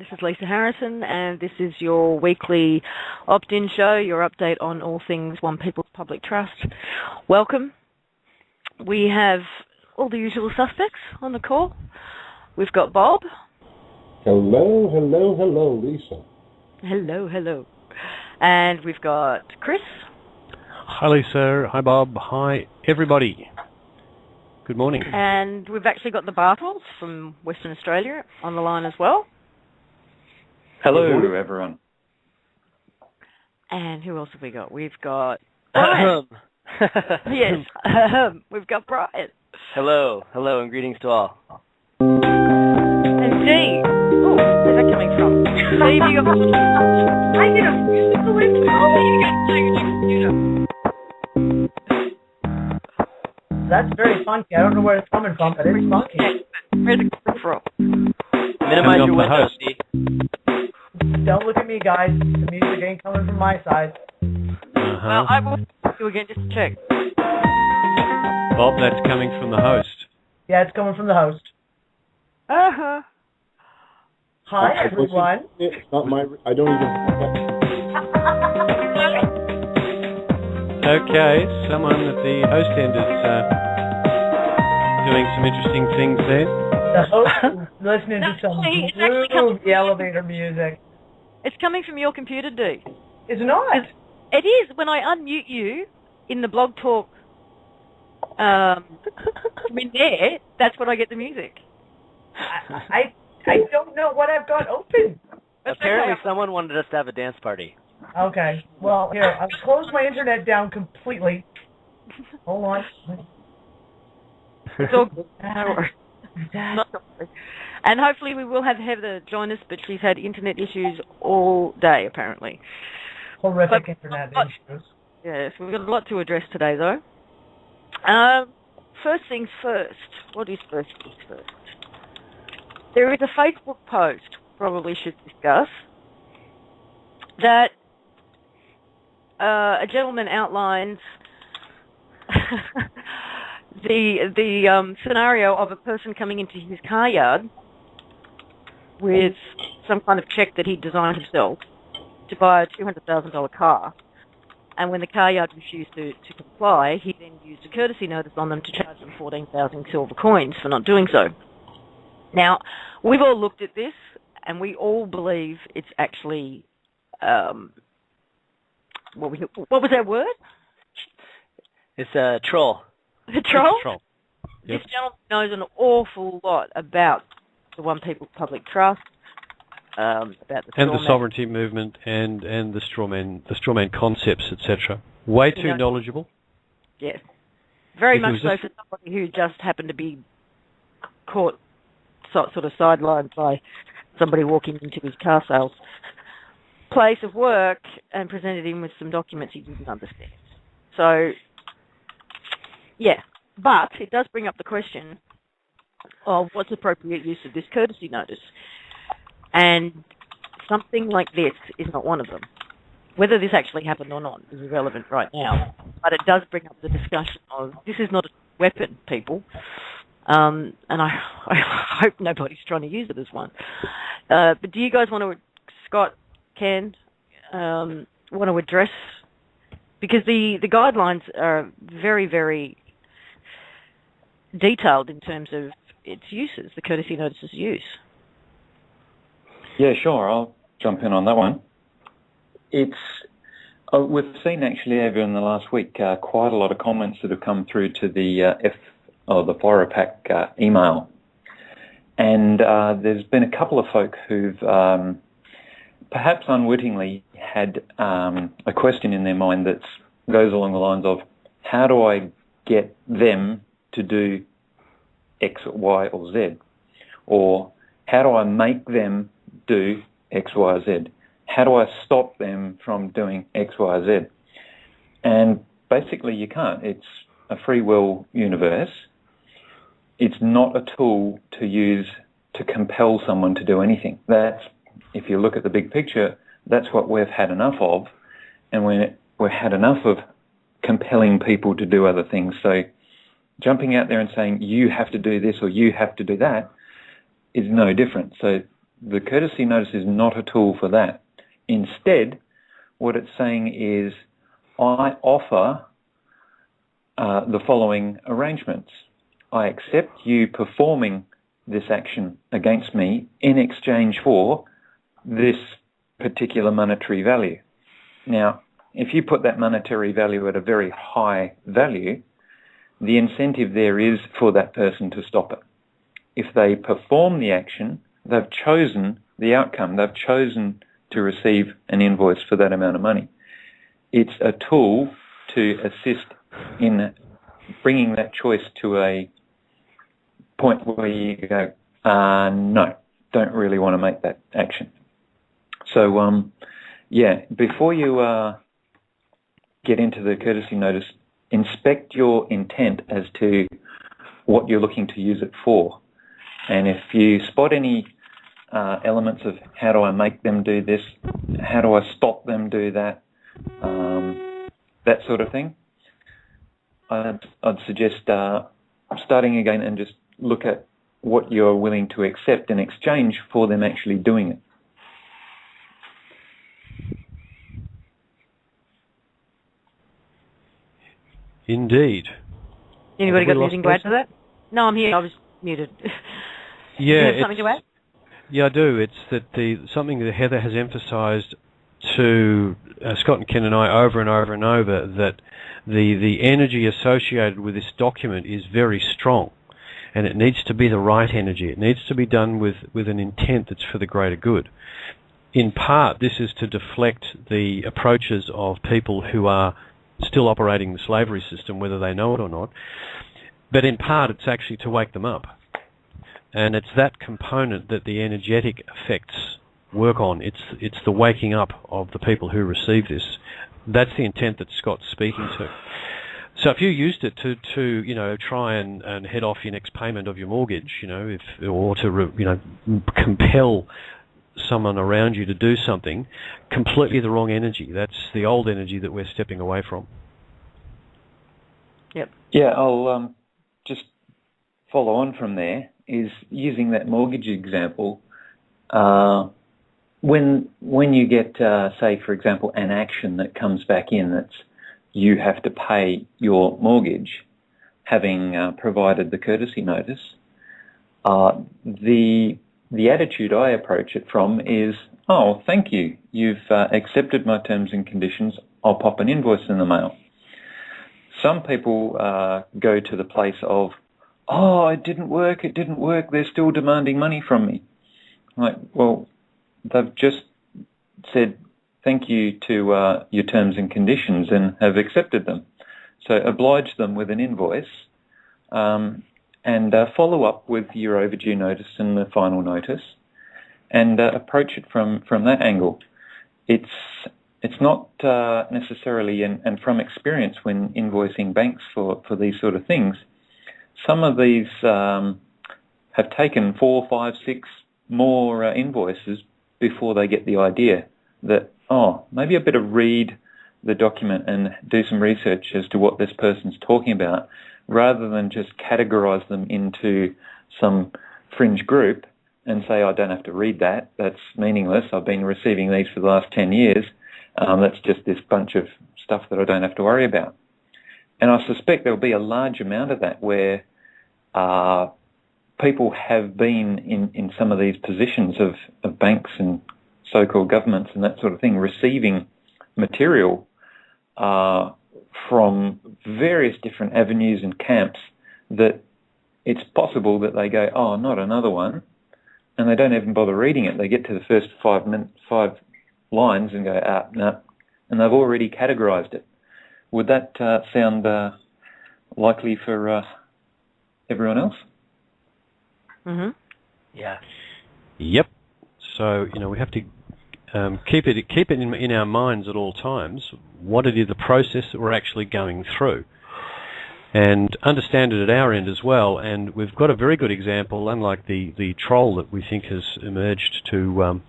This is Lisa Harrison, and this is your weekly Opt-In show, your update on all things One People's Public Trust. Welcome. We have all the usual suspects on the call. We've got Bob. Hello, Lisa. Hello. And we've got Chris. Hi, Lisa. Hi, Bob. Hi, everybody. Good morning. And we've actually got the Bartles from Western Australia on the line as well. Hello, everyone. And who else have we got? We've got Brian. Yes, we've got Brian. Hello, and greetings to all. And Dee. Oh, where's that coming from? Dee, you got... I did a musical intro. That's very funky. I don't know where it's coming from, but it's funky. Where's it coming from? Minimize your window, Dee. Don't look at me, guys. The music ain't coming from my side. Well, I will do again just to check. Bob, that's coming from the host. Yeah, it's coming from the host. Uh-huh. Hi, everyone. It's not my... I don't even... Okay, someone at the host end is doing some interesting things there. The host is listening to some groovy elevator music. It's coming from your computer, Dee. It's not. It is. When I unmute you in the blog talk in there, that's when I get the music. I don't know what I've got open. Apparently someone wanted us to have a dance party. Okay. Well, here, I've closed my internet down completely. Hold on. It's all good. And hopefully we will have Heather join us, but she's had internet issues all day, apparently. Horrific internet issues. Yes, we've got a lot to address today, though. First things first. What is first things first? There is a Facebook post, probably should discuss, that a gentleman outlines the scenario of a person coming into his car yard with some kind of check that he designed himself to buy a $200,000 car. And when the car yard refused to comply, he then used a courtesy notice on them to charge them 14,000 silver coins for not doing so. Now, we've all looked at this, and we all believe it's actually, what was that word? It's a troll. A troll? Troll. Yep. This gentleman knows an awful lot about the One People's Public Trust, about the sovereignty movement and the strawman concepts, etc. Way too knowledgeable. Yes, very much so for somebody who just happened to be caught sort of sidelined by somebody walking into his car sales place of work and presented him with some documents he didn't understand. So, yeah, but it does bring up the question of what's appropriate use of this courtesy notice. And something like this is not one of them. Whether this actually happened or not is irrelevant right now, but it does bring up the discussion of this is not a weapon, people. And I hope nobody's trying to use it as one. But do you guys want to, Scott, Ken, want to address, because the guidelines are very, very detailed in terms of its uses, the courtesy notice's use. Yeah, sure. I'll jump in on that one. We've seen actually over in the last week quite a lot of comments that have come through to the the FORAPAC email, and there's been a couple of folk who've perhaps unwittingly had a question in their mind that goes along the lines of, how do I get them to do X, Y, or Z? Or how do I make them do X, Y, or Z? How do I stop them from doing X, Y, or Z? And basically you can't. It's a free will universe. It's not a tool to use to compel someone to do anything. That's, if you look at the big picture, that's what we've had enough of, and we've had enough of compelling people to do other things. So jumping out there and saying, you have to do this or you have to do that, is no different. So the courtesy notice is not a tool for that. Instead, what it's saying is, I offer the following arrangements. I accept you performing this action against me in exchange for this particular monetary value. Now, if you put that monetary value at a very high value, the incentive there is for that person to stop it. If they perform the action, they've chosen the outcome. They've chosen to receive an invoice for that amount of money. It's a tool to assist in bringing that choice to a point where you go, no, don't really want to make that action. So, before you get into the courtesy notice, inspect your intent as to what you're looking to use it for. And if you spot any elements of how do I make them do this, how do I stop them do that, that sort of thing, I'd suggest starting again and just look at what you're willing to accept in exchange for them actually doing it. Indeed. Anybody got anything to add to that? No, I'm here. I was muted. Yeah, you have something to add? Yeah, I do. It's that something that Heather has emphasised to Scott and Ken and I over and over and over, that the energy associated with this document is very strong, and it needs to be the right energy. It needs to be done with an intent that's for the greater good. In part, this is to deflect the approaches of people who are still operating the slavery system, whether they know it or not. But in part, it's actually to wake them up. And it's that component that the energetic effects work on. It's the waking up of the people who receive this. That's the intent that Scott's speaking to. So if you used it to try and head off your next payment of your mortgage, or to compel someone around you to do something, completely the wrong energy. That's the old energy that we're stepping away from. Yep. Yeah, I'll just follow on from there, is using that mortgage example. When you get, say, for example, an action that comes back in that's you have to pay your mortgage, having provided the courtesy notice, the attitude I approach it from is, oh, thank you. You've accepted my terms and conditions. I'll pop an invoice in the mail. Some people go to the place of, oh, it didn't work, they're still demanding money from me. Like, well, they've just said thank you to your terms and conditions and have accepted them. So oblige them with an invoice, and follow up with your overdue notice and the final notice, and approach it from that angle. It's not necessarily, and from experience when invoicing banks for these sort of things, some of these have taken 4, 5, 6 more invoices before they get the idea that, oh, maybe I better read the document and do some research as to what this person's talking about, rather than just categorise them into some fringe group and say, I don't have to read that, that's meaningless, I've been receiving these for the last 10 years, that's just this bunch of stuff that I don't have to worry about. And I suspect there'll be a large amount of that where people have been in some of these positions of banks and so-called governments and that sort of thing, receiving material from various different avenues and camps, that it's possible that they go, oh, not another one, and they don't even bother reading it. They get to the first 5 lines and go, no, and they've already categorised it. Would that sound likely for everyone else? Mm-hmm. Yeah. Yep. So, we have to keep it in our minds at all times, what it is, the process that we're actually going through, and understand it at our end as well. And we've got a very good example, unlike the troll that we think has emerged to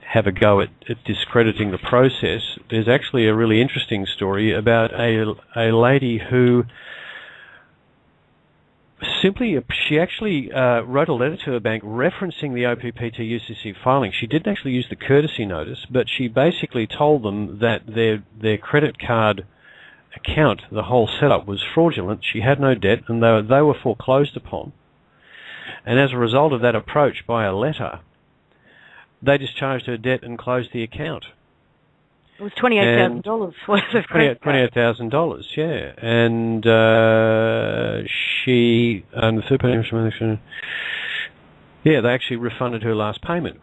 have a go at discrediting the process. There's actually a really interesting story about a lady who Simply, she actually wrote a letter to her bank referencing the OPPT UCC filing. She didn't actually use the courtesy notice, but she basically told them that their credit card account, the whole setup, was fraudulent. She had no debt, and they were foreclosed upon. And as a result of that approach by a letter, they discharged her debt and closed the account. It was $28,000 worth of credit. $28,000, yeah. And she, the third party information, yeah, they actually refunded her last payment.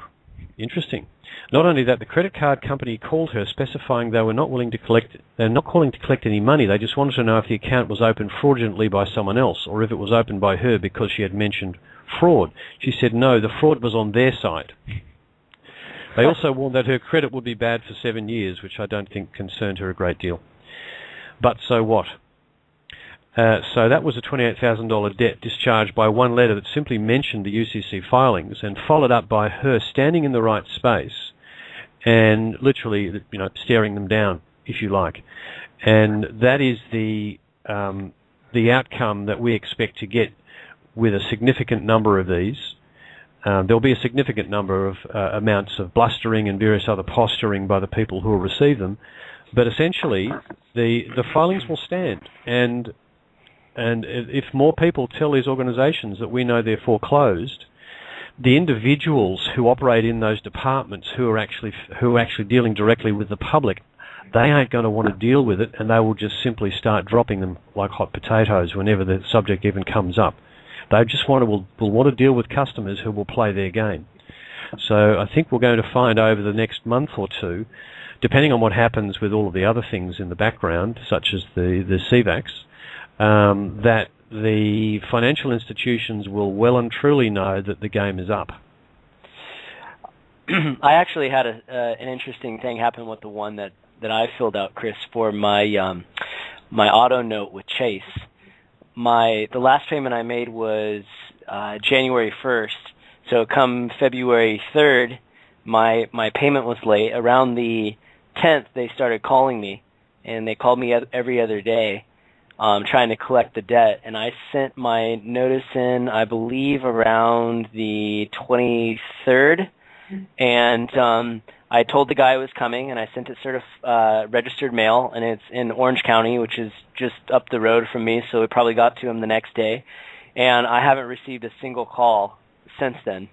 Interesting. Not only that, the credit card company called her specifying they were not willing to collect, they're not calling to collect any money. They just wanted to know if the account was opened fraudulently by someone else or if it was opened by her because she had mentioned fraud. She said no, the fraud was on their side. They also warned that her credit would be bad for 7 years, which I don't think concerned her a great deal. But so what? So that was a $28,000 debt discharged by one letter that simply mentioned the UCC filings and followed up by her standing in the right space and literally, staring them down, if you like. And that is the outcome that we expect to get with a significant number of these. There'll be a significant number of amounts of blustering and various other posturing by the people who will receive them, but essentially the filings will stand. And if more people tell these organisations that we know they're foreclosed, the individuals who operate in those departments who are actually dealing directly with the public, they ain't going to want to deal with it, and they will just simply start dropping them like hot potatoes whenever the subject even comes up. They just will want to deal with customers who will play their game. So I think we're going to find over the next month or two, depending on what happens with all of the other things in the background, such as the CVACs, that the financial institutions will well and truly know that the game is up. I actually had an interesting thing happen with the one that I filled out, Chris, for my auto note with Chase. The last payment I made was January 1st, so come February 3rd, my payment was late. Around the 10th, they started calling me, and they called me every other day, trying to collect the debt. And I sent my notice in, I believe, around the 23rd, and I told the guy I was coming, and I sent it registered mail, and it's in Orange County, which is just up the road from me, so it probably got to him the next day. And I haven't received a single call since then.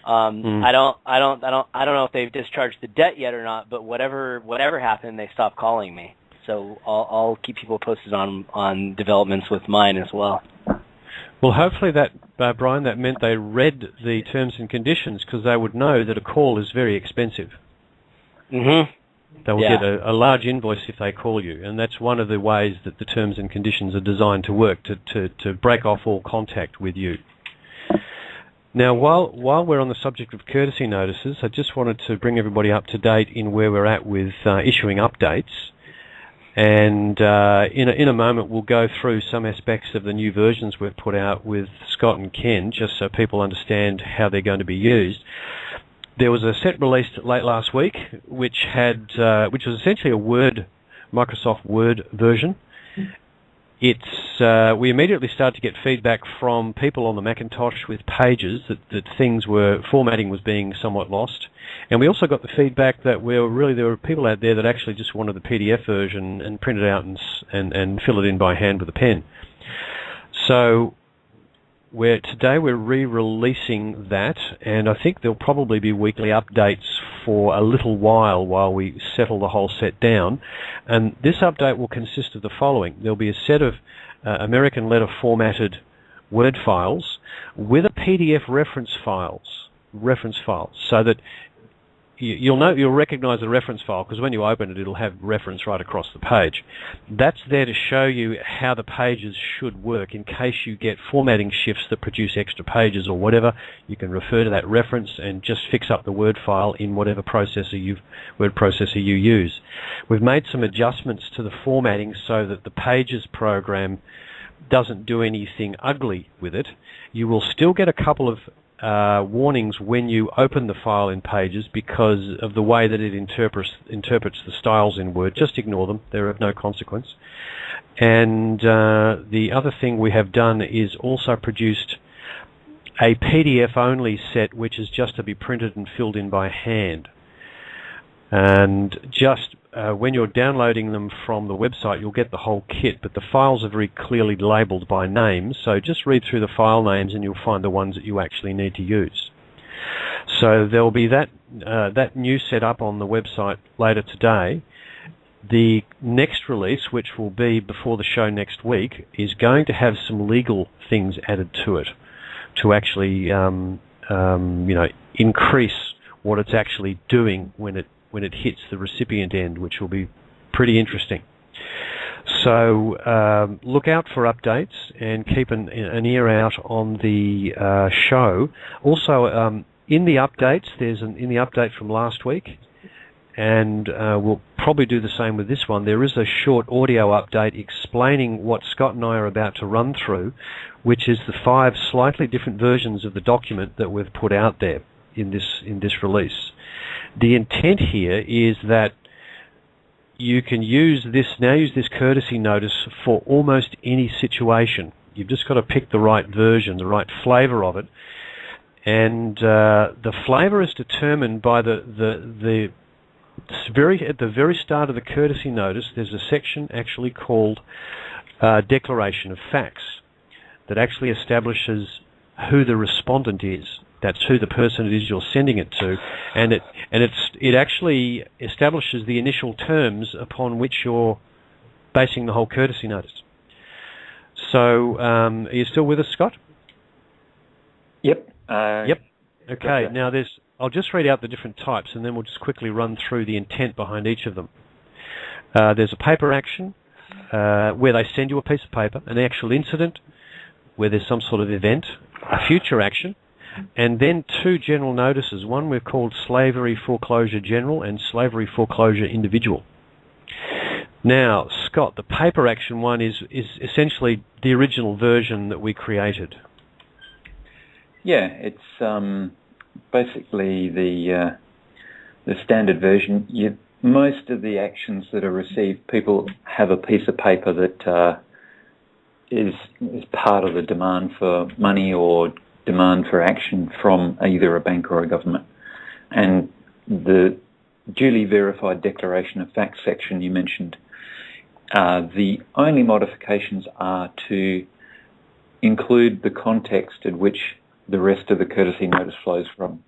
I don't know if they've discharged the debt yet or not, but whatever happened, they stopped calling me. So I'll keep people posted on developments with mine as well. Well, hopefully that, Brian, that meant they read the terms and conditions, because they would know that a call is very expensive. Mm-hmm. They will get a large invoice if they call you, and that's one of the ways that the terms and conditions are designed to work, to break off all contact with you. Now, while we're on the subject of courtesy notices, I just wanted to bring everybody up to date in where we're at with issuing updates. And in a moment, we'll go through some aspects of the new versions we've put out with Scott and Ken, just so people understand how they're going to be used. There was a set released late last week, which was essentially a Microsoft Word version. We immediately started to get feedback from people on the Macintosh with Pages that formatting was being somewhat lost. And we also got the feedback that there were people out there that actually just wanted the PDF version and print it out and fill it in by hand with a pen. So today we're re-releasing that, and I think there'll probably be weekly updates for a little while we settle the whole set down. And this update will consist of the following. There'll be a set of American letter formatted Word files with a PDF reference file, so that you'll recognize the reference file, because when you open it, it'll have reference right across the page. That's there to show you how the pages should work. In case you get formatting shifts that produce extra pages or whatever, you can refer to that reference and just fix up the Word file in whatever word processor you use. We've made some adjustments to the formatting so that the Pages program doesn't do anything ugly with it. You will still get a couple of warnings when you open the file in Pages because of the way that it interprets the styles in Word. Just ignore them; they're of no consequence. And the other thing we have done is also produced a PDF-only set, which is just to be printed and filled in by hand. And just when you're downloading them from the website, you'll get the whole kit, but the files are very clearly labelled by names, so just read through the file names and you'll find the ones that you actually need to use. So there'll be that new setup on the website later today. The next release, which will be before the show next week, is going to have some legal things added to it to actually increase what it's actually doing when it hits the recipient end, which will be pretty interesting. So look out for updates and keep an ear out on the show. Also, in the updates, in the update from last week, and we'll probably do the same with this one, there is a short audio update explaining what Scott and I are about to run through, which is the 5 slightly different versions of the document that we've put out there in this release. The intent here is that you can use this courtesy notice for almost any situation. You've just got to pick the right version, the right flavour of it, and the flavour is determined by at the very start of the courtesy notice. There's a section actually called Declaration of Facts that actually establishes who the respondent is. That's who the person it is you're sending it to, and it actually establishes the initial terms upon which you're basing the whole courtesy notice. So, are you still with us, Scott? Yep. Yep. Okay. Now I'll just read out the different types, and then we'll just quickly run through the intent behind each of them. There's a paper action, where they send you a piece of paper, an actual incident, where there's some sort of event, a future action, and then 2 general notices. One we've called Slavery Foreclosure General and Slavery Foreclosure Individual. Now, Scott, the paper action one is essentially the original version that we created. Yeah, it's basically the standard version. Most of the actions that are received, people have a piece of paper that is part of the demand for money or demand for action from either a bank or a government. And the duly verified declaration of facts section you mentioned, the only modifications are to include the context in which the rest of the courtesy notice flows from.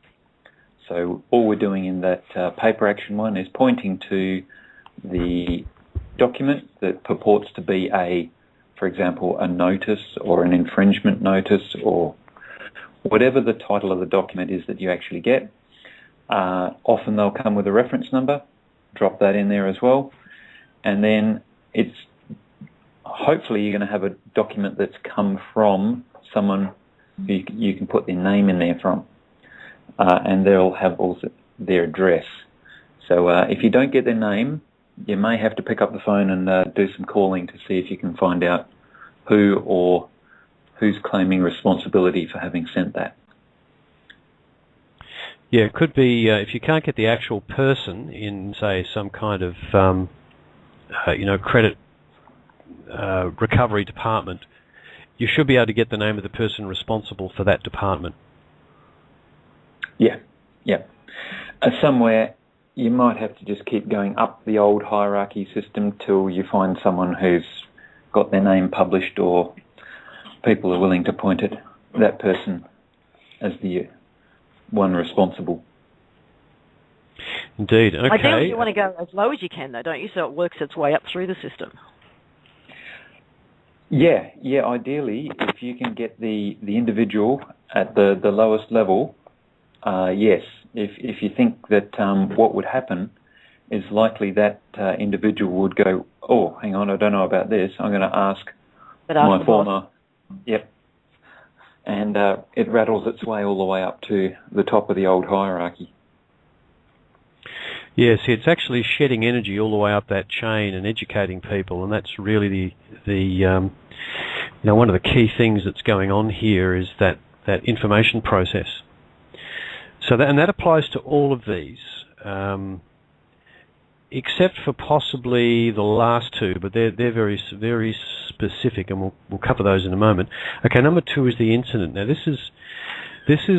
So all we're doing in that paper action one is pointing to the document that purports to be for example, a notice or an infringement notice or whatever the title of the document is that you actually get. Often they'll come with a reference number. Drop that in there as well. And then hopefully you're going to have a document that's come from someone who you can put their name in there from. And they'll have also their address. So if you don't get their name, you may have to pick up the phone and do some calling to see if you can find out who or who's claiming responsibility for having sent that. Yeah, it could be if you can't get the actual person in, say, some kind of credit recovery department, you should be able to get the name of the person responsible for that department. Yeah. Somewhere you might have to just keep going up the old hierarchy system till you find someone who's got their name published or people are willing to point at that person as the one responsible. Indeed. Okay. Ideally, you want to go as low as you can, though, don't you? So it works its way up through the system. Yeah. Ideally, if you can get the individual at the lowest level, yes. If you think that what would happen is likely that individual would go, oh, hang on, I don't know about this. I'm going to ask my former. Yep. And it rattles its way all the way up to the top of the old hierarchy. Yes, it's actually shedding energy all the way up that chain and educating people, and that's really the one of the key things that's going on here is that that information process. So that applies to all of these, except for possibly the last two, but they're very very specific, and we'll cover those in a moment. Okay, number 2 is the incident. Now this is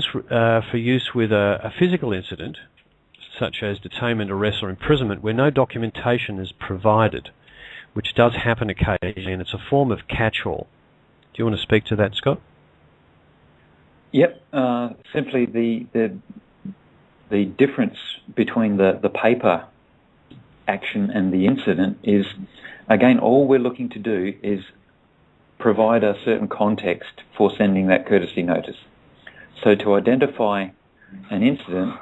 for use with a physical incident, such as detainment, arrest, or imprisonment, where no documentation is provided, which does happen occasionally, and it's a form of catch-all. Do you want to speak to that, Scott? Yep. Simply the difference between the paper action and the incident is, again, all we're looking to do is provide a certain context for sending that courtesy notice. So to identify an incident,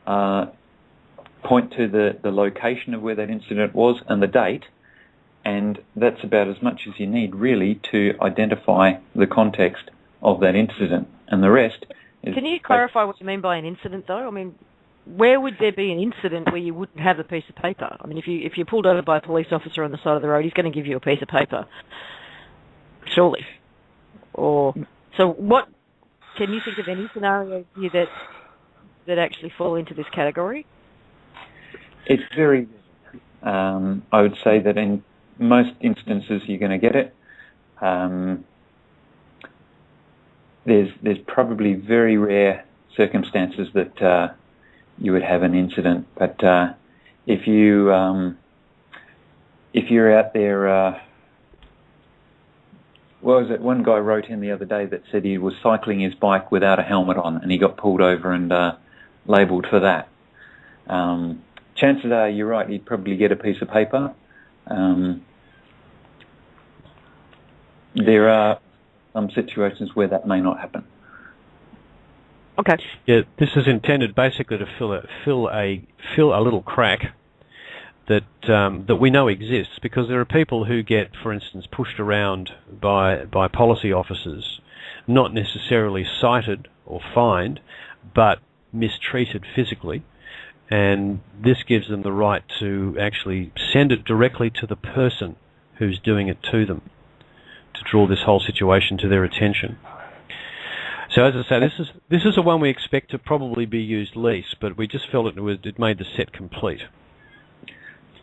point to the location of where that incident was and the date, and that's about as much as you need, really, to identify the context of that incident. And the rest is... Can you clarify what you mean by an incident, though? I mean, where would there be an incident where you wouldn't have a piece of paper? I mean, if you're pulled over by a police officer on the side of the road, he's going to give you a piece of paper, surely. Or so what? Can you think of any scenarios here that actually fall into this category? It's very... I would say that in most instances you're going to get it. There's probably very rare circumstances that you would have an incident, but if you're out there, what was it? One guy wrote in the other day that said he was cycling his bike without a helmet on, and he got pulled over and labelled for that. Chances are, you're right, he'd probably get a piece of paper. There are some situations where that may not happen. Okay. Yeah, this is intended basically to fill a little crack that we know exists, because there are people who get, for instance, pushed around by policy officers, not necessarily cited or fined, but mistreated physically, and this gives them the right to actually send it directly to the person who's doing it to them, to draw this whole situation to their attention. So as I say, this is the one we expect to probably be used least, but we just felt it made the set complete.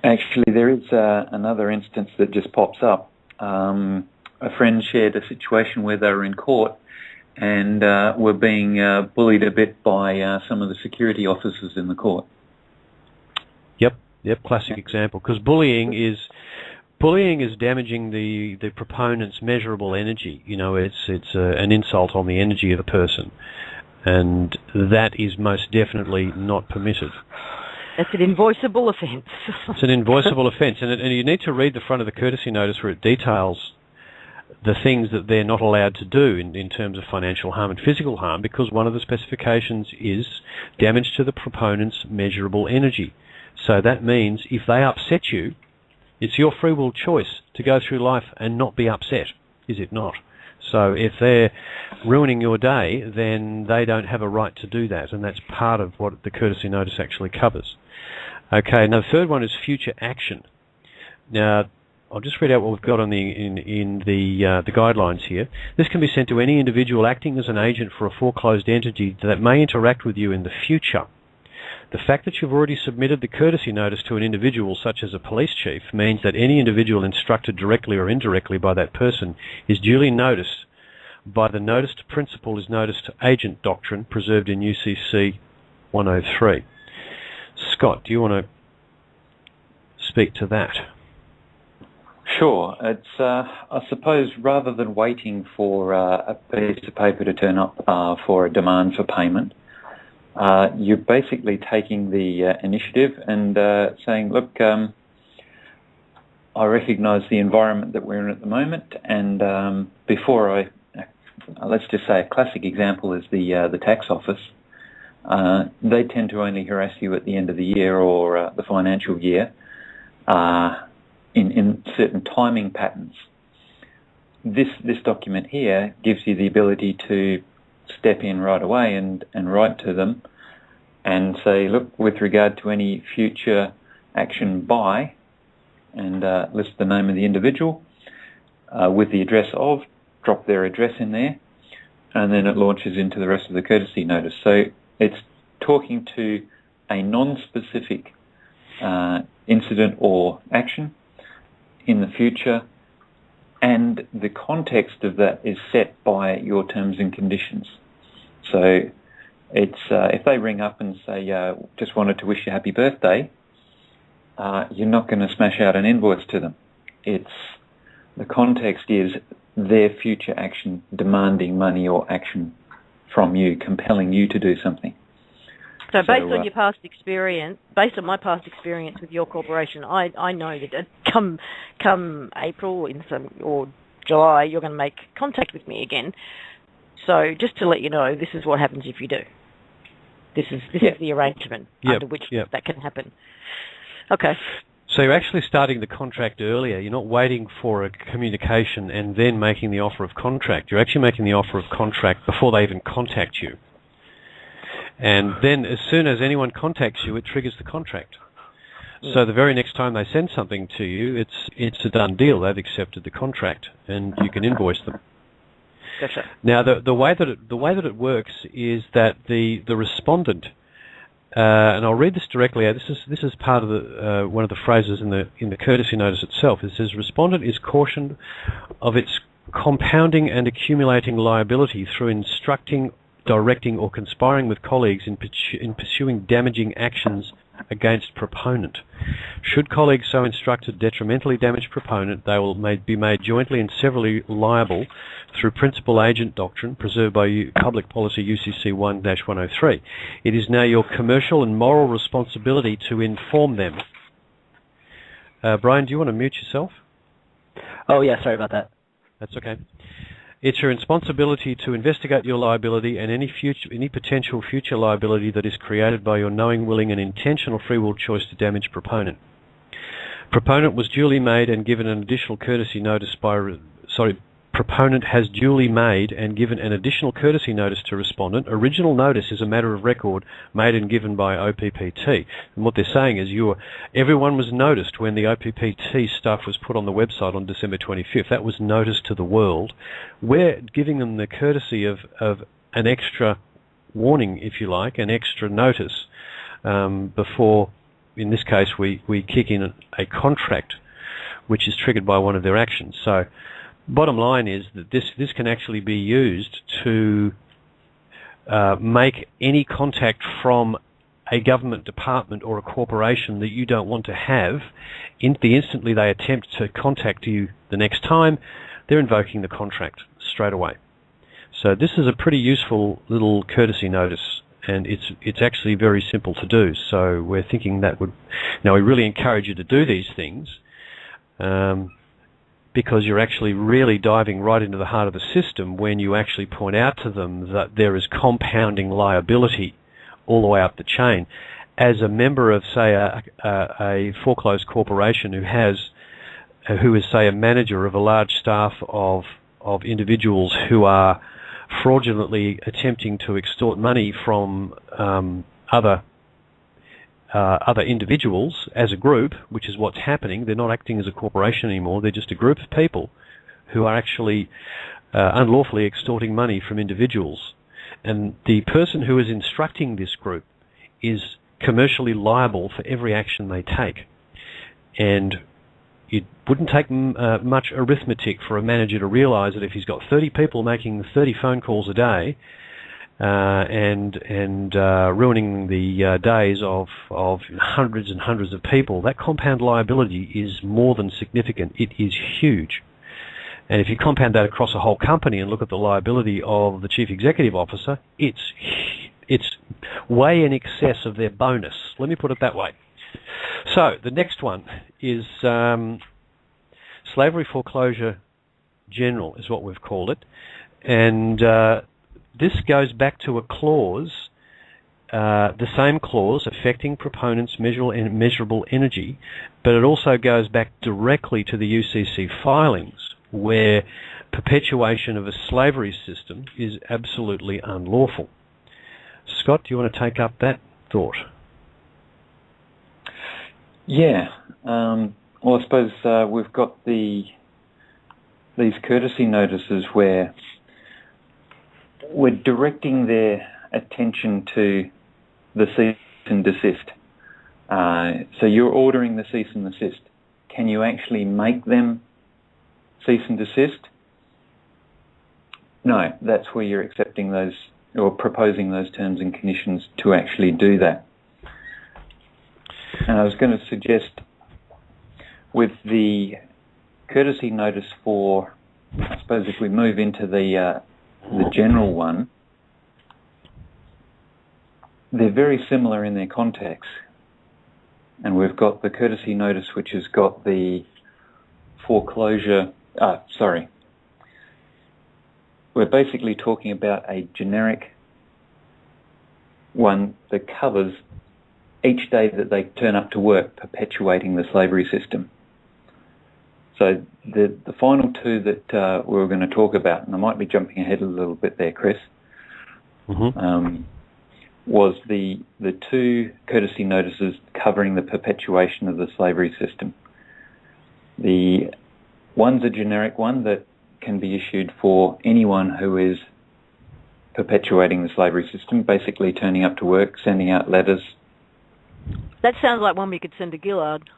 Actually, there is another instance that just pops up. A friend shared a situation where they were in court and were being bullied a bit by some of the security officers in the court. Yep, classic example. Because bullying is damaging the proponent's measurable energy. You know, it's an insult on the energy of the person, and that is most definitely not permitted. That's an invoiceable offence. It's an invoiceable offence, and you need to read the front of the courtesy notice where it details the things that they're not allowed to do in terms of financial harm and physical harm, because one of the specifications is damage to the proponent's measurable energy. So that means if they upset you, it's your free will choice to go through life and not be upset, is it not? So if they're ruining your day, then they don't have a right to do that, and that's part of what the courtesy notice actually covers. Okay, now the third one is future action. Now, I'll just read out what we've got on the guidelines here. This can be sent to any individual acting as an agent for a foreclosed entity that may interact with you in the future. The fact that you've already submitted the courtesy notice to an individual, such as a police chief, means that any individual instructed directly or indirectly by that person is duly noticed by the notice to principal is notice to agent doctrine preserved in UCC 103. Scott, do you want to speak to that? Sure. It's, I suppose, rather than waiting for a piece of paper to turn up for a demand for payment, you're basically taking the initiative and saying, look, I recognise the environment that we're in at the moment, and before let's just say a classic example is the tax office. They tend to only harass you at the end of the year or the financial year in certain timing patterns. This document here gives you the ability to step in right away and write to them and say, look, with regard to any future action by, and list the name of the individual with the address of, drop their address in there, and then it launches into the rest of the courtesy notice. So it's talking to a non-specific incident or action in the future, and the context of that is set by your terms and conditions. So it's if they ring up and say, just wanted to wish you happy birthday, you're not going to smash out an invoice to them. The context is their future action demanding money or action from you, compelling you to do something. So based on your past experience, based on my past experience with your corporation, I know that come April or July, you're going to make contact with me again. So just to let you know, this is what happens if you do. This is the arrangement under which that can happen. Okay. So you're actually starting the contract earlier. You're not waiting for a communication and then making the offer of contract. You're actually making the offer of contract before they even contact you. And then as soon as anyone contacts you, it triggers the contract. So the very next time they send something to you, it's a done deal. They've accepted the contract, and you can invoice them. Gotcha. Now the way that it works is that the respondent, and I'll read this directly out. This is part of the one of the phrases in the courtesy notice itself. It says, "Respondent is cautioned of its compounding and accumulating liability through instructing, directing, or conspiring with colleagues in pursuing damaging actions against proponent. Should colleagues so instructed detrimentally damage proponent, they will be made jointly and severally liable through principal agent doctrine preserved by Public Policy UCC 1-103. It is now your commercial and moral responsibility to inform them." Brian, do you want to mute yourself? Oh, yeah, sorry about that. That's okay. It's your responsibility to investigate your liability and any potential future liability that is created by your knowing, willing, and intentional free will choice to damage proponent. Proponent was duly made and given an additional courtesy notice Proponent has duly made and given an additional courtesy notice to respondent. Original notice is a matter of record made and given by OPPT. And what they're saying is everyone was noticed when the OPPT stuff was put on the website on December 25th. That was notice to the world. We're giving them the courtesy of an extra warning, if you like, an extra notice before, in this case, we kick in a contract which is triggered by one of their actions. So bottom line is that this can actually be used to make any contact from a government department or a corporation that you don't want to have. Instantly they attempt to contact you the next time, they're invoking the contract straight away. So this is a pretty useful little courtesy notice, and it's actually very simple to do. So we're thinking that we really encourage you to do these things. Because you're actually really diving right into the heart of the system when you actually point out to them that there is compounding liability all the way up the chain. As a member of, say, a foreclosed corporation who is, say, a manager of a large staff of individuals who are fraudulently attempting to extort money from other individuals as a group, which is what's happening. They're not acting as a corporation anymore. They're just a group of people who are actually unlawfully extorting money from individuals. And the person who is instructing this group is commercially liable for every action they take. And it wouldn't take much arithmetic for a manager to realize that if he's got 30 people making 30 phone calls a day, and ruining the days of hundreds and hundreds of people, that compound liability is more than significant. It is huge. And if you compound that across a whole company and look at the liability of the chief executive officer, it's way in excess of their bonus. Let me put it that way. So the next one is slavery foreclosure general is what we've called it. And this goes back to a clause, the same clause affecting proponents' measurable energy, but it also goes back directly to the UCC filings, where perpetuation of a slavery system is absolutely unlawful. Scott, do you want to take up that thought? Yeah. Well, I suppose we've got these courtesy notices where we're directing their attention to the cease and desist. So you're ordering the cease and desist. Can you actually make them cease and desist? No, that's where you're accepting those or proposing those terms and conditions to actually do that. And I was going to suggest with the courtesy notice for, I suppose if we move into the general one, they're very similar in their context. And we've got the courtesy notice which has got the foreclosure, we're basically talking about a generic one that covers each day that they turn up to work, perpetuating the slavery system. So the final two that we were going to talk about, and I might be jumping ahead a little bit there, Chris, was the two courtesy notices covering the perpetuation of the slavery system. The one's a generic one that can be issued for anyone who is perpetuating the slavery system, basically turning up to work, sending out letters. That sounds like one we could send to Gillard.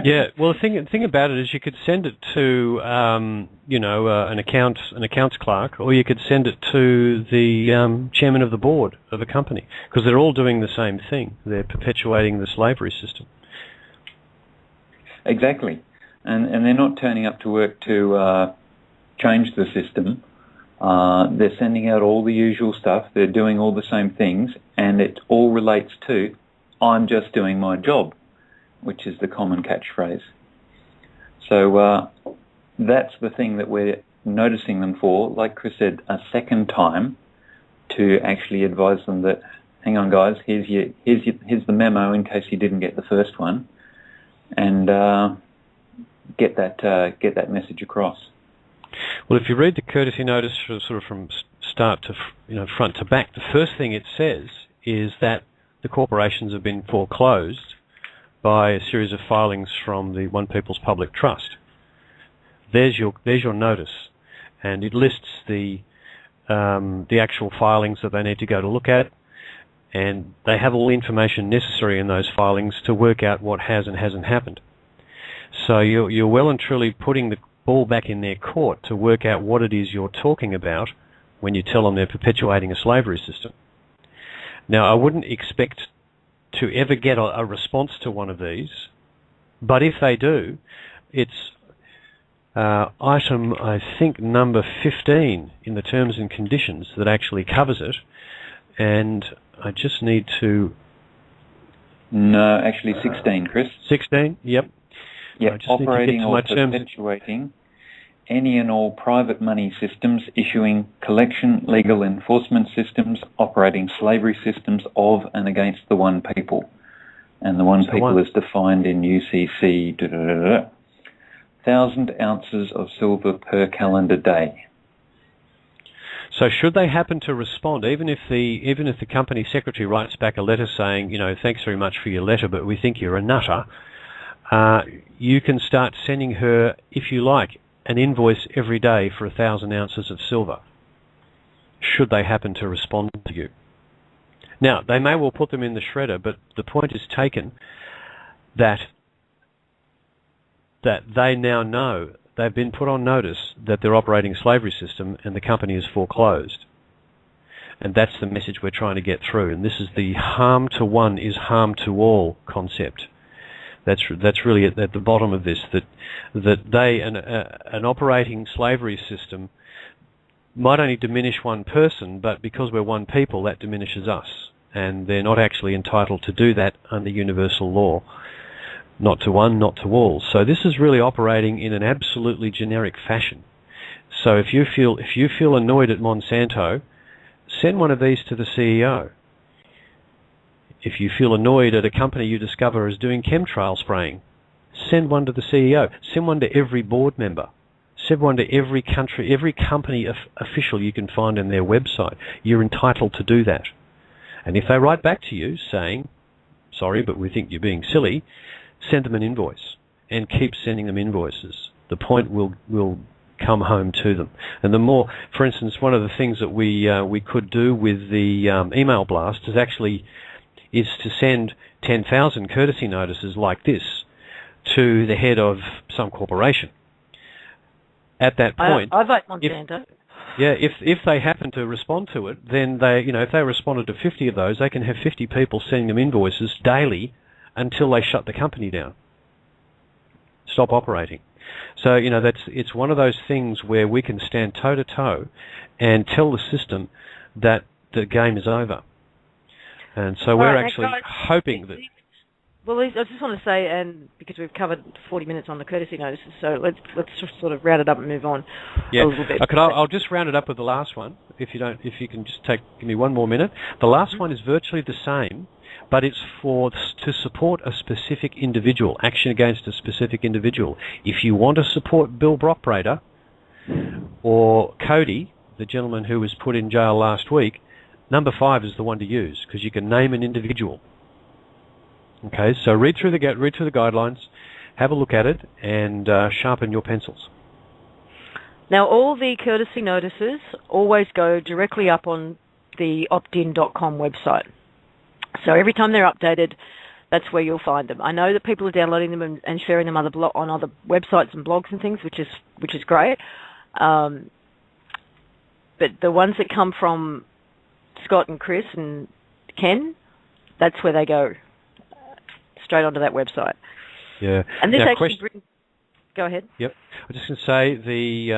Yeah, well, the thing about it is you could send it to, an accounts clerk, or you could send it to the chairman of the board of a company, because they're all doing the same thing. They're perpetuating the slavery system. Exactly. And they're not turning up to work to change the system. They're sending out all the usual stuff. They're doing all the same things, and it all relates to, I'm just doing my job, which is the common catchphrase. So that's the thing that we're noticing them for, like Chris said, a second time, to actually advise them that, hang on guys, here's the memo in case you didn't get the first one, and get that message across. Well, if you read the courtesy notice from start to front to back, the first thing it says is that the corporations have been foreclosed by a series of filings from the One People's Public Trust. There's your notice, and it lists the actual filings that they need to go to look at, and they have all the information necessary in those filings to work out what has and hasn't happened. So you're well and truly putting the ball back in their court to work out what it is you're talking about when you tell them they're perpetuating a slavery system. Now, I wouldn't expect to ever get a response to one of these, but if they do, it's item, I think, number 15 in the terms and conditions that actually covers it, and I just need to... No, actually 16, Chris. 16? Yep. Yep, operating or perpetuating any and all private money systems, issuing collection, legal enforcement systems, operating slavery systems of and against the one people. And the one people is defined in UCC, 1,000 ounces of silver per calendar day. So should they happen to respond, even if the company secretary writes back a letter saying, thanks very much for your letter, but we think you're a nutter, you can start sending her, if you like, an invoice every day for 1,000 ounces of silver, should they happen to respond to you. Now, they may well put them in the shredder, but the point is taken that they now know, they've been put on notice that they're operating a slavery system and the company is foreclosed. And that's the message we're trying to get through. And this is the harm to one is harm to all concept. That's really at the bottom of this, that they, an operating slavery system might only diminish one person, but because we're one people, that diminishes us. And they're not actually entitled to do that under universal law. Not to one, not to all. So this is really operating in an absolutely generic fashion. So if you feel annoyed at Monsanto, send one of these to the CEO. If you feel annoyed at a company you discover is doing chemtrail spraying, send one to the CEO. Send one to every board member. Send one to every country, every company official you can find on their website. You're entitled to do that. And if they write back to you saying, sorry, but we think you're being silly, send them an invoice and keep sending them invoices. The point will come home to them. And the more, for instance, one of the things that we could do with the email blast is to send 10,000 courtesy notices like this to the head of some corporation. At that point, I vote Monsanto. If they happen to respond to it, then if they responded to 50 of those, they can have 50 people sending them invoices daily until they shut the company down, stop operating. So it's one of those things where we can stand toe to toe and tell the system that the game is over. And so we're actually hoping that. Well, I just want to say, and because we've covered 40 minutes on the courtesy notices, so let's just sort of round it up and move on a little bit. Okay, I'll just round it up with the last one. If you can just give me one more minute. The last one is virtually the same, but it's to support a specific individual, action against a specific individual. If you want to support Bill Brockbrader or Cody, the gentleman who was put in jail last week, number 5 is the one to use because you can name an individual. Okay, so read through the guidelines, have a look at it, and sharpen your pencils. Now, all the courtesy notices always go directly up on the optin.com website. So every time they're updated, that's where you'll find them. I know that people are downloading them and sharing them on other websites and blogs and things, which is great. But the ones that come from Scott and Chris and Ken, that's where they go. Straight onto that website. Yeah. And this go ahead. Yep. I was just going to say the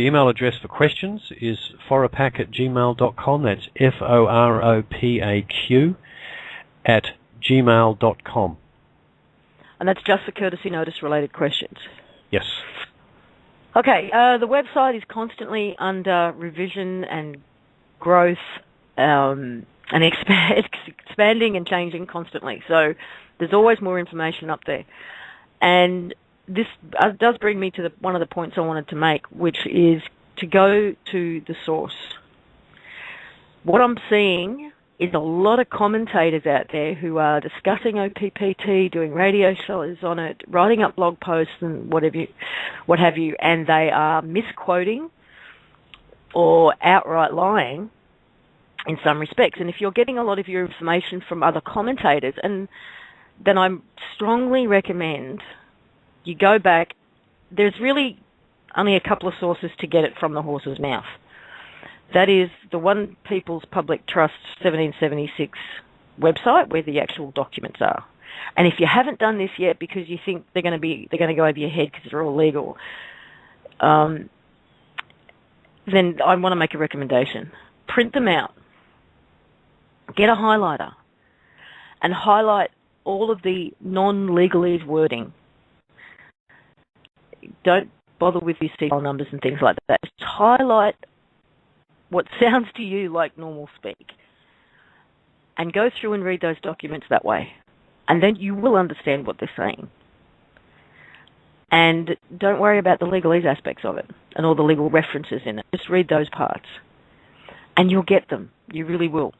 email address for questions is foropak@gmail.com. That's FOROPAQ @gmail.com. And that's just for courtesy notice related questions. Yes. Okay. The website is constantly under revision and growth, and expanding and changing constantly. So there's always more information up there. And this does bring me to one of the points I wanted to make, which is to go to the source. What I'm seeing is a lot of commentators out there who are discussing OPPT, doing radio shows on it, writing up blog posts and what have you, and they are misquoting or outright lying in some respects. And if you're getting a lot of your information from other commentators, then I strongly recommend you go back. There's really only a couple of sources to get it from the horse's mouth. That is the One People's Public Trust 1776 website where the actual documents are. And if you haven't done this yet because you think they're going to go over your head because they're all legal, then I want to make a recommendation. Print them out. Get a highlighter and highlight all of the non-legalese wording. Don't bother with these serial numbers and things like that. Just highlight what sounds to you like normal speak and go through and read those documents that way. And then you will understand what they're saying. And don't worry about the legalese aspects of it and all the legal references in it. Just read those parts. And you'll get them. You really will.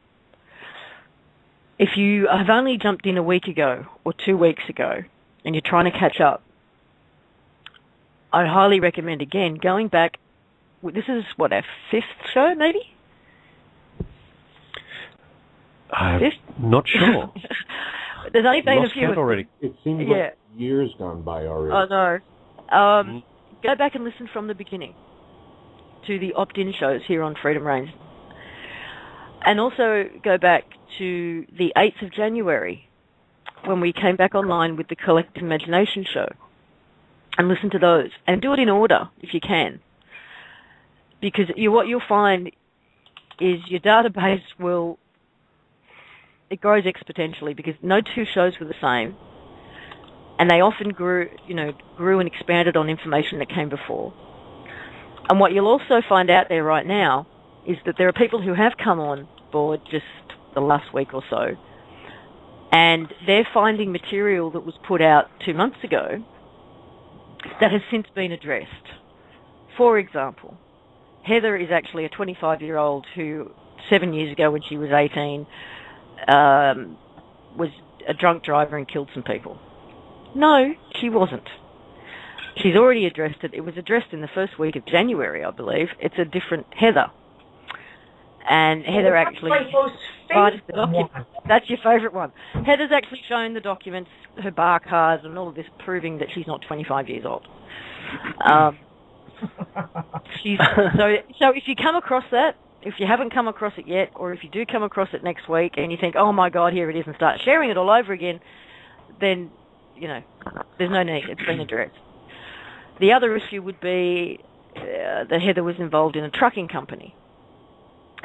If you have only jumped in a week ago or 2 weeks ago and you're trying to catch up, I highly recommend, again, going back. This is, our 5th show, maybe? I'm not sure. There's only been a few. Already. It seems like years gone by already. Oh, no. Go back and listen from the beginning to the opt-in shows here on Freedom Reigns. And also go back to the 8th of January when we came back online with the Collective Imagination show and listen to those. And do it in order if you can. Because what you'll find is your database it grows exponentially because no two shows were the same. And they often grew and expanded on information that came before. And what you'll also find out there right now is that there are people who have come on board just the last week or so, and they're finding material that was put out 2 months ago that has since been addressed. For example, Heather is actually a 25-year-old who 7 years ago when she was 18 was a drunk driver and killed some people. No, she wasn't. She's already addressed it. It was addressed in the first week of January, I believe. It's a different Heather. And Heather actually provided the document. That's your favourite one. Heather's actually shown the documents, her bar cards, and all of this, proving that she's not 25 years old. So if you come across that, if you haven't come across it yet, or if you do come across it next week and you think, oh my God, here it is, and start sharing it all over again, then, there's no need. It's been addressed. The other issue would be that Heather was involved in a trucking company.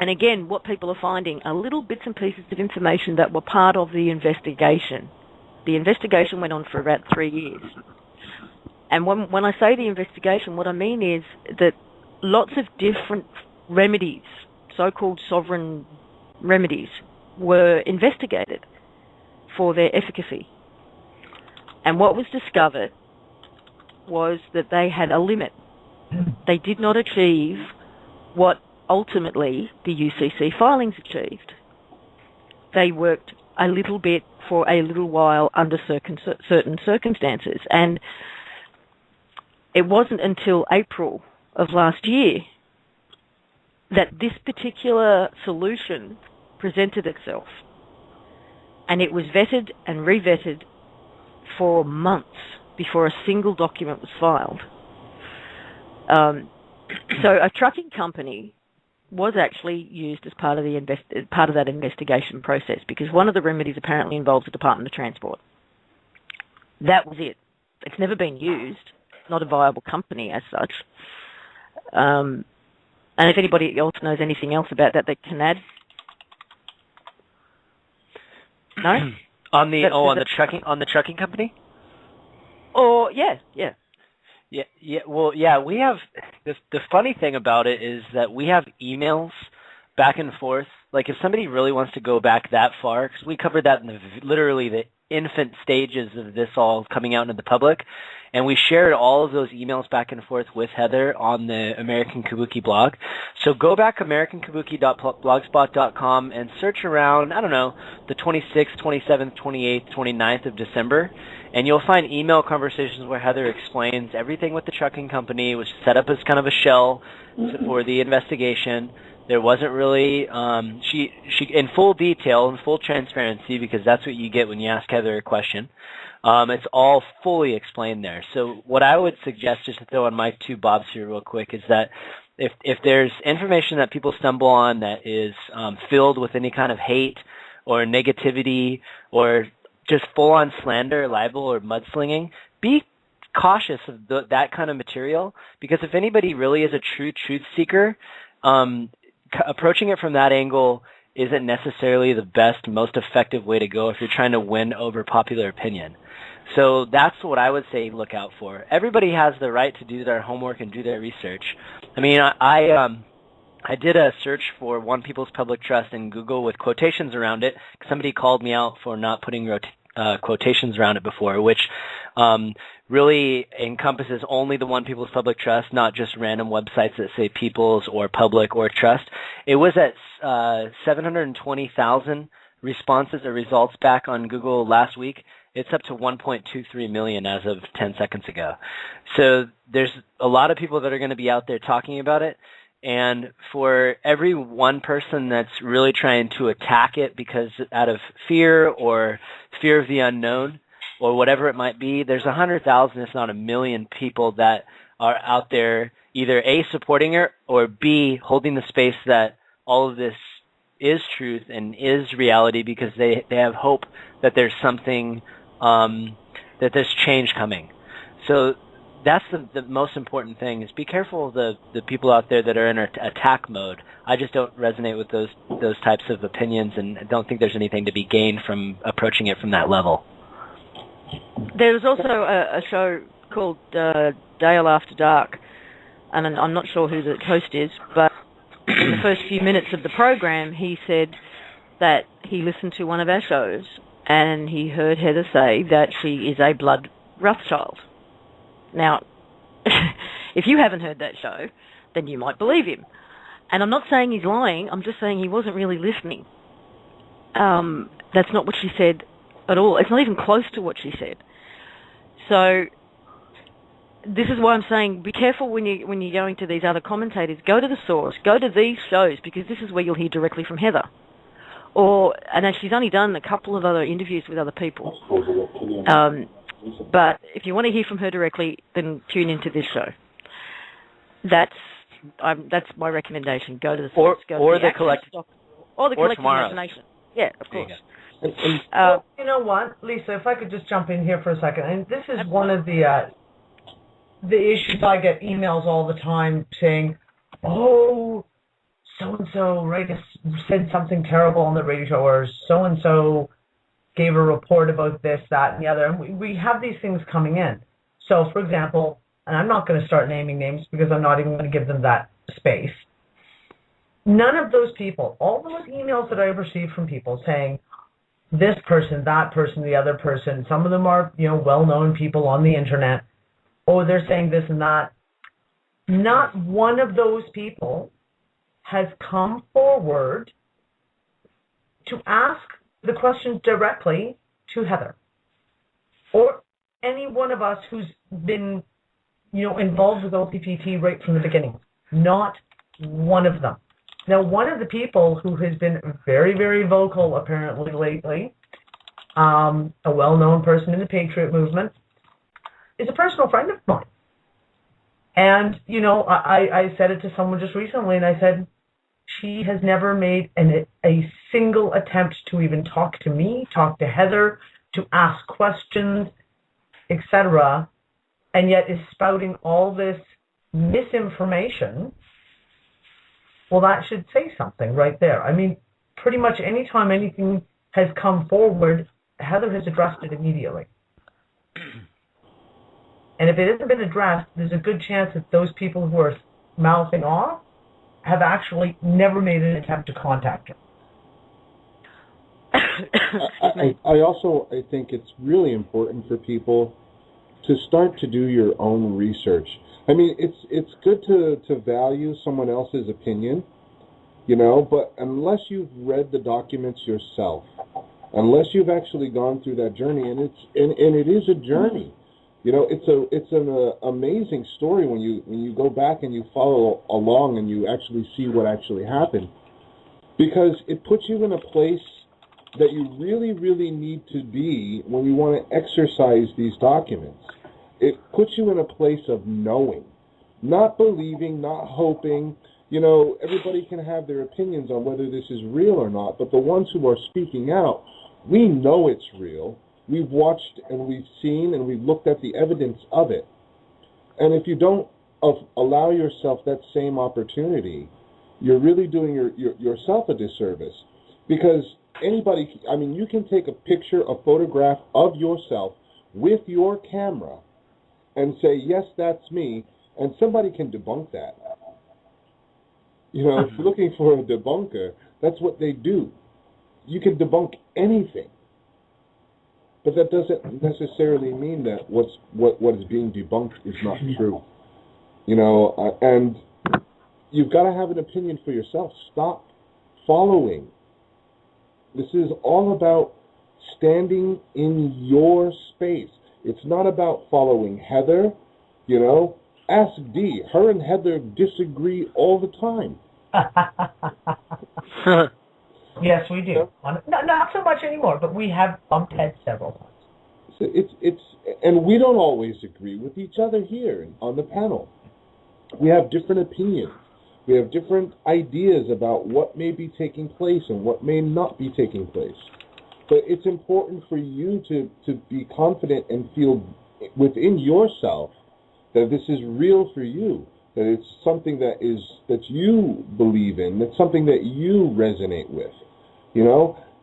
And again, what people are finding are little bits and pieces of information that were part of the investigation. The investigation went on for about 3 years. And when I say the investigation, what I mean is that lots of different remedies, so-called sovereign remedies, were investigated for their efficacy. And what was discovered was that they had a limit. They did not achieve what ultimately the UCC filings achieved. They worked a little bit for a little while under certain circumstances. And it wasn't until April of last year that this particular solution presented itself. And it was vetted and revetted for months before a single document was filed. So a trucking company was actually used as part of that investigation process, because one of the remedies apparently involves the Department of Transport. That was it. It's never been used. Not a viable company as such. And if anybody else knows anything else about that, they can add. No. On the trucking company. Oh yeah. Well, we have the funny thing about it is that we have emails back and forth. Like if somebody really wants to go back that far, because we covered that in literally the infant stages of this all coming out into the public, and we shared all of those emails back and forth with Heather on the American Kabuki blog. So go back americankabuki.blogspot.com and search around, I don't know, the 26th, 27th, 28th, 29th of December, and you'll find email conversations where Heather explains everything with the trucking company, which set up as kind of a shell for the investigation. There wasn't really, she in full detail, in full transparency, because that's what you get when you ask Heather a question. It's all fully explained there. So what I would suggest, just to throw on my two bobs here real quick, is that if there's information that people stumble on that is filled with any kind of hate or negativity or just full-on slander, libel, or mudslinging, be cautious of that kind of material, because if anybody really is a true truth seeker, approaching it from that angle isn't necessarily the best, most effective way to go if you're trying to win over popular opinion. So that's what I would say look out for. Everybody has the right to do their homework and do their research. I mean, I did a search for One People's Public Trust in Google with quotations around it. Somebody called me out for not putting quotations around it before, which really encompasses only the One People's Public Trust, not just random websites that say People's or Public or Trust. It was at 720,000 responses or results back on Google last week. It's up to 1.23 million as of 10 seconds ago. So there's a lot of people that are going to be out there talking about it. And for every one person that's really trying to attack it because out of fear or fear of the unknown or whatever it might be, there's 100,000, if not a million people that are out there either A, supporting it, or B, holding the space that all of this is truth and is reality, because they have hope that there's something, that there's change coming. So that's the most important thing, is be careful of the people out there that are in attack mode. I just don't resonate with those types of opinions, and don't think there's anything to be gained from approaching it from that level. There's also a show called Dale After Dark, and I'm not sure who the host is, but in the first few minutes of the program, he said that he listened to one of our shows, and he heard Heather say that she is a blood Rothschild. Now, if you haven't heard that show, then you might believe him. And I'm not saying he's lying, I'm just saying he wasn't really listening. That's not what she said at all. It's not even close to what she said. So this is why I'm saying be careful when you're going to these other commentators. Go to the source. Go to these shows, because this is where you'll hear directly from Heather. And she's only done a couple of other interviews with other people. But if you want to hear from her directly, then tune into this show. That's my recommendation. Go to the source. Or the collective imagination. Yeah, of course. You know what, Lisa, if I could just jump in here for a second. And this is one of the issues. I get emails all the time saying, oh, so-and-so said something terrible on the radio show, or so-and-so gave a report about this, that, and the other. And we have these things coming in. So, for example, and I'm not going to start naming names because I'm not even going to give them that space. None of those people, all those emails that I've received from people saying this person, that person, the other person, some of them are, well-known people on the internet, they're saying this and that. Not one of those people has come forward to ask the questions directly to Heather or any one of us who's been, involved with OPPT right from the beginning. Not one of them. Now, one of the people who has been very, very vocal apparently lately, a well-known person in the Patriot movement, is a personal friend of mine. And, I said it to someone just recently, and I said, she has never made a single attempt to even talk to me, talk to Heather, to ask questions, etc., and yet is spouting all this misinformation. Well, that should say something right there. I mean, pretty much any time anything has come forward, Heather has addressed it immediately. And if it hasn't been addressed, there's a good chance that those people who are mouthing off have actually never made an attempt to contact her. I think it's really important for people to start to do your own research. I mean, it's good to value someone else's opinion, but unless you've read the documents yourself, unless you've actually gone through that journey, and it is a journey. It's an amazing story when you go back and you follow along and you actually see what actually happened, because it puts you in a place that you really, really need to be when you want to exercise these documents. It puts you in a place of knowing, not believing, not hoping. Everybody can have their opinions on whether this is real or not, but the ones who are speaking out, we know it's real. We've watched and we've seen and we've looked at the evidence of it. And if you don't allow yourself that same opportunity, you're really doing yourself a disservice. Because you can take a picture, a photograph of yourself with your camera and say, yes, that's me, and somebody can debunk that. If you're looking for a debunker, that's what they do. You can debunk anything. But that doesn't necessarily mean that what is being debunked is not true. And you've got to have an opinion for yourself. Stop following. This is all about standing in your space. It's not about following Heather. Ask Dee. Her and Heather disagree all the time. Yes, we do. Not so much anymore, but we have bumped heads several times. So and we don't always agree with each other here on the panel. We have different opinions. We have different ideas about what may be taking place and what may not be taking place. But it's important for you to be confident and feel within yourself that this is real for you, that it's something that you believe in, that's something that you resonate with.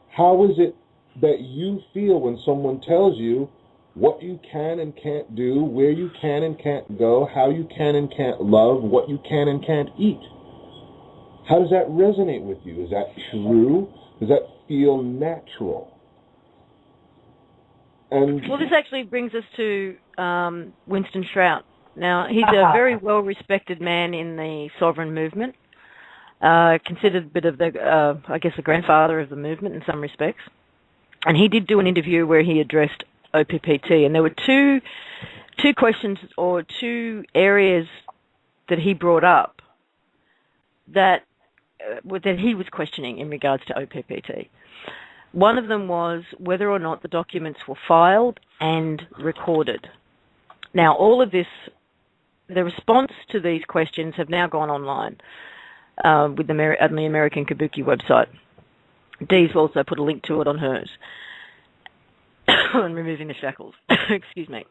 How is it that you feel when someone tells you what you can and can't do, where you can and can't go, how you can and can't love, what you can and can't eat? How does that resonate with you? Is that true? Does that feel natural? Well, this actually brings us to Winston Shrout. Now, he's a very well-respected man in the sovereign movement. Considered a bit of the grandfather of the movement in some respects. And he did do an interview where he addressed OPPT, and there were two two questions or two areas that he brought up that he was questioning in regards to OPPT. One of them was whether or not the documents were filed and recorded. Now, all of this, the response to these questions have now gone online on the American Kabuki website. Dee's also put a link to it on hers. On removing the shackles. Excuse me.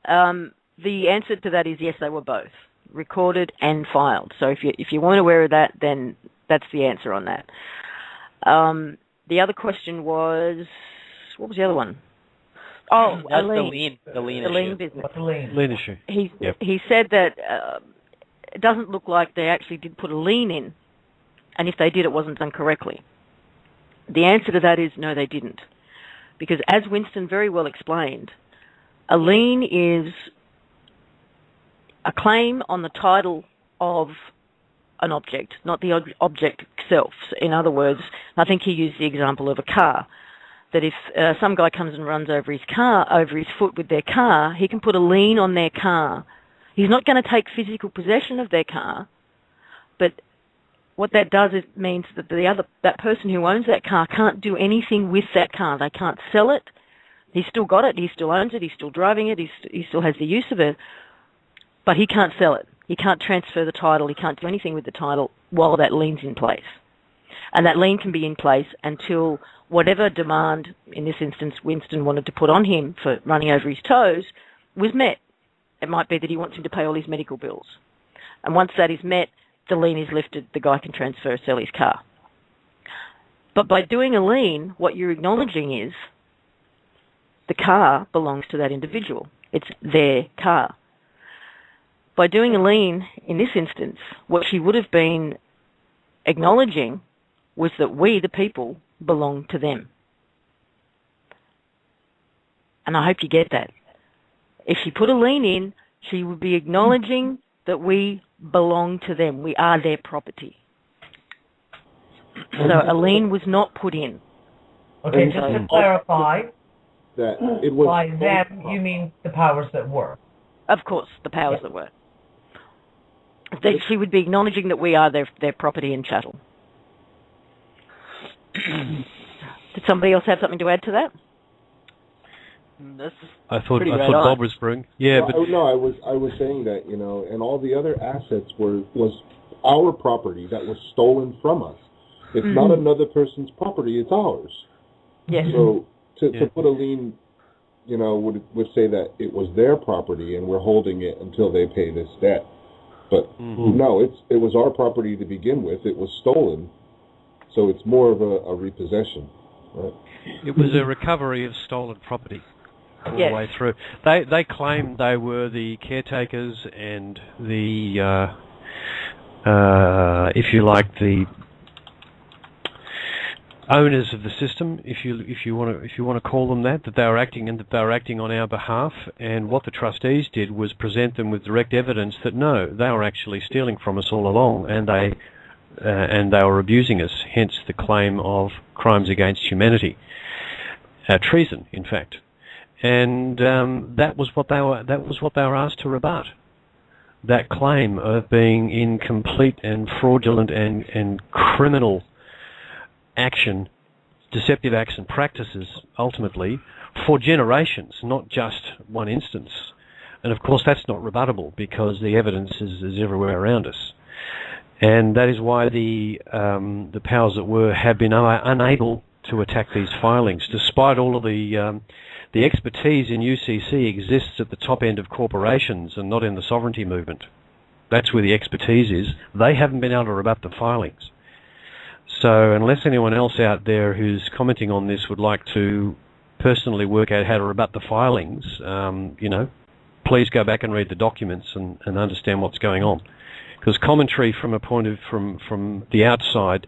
The answer to that is yes, they were both recorded and filed. So if you weren't aware of that, then that's the answer on that. The other question was, what was the other one? Oh, that's the lien business. What's the lien? Lien issue. He said that it doesn't look like they actually did put a lien in, and if they did, it wasn't done correctly. The answer to that is no, they didn't. Because as Winston very well explained, a lien is a claim on the title of an object, not the object itself. In other words, I think he used the example of a car, that if some guy comes and runs over his foot with their car, he can put a lien on their car. He's not going to take physical possession of their car, but what that does is means that that person who owns that car can't do anything with that car. They can't sell it. He's still got it. He still owns it. He's still driving it. He still has the use of it, but he can't sell it. He can't transfer the title. He can't do anything with the title while that lien's in place. And that lien can be in place until whatever demand, in this instance, Winston wanted to put on him for running over his toes, was met. It might be that he wants him to pay all his medical bills. And once that is met, the lien is lifted, the guy can transfer, sell his car. But by doing a lien, what you're acknowledging is the car belongs to that individual. It's their car. By doing a lien, in this instance, what she would have been acknowledging was that we, the people, belong to them. And I hope you get that. If she put a lien in, she would be acknowledging that we belong to them. We are their property. So a lien was not put in. Okay, just to clarify, that it was by them, you mean the powers that were? Of course, the powers that were. That she would be acknowledging that we are their property and chattel. Did somebody else have something to add to that? I thought Bob was bringing. Yeah, well, but no, I was saying that, and all the other assets was our property that was stolen from us. It's not another person's property; it's ours. Yes. So to put a lien, would say that it was their property and we're holding it until they pay this debt. But no, it was our property to begin with. It was stolen, so it's more of a repossession. Right? It was a recovery of stolen property all the way through. They claimed they were the caretakers and the, if you like, the owners of the system, if you want to call them that they were acting on our behalf. And what the trustees did was present them with direct evidence that no, they were actually stealing from us all along, and they were abusing us. Hence the claim of crimes against humanity, treason, in fact. And that was what they were asked to rebut. That claim of being in complete and fraudulent and criminal action, deceptive acts and practices, ultimately, for generations, not just one instance. And of course that's not rebuttable because the evidence is everywhere around us. And that is why the powers that were have been unable to attack these filings, despite all of the expertise in UCC exists at the top end of corporations and not in the sovereignty movement. That's where the expertise is. They haven't been able to rebut the filings. So unless anyone else out there who's commenting on this would like to personally work out how to rebut the filings, please go back and read the documents and understand what's going on. Because commentary from a point of from the outside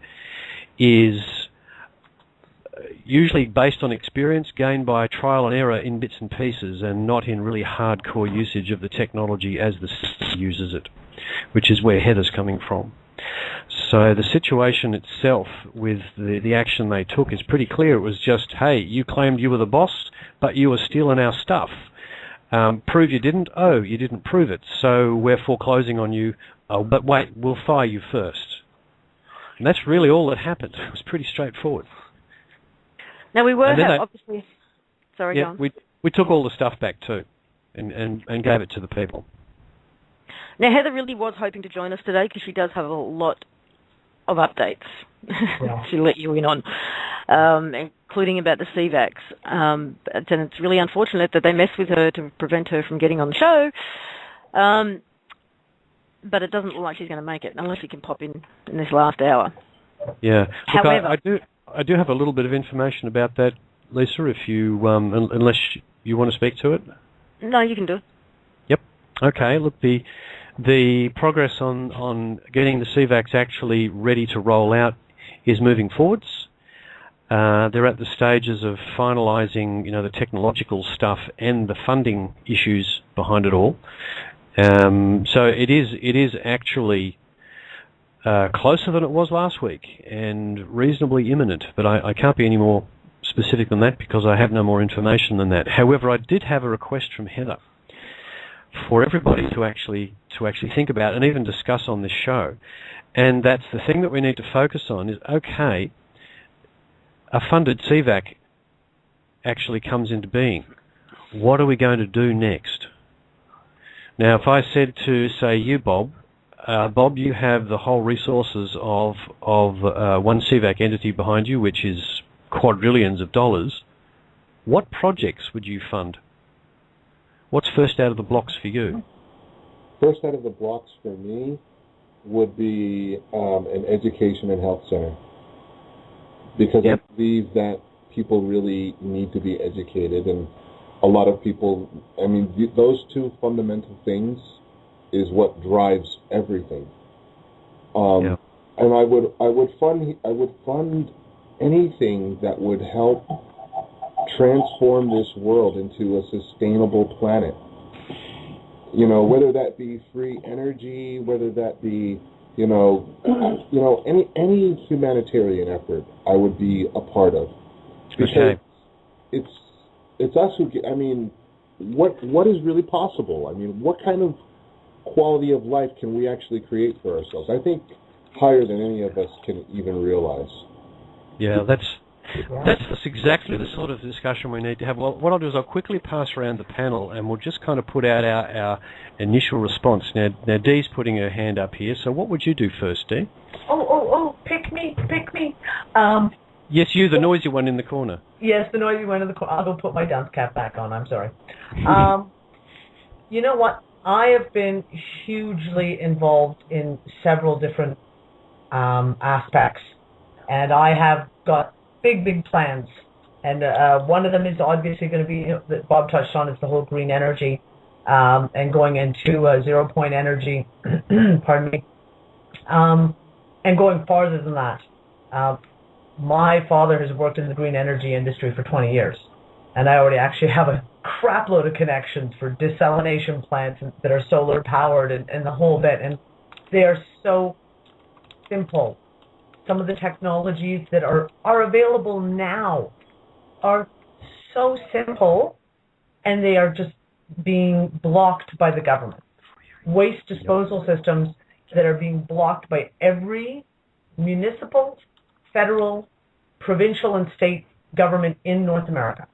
is usually based on experience gained by trial and error in bits and pieces, and not in really hardcore usage of the technology as the system uses it, which is where Heather's coming from. So the situation itself with the action they took is pretty clear. It was just, hey, you claimed you were the boss, but you were stealing our stuff. Prove you didn't? Oh, you didn't prove it, so we're foreclosing on you. Oh, but wait, we'll fire you first. And that's really all that happened. It was pretty straightforward. Now, we were obviously... Sorry, yeah, go on. We took all the stuff back too and gave it to the people. Now, Heather really was hoping to join us today because she does have a lot of updates to let you in on, including about the CVACs. And it's really unfortunate that they messed with her to prevent her from getting on the show. But it doesn't look like she's going to make it unless she can pop in this last hour. Yeah. Look, however, I do have a little bit of information about that, Lisa, if you unless you want to speak to it. No, you can do it. Yep. Okay. Look, the progress on getting the CVACs actually ready to roll out is moving forwards. They're at the stages of finalising, the technological stuff and the funding issues behind it all. So it is actually closer than it was last week and reasonably imminent. But I can't be any more specific than that because I have no more information than that. However, I did have a request from Heather for everybody to actually think about and even discuss on this show. And that's the thing that we need to focus on is, okay, a funded CVAC actually comes into being. What are we going to do next? Now, if I said to, say, you, Bob, you have the whole resources of one CVAC entity behind you, which is quadrillions of dollars, what projects would you fund? What's first out of the blocks for you? First out of the blocks for me would be an education and health center. Because I believe that people really need to be educated, and a lot of people, those two fundamental things is what drives everything. And I would fund anything that would help transform this world into a sustainable planet. Whether that be free energy, whether that be any humanitarian effort, I would be a part of. Because it's us who get, what is really possible? What kind of quality of life can we actually create for ourselves? I think higher than any of us can even realize. Yeah, that's exactly the sort of discussion we need to have. Well, what I'll do is I'll quickly pass around the panel and we'll just kind of put out our initial response. Now Dee's putting her hand up here, so what would you do first, Dee? Oh, pick me. Yes, you, the noisy one in the corner. Yes, the noisy one in the corner. I'll go put my dunce cap back on, I'm sorry. You know what? I have been hugely involved in several different aspects, and I have got big plans. And one of them is obviously going to be, that Bob touched on, is the whole green energy and going into 0-point energy, pardon me, and going farther than that. My father has worked in the green energy industry for 20 years, and I already actually have a crap load of connections for desalination plants that are solar powered and the whole bit, and they are so simple. Some of the technologies that are available now are so simple, and they are just being blocked by the government. Waste disposal systems that are being blocked by every municipal, federal, provincial, and state government in North America.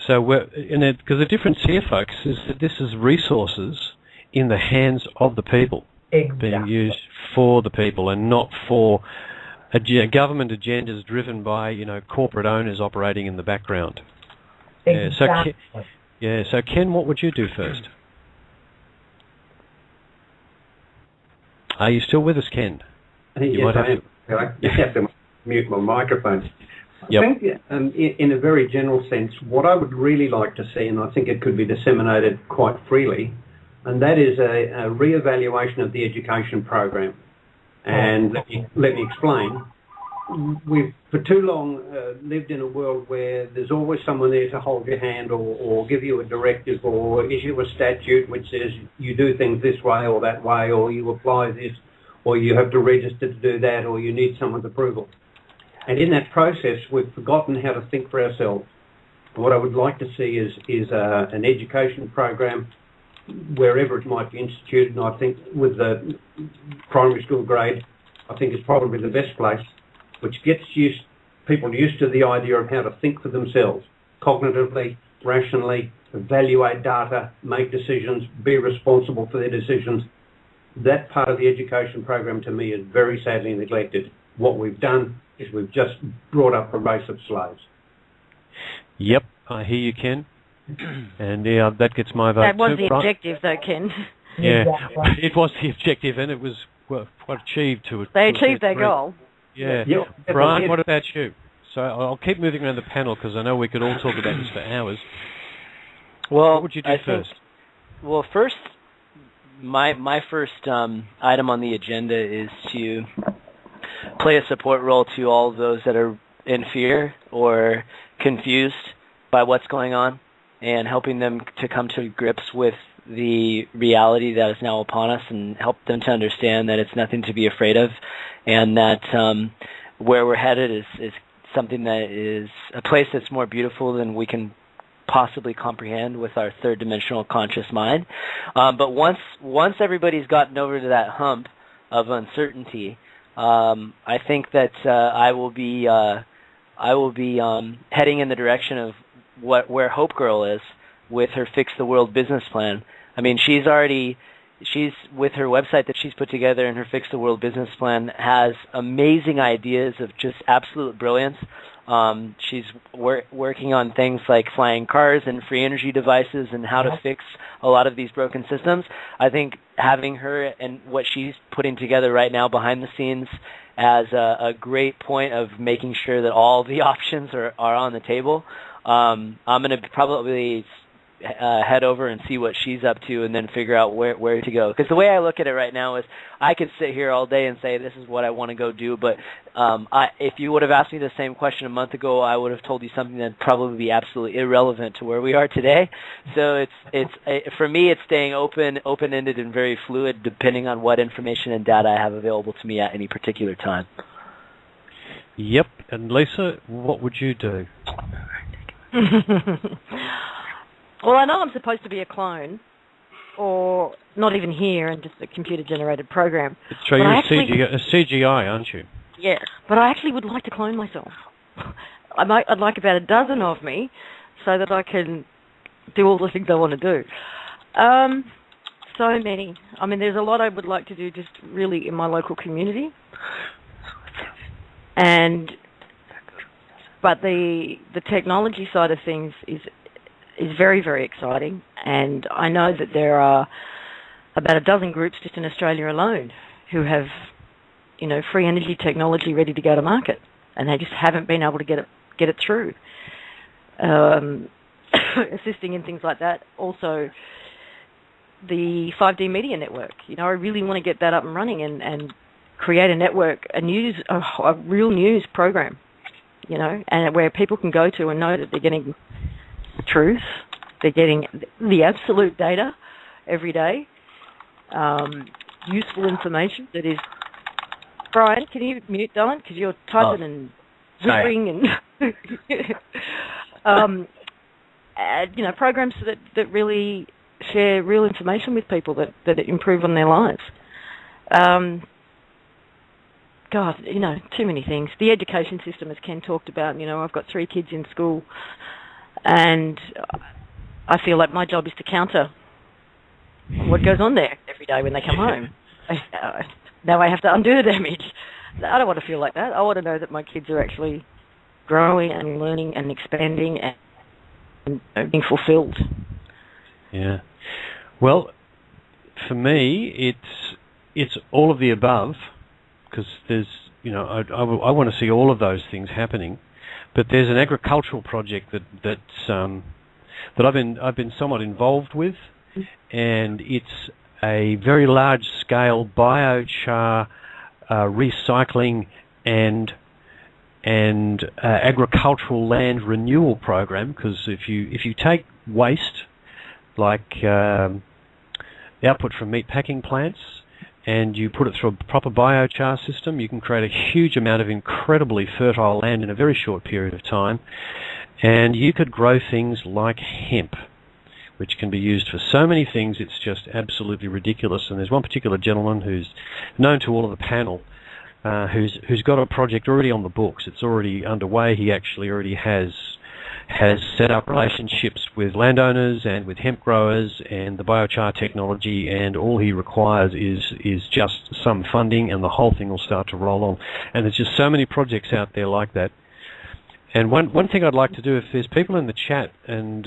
So, because the difference here, folks, is that this is resources in the hands of the people, being used for the people and not for government agendas driven by corporate owners operating in the background. Exactly. So Ken, what would you do first? Are you still with us, Ken? You might have to mute my microphone. I think, in a very general sense, what I would really like to see, and I think it could be disseminated quite freely, and that is a re-evaluation of the education program. And let me explain. We've for too long lived in a world where there's always someone there to hold your hand or give you a directive or issue a statute which says you do things this way or that way, or you apply this, or you have to register to do that, or you need someone's approval. And in that process, we've forgotten how to think for ourselves. What I would like to see is an education program wherever it might be instituted, and I think with the primary school grade, I think is probably the best place, which gets people used to the idea of how to think for themselves, cognitively, rationally, evaluate data, make decisions, be responsible for their decisions. That part of the education program to me is very sadly neglected. What we've done is we've just brought up a race of slaves. Yep, I hear you, Ken. And that gets my vote. That was the objective, though, Ken. Yeah, it was the objective, and it was quite achieved to it. They achieved their goal. Yeah. Brian, what about you? So I'll keep moving around the panel because I know we could all talk about this for hours. Well, what would you do first? First, my first item on the agenda is to play a support role to all of those that are in fear or confused by what's going on, and helping them to come to grips with the reality that is now upon us, and help them to understand that it's nothing to be afraid of, and that where we're headed is something that is a place that's more beautiful than we can possibly comprehend with our third-dimensional conscious mind. But once everybody's gotten over to that hump of uncertainty, I think that I will be heading in the direction of where Hope Girl is with her Fix the World business plan. I mean, she's with her website that she's put together, and her Fix the World business plan has amazing ideas of just absolute brilliance. She's working on things like flying cars and free energy devices and how to fix a lot of these broken systems. I think having her and what she's putting together right now behind the scenes as a great point of making sure that all the options are on the table. I'm going to probably head over and see what she's up to, and then figure out where to go. Because the way I look at it right now is, I could sit here all day and say this is what I want to go do, but if you would have asked me the same question a month ago, I would have told you something that'd probably be absolutely irrelevant to where we are today. So for me, it's staying open-ended and very fluid, depending on what information and data I have available to me at any particular time. Yep. And Lisa, what would you do? Well, I know I'm supposed to be a clone, or not even here, and just a computer-generated program. So you're a CGI, aren't you? Yeah, but I actually would like to clone myself. I'd like about a dozen of me, so that I can do all the things I want to do. So many. I mean, there's a lot I would like to do just really in my local community. But the technology side of things is very, very exciting, and I know that there are about a dozen groups just in Australia alone who have, free energy technology ready to go to market, and they just haven't been able to get it through. Assisting in things like that. Also, the 5D media network. I really want to get that up and running and create a network, a real news program, and where people can go to and know that they're getting truth, they're getting the absolute data every day, useful information that is... Brian, can you mute, darling? Because you're typing and whispering and... programs that really share real information with people that improve on their lives. God, too many things. The education system, as Ken talked about, I've got 3 kids in school, and I feel like my job is to counter what goes on there every day when they come home. Now I have to undo the damage. I don't want to feel like that. I want to know that my kids are actually growing and learning and expanding and being fulfilled. Yeah. Well, for me, it's all of the above, because there's, I want to see all of those things happening. But there's an agricultural project that I've been somewhat involved with, and it's a very large-scale biochar recycling and agricultural land renewal program. Because if you take waste like the output from meat packing plants, and you put it through a proper biochar system, you can create a huge amount of incredibly fertile land in a very short period of time. And you could grow things like hemp, which can be used for so many things, it's just absolutely ridiculous. And there's one particular gentleman who's known to all of the panel, who's got a project already on the books. It's already underway. He actually already has set up relationships with landowners and with hemp growers and the biochar technology, and all he requires is just some funding, and the whole thing will start to roll on. And there's just so many projects out there like that. And one thing I'd like to do, if there's people in the chat, and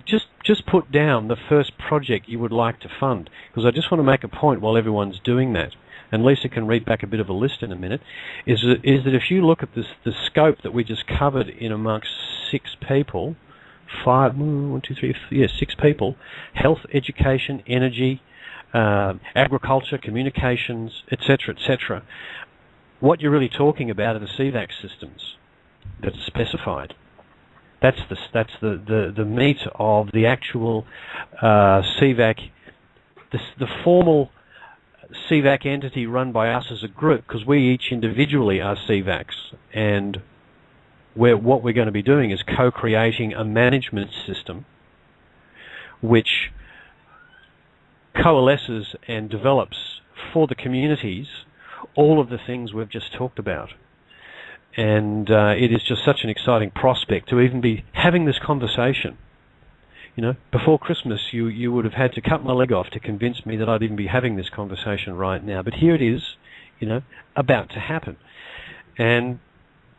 just put down the first project you would like to fund, because I just want to make a point while everyone's doing that. And Lisa can read back a bit of a list in a minute, is that if you look at the scope that we just covered in amongst 6 people, 6 people, health, education, energy, agriculture, communications, etc., etc., what you're really talking about are the CVAC systems that are specified. That's the meat of the actual CVAC, the formal CVAC entity run by us as a group, because we each individually are CVACs, and what we're going to be doing is co-creating a management system which coalesces and develops for the communities all of the things we've just talked about. And it is just such an exciting prospect to even be having this conversation. You know, before Christmas, you would have had to cut my leg off to convince me that I'd even be having this conversation right now. But here it is, you know, about to happen. And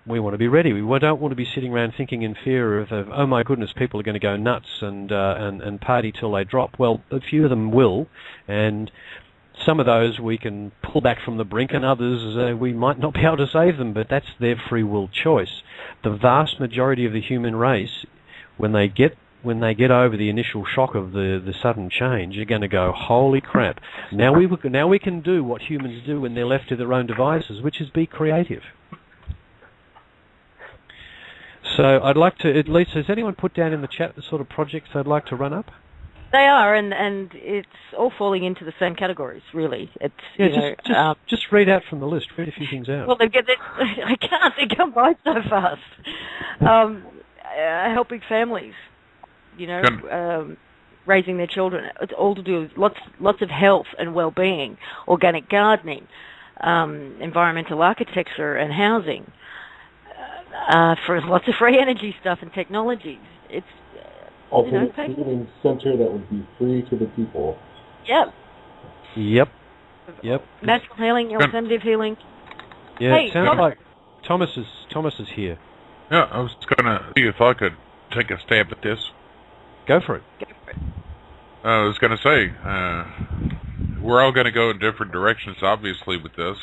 we want to be ready. We don't want to be sitting around thinking in fear of oh my goodness, people are going to go nuts and party till they drop. Well, a few of them will, and some of those we can pull back from the brink, and others we might not be able to save them, but that's their free will choice. The vast majority of the human race, when they get over the initial shock of the sudden change, are going to go, holy crap, now we can do what humans do when they're left to their own devices, which is be creative. So I'd like to, Lisa, has anyone put down in the chat the sort of projects they'd like to run up? They are, and it's all falling into the same categories, really. It's just read out from the list. Read a few things out. Well, I can't. They come by so fast. Helping families, raising their children. It's all to do with lots of health and well-being, organic gardening, environmental architecture and housing, for lots of free energy stuff and technologies. It's alternate healing center that would be free to the people. Yep. Natural healing, alternative healing. Yeah, hey, it sounds like Thomas is here. Yeah, I was going to see if I could take a stab at this. Go for it. I was going to say, we're all going to go in different directions, obviously, with this.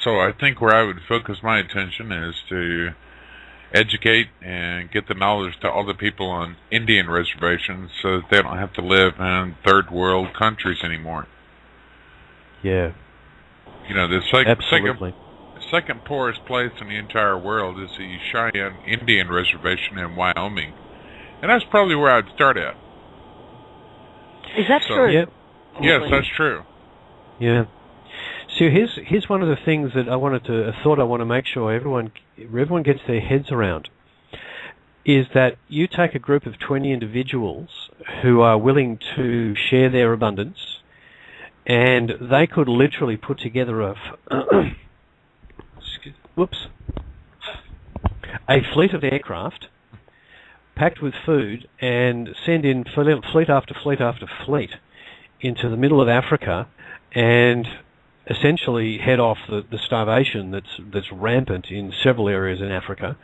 So I think where I would focus my attention is to educate and get the knowledge to all the people on Indian reservations so that they don't have to live in third world countries anymore. Yeah. The second poorest place in the entire world is the Cheyenne Indian Reservation in Wyoming. And that's probably where I'd start at. Is that true? Yep. Yes, that's true. Yeah. So here's one of the things that I want to make sure everyone gets their heads around, is that you take a group of 20 individuals who are willing to share their abundance, and they could literally put together a fleet of aircraft packed with food and send in fleet after fleet after fleet into the middle of Africa and essentially head off the starvation that's rampant in several areas in Africa,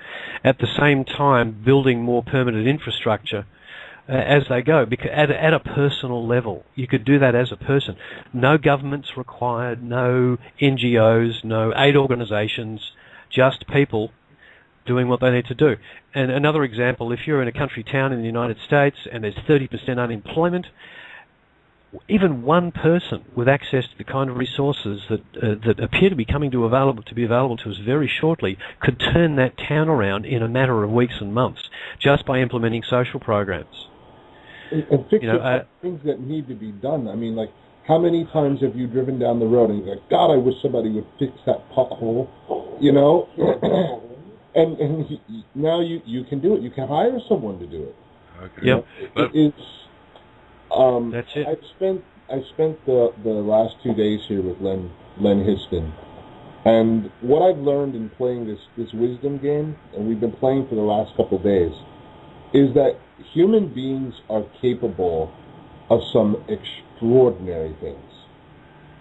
at the same time building more permanent infrastructure as they go, because at a personal level. You could do that as a person. No governments required, no NGOs, no aid organizations, just people doing what they need to do. And another example, if you're in a country town in the United States and there's 30% unemployment, even one person with access to the kind of resources that appear to be available to us very shortly could turn that town around in a matter of weeks and months just by implementing social programs. And fixing things that need to be done. I mean, like, how many times have you driven down the road and you're like, God, I wish somebody would fix that pothole, you know? and now you can do it. You can hire someone to do it. Okay. Yep. That's it. I spent the last 2 days here with Len Histon, and what I've learned in playing this wisdom game, and we've been playing for the last couple of days, is that human beings are capable of some extraordinary things.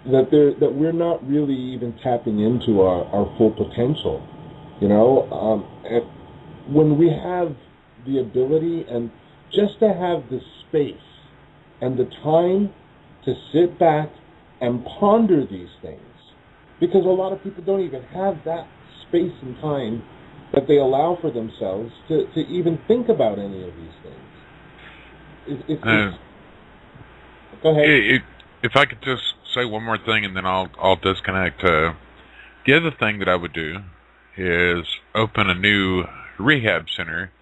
That we're not really even tapping into our full potential, you know. And when we have the ability and just to have the space and the time to sit back and ponder these things, because a lot of people don't even have that space and time that they allow for themselves to even think about any of these things. Go ahead. If I could just say one more thing, and then I'll disconnect. The other thing that I would do is open a new rehab center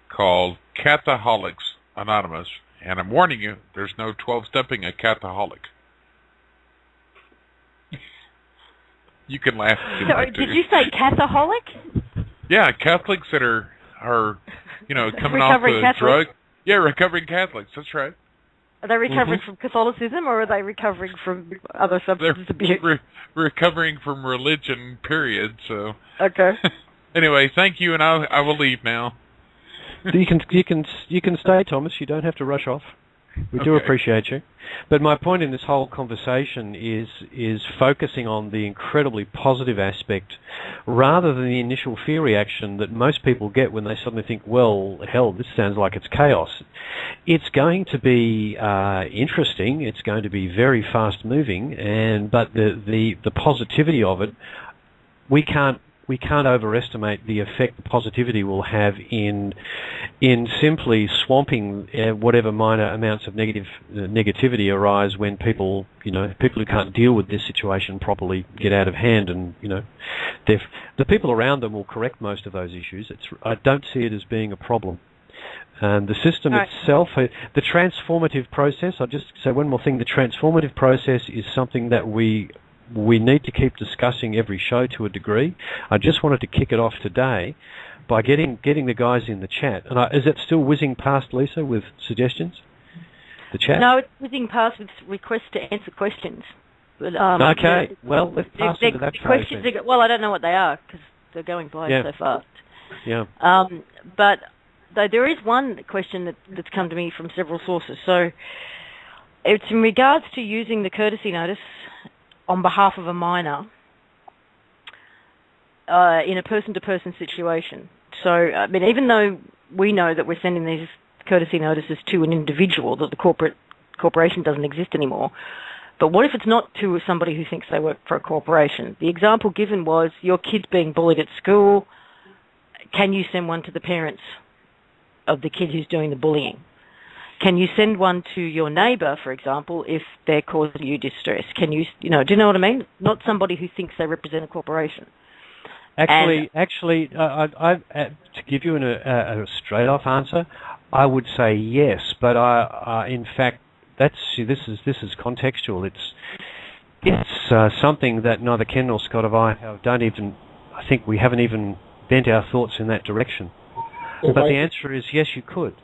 called Cathaholics Anonymous, and I'm warning you, there's no 12-stepping a Cathaholic. You can laugh if you like to. Did you say Catholic? Yeah, Catholics that are coming off a drug. Yeah, recovering Catholics. That's right. Are they recovering from Catholicism, or are they recovering from other substance abuse? Recovering from religion, period. So. Okay. Anyway, thank you, and I will leave now. You can stay, Thomas. You don't have to rush off. We do appreciate you. But my point in this whole conversation is focusing on the incredibly positive aspect rather than the initial fear reaction that most people get when they suddenly think, well, hell, this sounds like it's chaos. It's going to be interesting. It's going to be very fast-moving, but the positivity of it, we can't overestimate the effect the positivity will have in simply swamping whatever minor amounts of negativity arise when people who can't deal with this situation properly get out of hand, and the people around them will correct most of those issues. I don't see it as being a problem. The system itself, the transformative process, I'll just say one more thing, the transformative process is something that we need to keep discussing every show to a degree. I just wanted to kick it off today by getting the guys in the chat. And is it still whizzing past, Lisa, with suggestions? The chat? No, it's whizzing past with requests to answer questions. But, okay, well, let's pass into that questions. Well, I don't know what they are because they're going by so fast. Yeah. But there is one question that's come to me from several sources. So it's in regards to using the courtesy notice on behalf of a minor in a person-to-person situation. So, I mean, even though we know that we're sending these courtesy notices to an individual, that the corporation doesn't exist anymore, but what if it's not to somebody who thinks they work for a corporation? The example given was your kid's being bullied at school. Can you send one to the parents of the kid who's doing the bullying? Can you send one to your neighbour, for example, if they're causing you distress? Can you, do you know what I mean? Not somebody who thinks they represent a corporation. Actually, to give you a straight-off answer, I would say yes. But in fact, this is contextual. It's something that neither Ken nor Scott or I think we haven't even bent our thoughts in that direction. But the answer is yes, you could.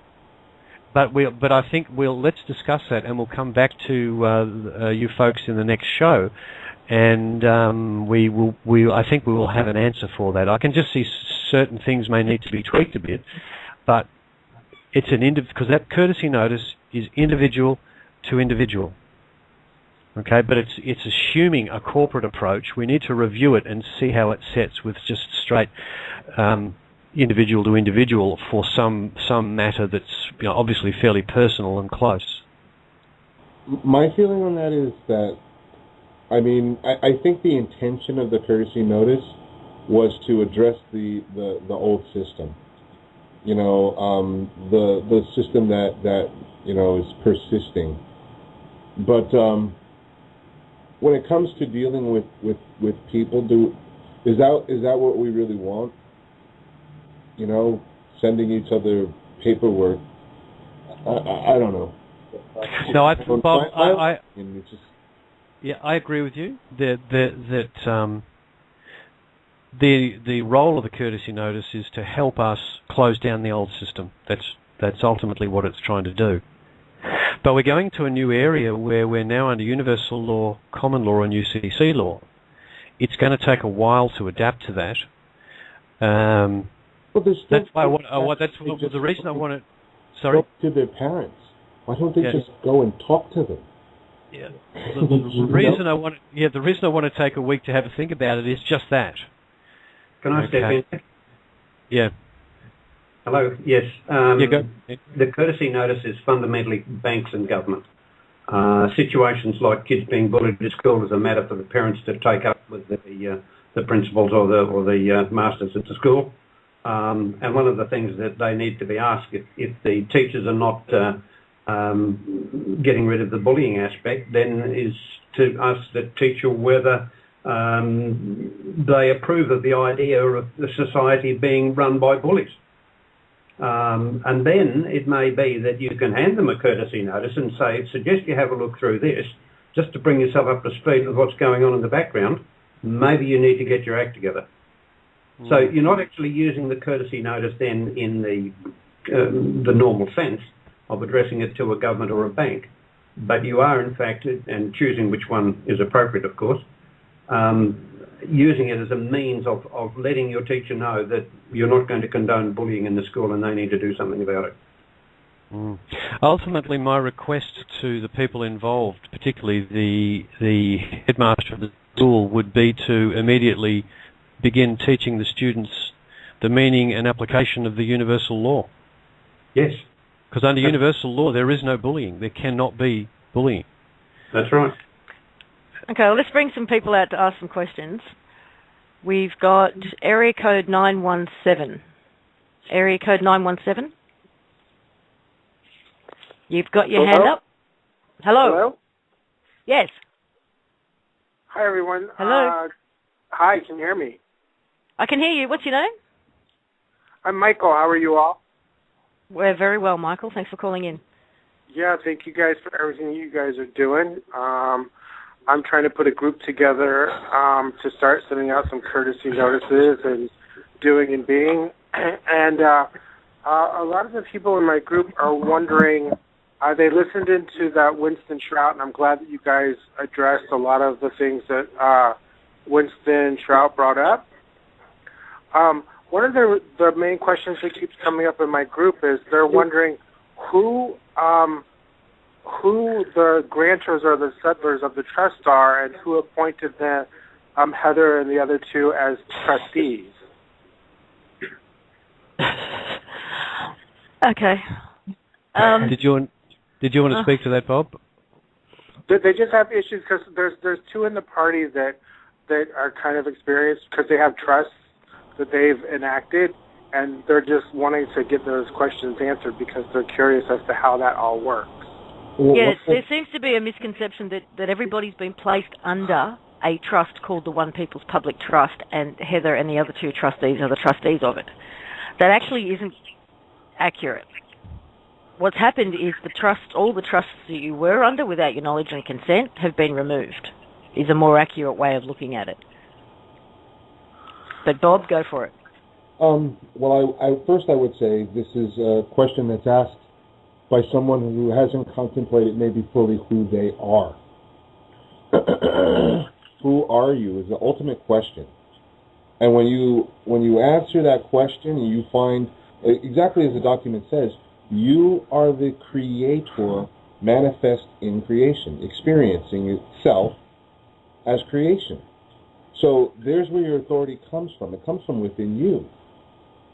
But I think let's discuss that, and we'll come back to you folks in the next show, and I think we will have an answer for that. I can just see certain things may need to be tweaked a bit, but it's because that courtesy notice is individual to individual. Okay, but it's assuming a corporate approach. We need to review it and see how it sets with just straight individual to individual for some matter that's obviously fairly personal and close. My feeling on that is that, I think the intention of the courtesy notice was to address the old system. The system that is persisting. But when it comes to dealing with people, is that what we really want? Sending each other paperwork. I don't know. No, Bob, I agree with you that the role of the courtesy notice is to help us close down the old system. That's ultimately what it's trying to do. But we're going to a new area where we're now under universal law, common law, and UCC law. It's going to take a while to adapt to that. That's why that's the reason I want to. Sorry. Talk to their parents. Why don't they just go and talk to them? Yeah. The reason I want to take a week to have a think about it is just that. Can I step in? Yeah. Hello. Yes. Go. The courtesy notice is fundamentally banks and government. Situations like kids being bullied at school is a matter for the parents to take up with the principals or the masters at the school. And one of the things that they need to be asked, if the teachers are not getting rid of the bullying aspect, then is to ask the teacher whether they approve of the idea of the society being run by bullies. And then it may be that you can hand them a courtesy notice and suggest you have a look through this, just to bring yourself up to speed with what's going on in the background. Maybe you need to get your act together. So you're not actually using the courtesy notice then in the normal sense of addressing it to a government or a bank, but you are in fact, and choosing which one is appropriate, of course, using it as a means of letting your teacher know that you're not going to condone bullying in the school and they need to do something about it. Ultimately, my request to the people involved, particularly the headmaster of the school, would be to immediately begin teaching the students the meaning and application of the universal law. Yes. Because under universal law, there is no bullying. There cannot be bullying. That's right. Okay, well, let's bring some people out to ask some questions. We've got area code 917. Area code 917. You've got your hand up. Hello. Yes. Hi, everyone. Hello. Hi, can you hear me? I can hear you. What's your name? I'm Michael. How are you all? We're very well, Michael. Thanks for calling in. Yeah, thank you guys for everything you guys are doing. I'm trying to put a group together to start sending out some courtesy notices and doing and being. And a lot of the people in my group are wondering, they listened into that Winston Trout, and I'm glad that you guys addressed a lot of the things that Winston Trout brought up. One of the main questions that keeps coming up in my group is they're wondering who the grantors or the settlers of the trust are and who appointed the Heather and the other two as trustees. Okay. Did you want to speak to that, Bob? They just have issues because there's two in the party that are kind of experienced because they have trusts that they've enacted, and they're just wanting to get those questions answered because they're curious as to how that all works. Yes, there seems to be a misconception that everybody's been placed under a trust called the One People's Public Trust, and Heather and the other two trustees are the trustees of it. That actually isn't accurate. What's happened is all the trusts that you were under without your knowledge and consent have been removed, is a more accurate way of looking at it. But Bob, go for it. Well, first I would say this is a question that's asked by someone who hasn't contemplated maybe fully who they are. Who are you is the ultimate question. And when you answer that question, you find, exactly as the document says, you are the creator manifest in creation, experiencing itself as creation. So there's where your authority comes from. It comes from within you,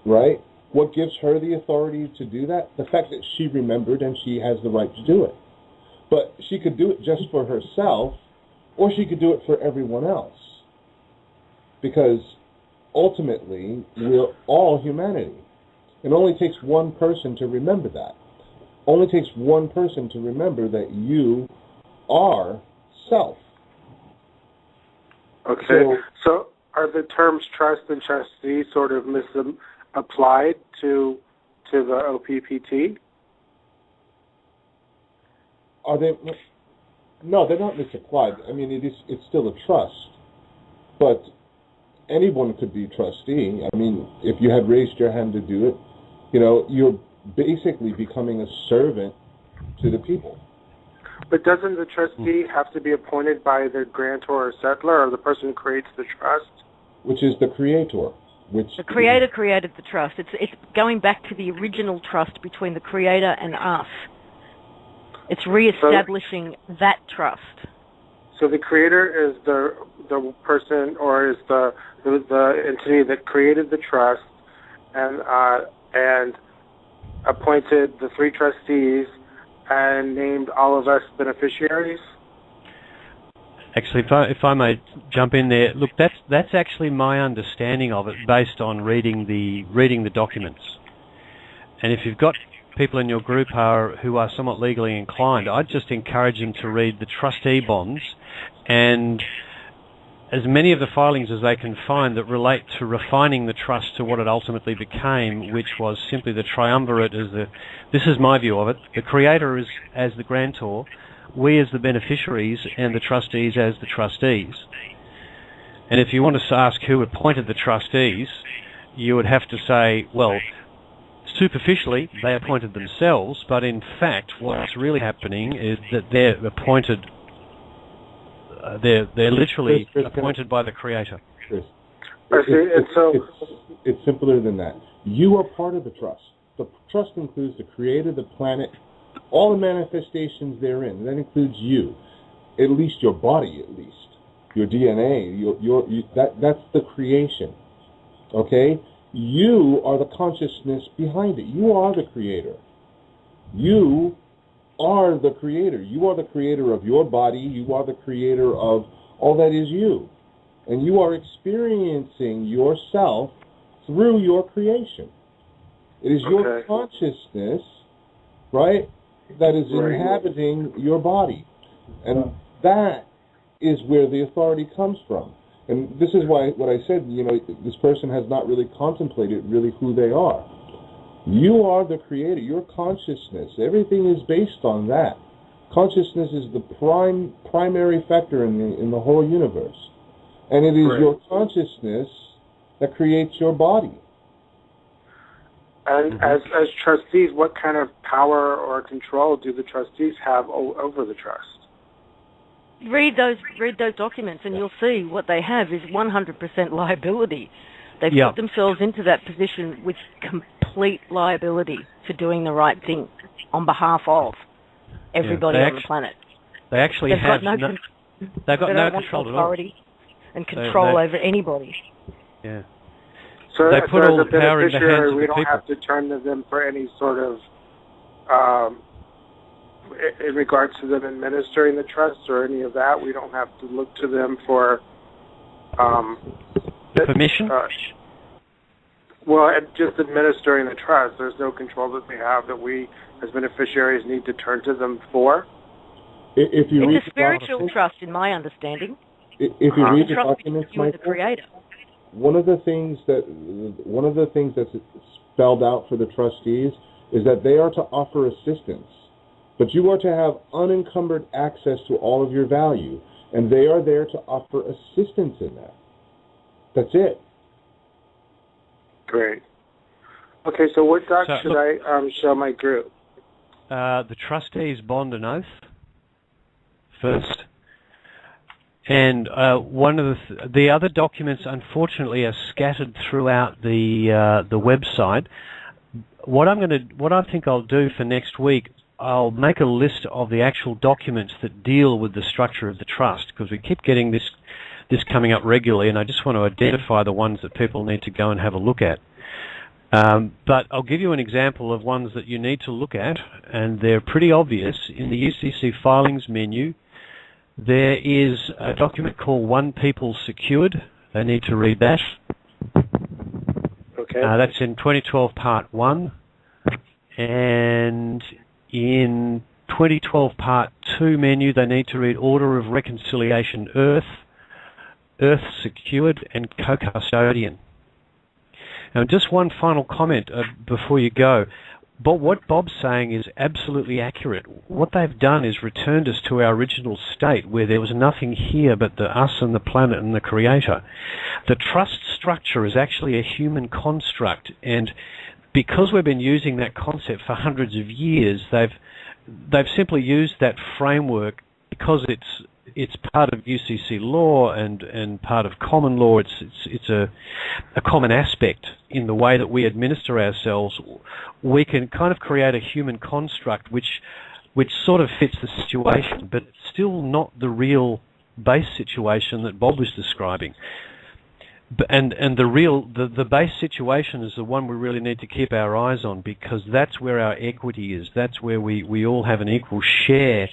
right? What gives her the authority to do that? The fact that she remembered and she has the right to do it. But she could do it just for herself, or she could do it for everyone else. Because ultimately, we're all humanity. It only takes one person to remember that. Only takes one person to remember that you are self. Okay, so are the terms trust and trustee sort of applied to the OPPT? Are they? No, they're not misapplied. I mean, it's still a trust, but anyone could be trustee. I mean, if you had raised your hand to do it, you're basically becoming a servant to the people. But doesn't the trustee have to be appointed by the grantor or settler, or the person who creates the trust? Which is the creator. The creator created the trust. It's going back to the original trust between the creator and us. It's reestablishing that trust. So the creator is the person, or is the entity that created the trust, and appointed the 3 trustees and named all of us beneficiaries. Actually, if I may jump in there, look, that's actually my understanding of it, based on reading the documents. And if you've got people in your group who are somewhat legally inclined, I'd just encourage them to read the trustee bonds and as many of the filings as they can find that relate to refining the trust to what it ultimately became, which was simply the triumvirate this is my view of it, the creator as the grantor, we as the beneficiaries, and the trustees as the trustees. And if you want to ask who appointed the trustees, you would have to say, well, superficially, they appointed themselves, but in fact, what's really happening is that they're appointed. They're literally appointed by the creator. Chris, it's simpler than that. You are part of the trust. The trust includes the creator, the planet, all the manifestations therein. That includes you, at least your body, at least your DNA. That's the creation. Okay. You are the consciousness behind it. You are the creator. You are the creator. You are the creator of your body. You are the creator of all that is you. And you are experiencing yourself through your creation. It is your consciousness, right, that is inhabiting your body. And that is where the authority comes from. And this is why what I said, this person has not really contemplated really who they are. You are the creator, your consciousness. Everything is based on that. Consciousness is the primary factor in the whole universe. And it is your consciousness that creates your body. And as trustees, what kind of power or control do the trustees have over the trust? Read those documents and you'll see what they have is 100% liability. They've put themselves into that position with complete liability for doing the right thing on behalf of everybody on the planet. They actually have no control at all. Authority and control over anybody. Yeah. So they put all the power in the hands of the people. We don't have to turn to them for any sort of, in regards to them administering the trust or any of that. We don't have to look to them for permission. Just administering the trust. There's no control that they have that we, as beneficiaries, need to turn to them for. If you it's a spiritual trust, in my understanding. If you read the documents, with the creator. One of the things that's spelled out for the trustees is that they are to offer assistance, but you are to have unencumbered access to all of your value, and they are there to offer assistance in that. That's it. Great. Okay, so what doc should I show my group? The trustees bond an oath first. And one of the other documents, unfortunately, are scattered throughout the website. What I think I'll do for next week, I'll make a list of the actual documents that deal with the structure of the trust, because we keep getting this coming up regularly, and I just want to identify the ones that people need to go and have a look at. But I'll give you an example of ones that you need to look at, and they're pretty obvious. In the UCC filings menu, there is a document called One People Secured. They need to read that. Okay. That's in 2012 Part 1. And in 2012 Part 2 menu, they need to read Order of Reconciliation Earth Secured, and Co-Custodian. Now, just one final comment before you go. But what Bob's saying is absolutely accurate. What they've done is returned us to our original state where there was nothing here but us and the planet and the Creator. The trust structure is actually a human construct, and because we've been using that concept for hundreds of years, they've simply used that framework because it's part of UCC law and part of common law. It's a common aspect in the way that we administer ourselves. We can kind of create a human construct which sort of fits the situation, but it's still not the real base situation that Bob was describing. And the base situation is the one we really need to keep our eyes on, because that's where our equity is. That's where we all have an equal share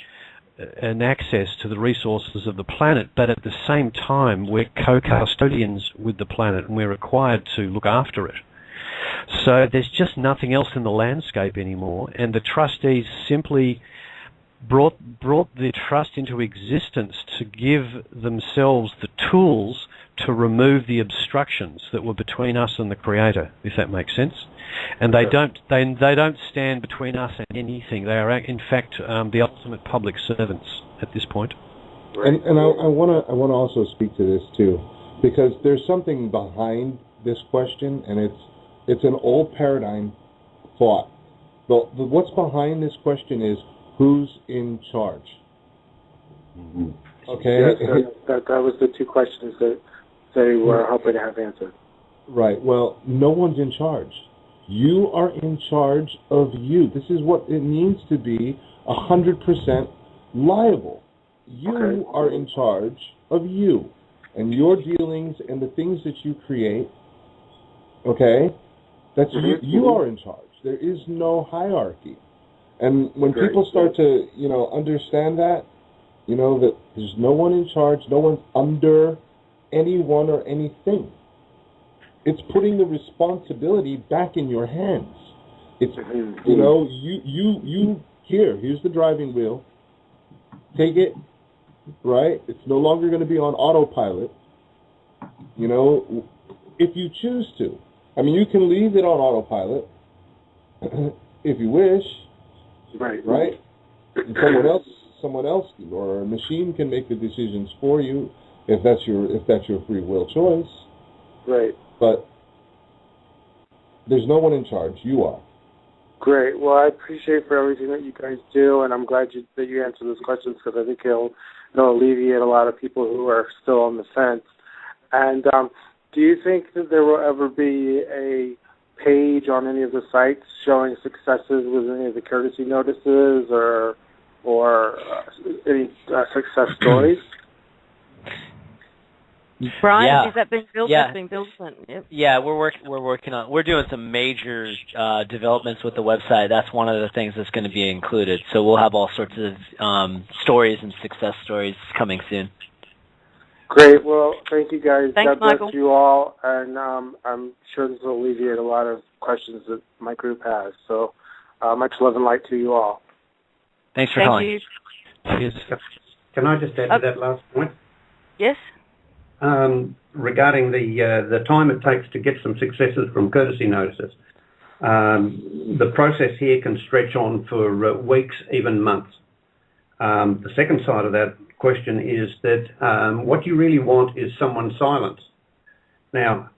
and access to the resources of the planet, but at the same time we're co-custodians with the planet and we're required to look after it. So there's just nothing else in the landscape anymore, and the trustees simply brought the trust into existence to give themselves the tools to remove the obstructions that were between us and the Creator, if that makes sense. And they don't stand between us and anything. They are, in fact, the ultimate public servants at this point. And I want to also speak to this too, because there's something behind this question, and it's an old paradigm thought. What's behind this question is who's in charge. Mm-hmm. Okay. Yes, that was the two questions that they were hoping to have answered. Right. Well, no one's in charge. You are in charge of you. This is what it means to be 100% liable. You are in charge of you and your dealings and the things that you create. Okay? That's you are in charge. There is no hierarchy. And when people start to, understand that, that there's no one in charge, no one's under anyone or anything. It's putting the responsibility back in your hands. It's, here's the driving wheel. Take it, right? It's no longer going to be on autopilot, if you choose to. I mean, you can leave it on autopilot if you wish. Right? And someone else or a machine can make the decisions for you if that's your free will choice. Right. But there's no one in charge. You are. Great. Well, I appreciate for everything that you guys do, and I'm glad that you answered those questions, because I think it'll alleviate a lot of people who are still on the fence. And do you think that there will ever be a page on any of the sites showing successes with any of the courtesy notices or any success stories? Brian, is that being built? Yeah. That's being built. Yep. Yeah, we're doing some major developments with the website. That's one of the things that's going to be included. So we'll have all sorts of stories and success stories coming soon. Great. Well, thank you guys. Thanks, God bless Michael. you all, and I'm sure this will alleviate a lot of questions that my group has. So much love and light to you all. Thanks for calling. Thank you. Can I just add to that last point? Yes. Regarding the time it takes to get some successes from courtesy notices, the process here can stretch on for weeks, even months. The second side of that question is that what you really want is someone's silence. Now,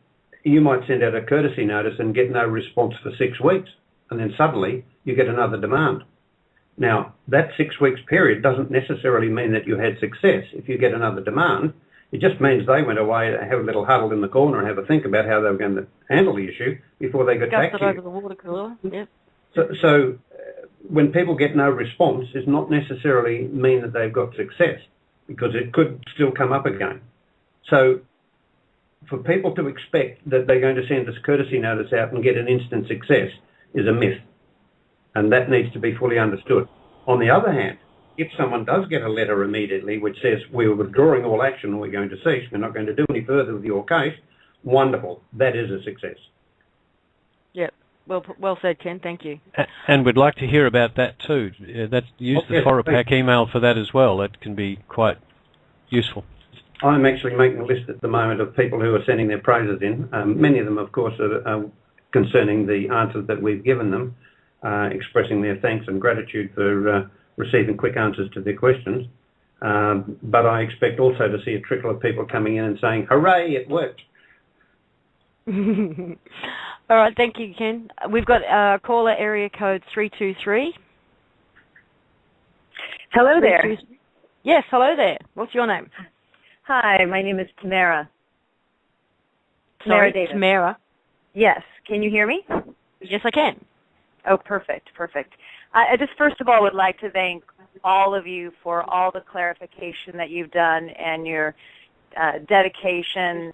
you might send out a courtesy notice and get no response for 6 weeks, and then suddenly you get another demand. Now, that 6 weeks period doesn't necessarily mean that you had success. If you get another demand, it just means they went away to have a little huddle in the corner and have a think about how they were going to handle the issue before they got back to you. Over the water cooler. Yep. So when people get no response, does not necessarily mean that they've got success, because it could still come up again. So for people to expect that they're going to send this courtesy notice out and get an instant success is a myth, and that needs to be fully understood. On the other hand, if someone does get a letter immediately which says we're withdrawing all action, we're going to cease, we're not going to do any further with your case, wonderful. That is a success. Yep. Well said, Ken. Thank you. And we'd like to hear about that too. Use the FORAPAC email for that as well. That can be quite useful. I'm actually making a list at the moment of people who are sending their praises in. Many of them, of course, are concerning the answers that we've given them. expressing their thanks and gratitude for receiving quick answers to their questions. But I expect also to see a trickle of people coming in and saying, hooray, it worked. All right, thank you, Ken. We've got caller area code 323. Hello there. Yes, hello there. What's your name? Hi, my name is Tamara. Sorry, Davis. Tamara. Yes. Can you hear me? Yes, I can. Oh, perfect. I just first of all would like to thank all of you for all the clarification that you've done and your dedication,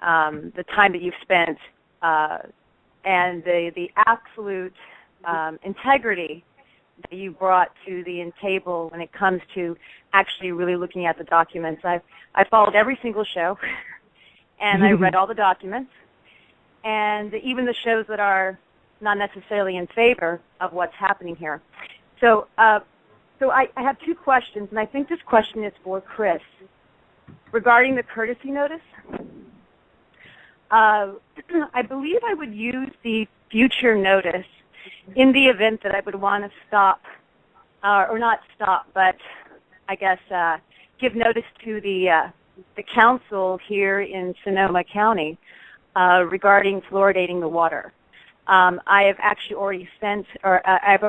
the time that you've spent, and the absolute integrity that you brought to the table when it comes to actually really looking at the documents. I followed every single show, and I read all the documents, and even the shows that are not necessarily in favor of what's happening here. So I have two questions, and I think this question is for Chris. Regarding the courtesy notice, I believe I would use the future notice in the event that I would want to stop, or not stop, but I guess give notice to the council here in Sonoma County regarding fluoridating the water. I have actually already sent, or I've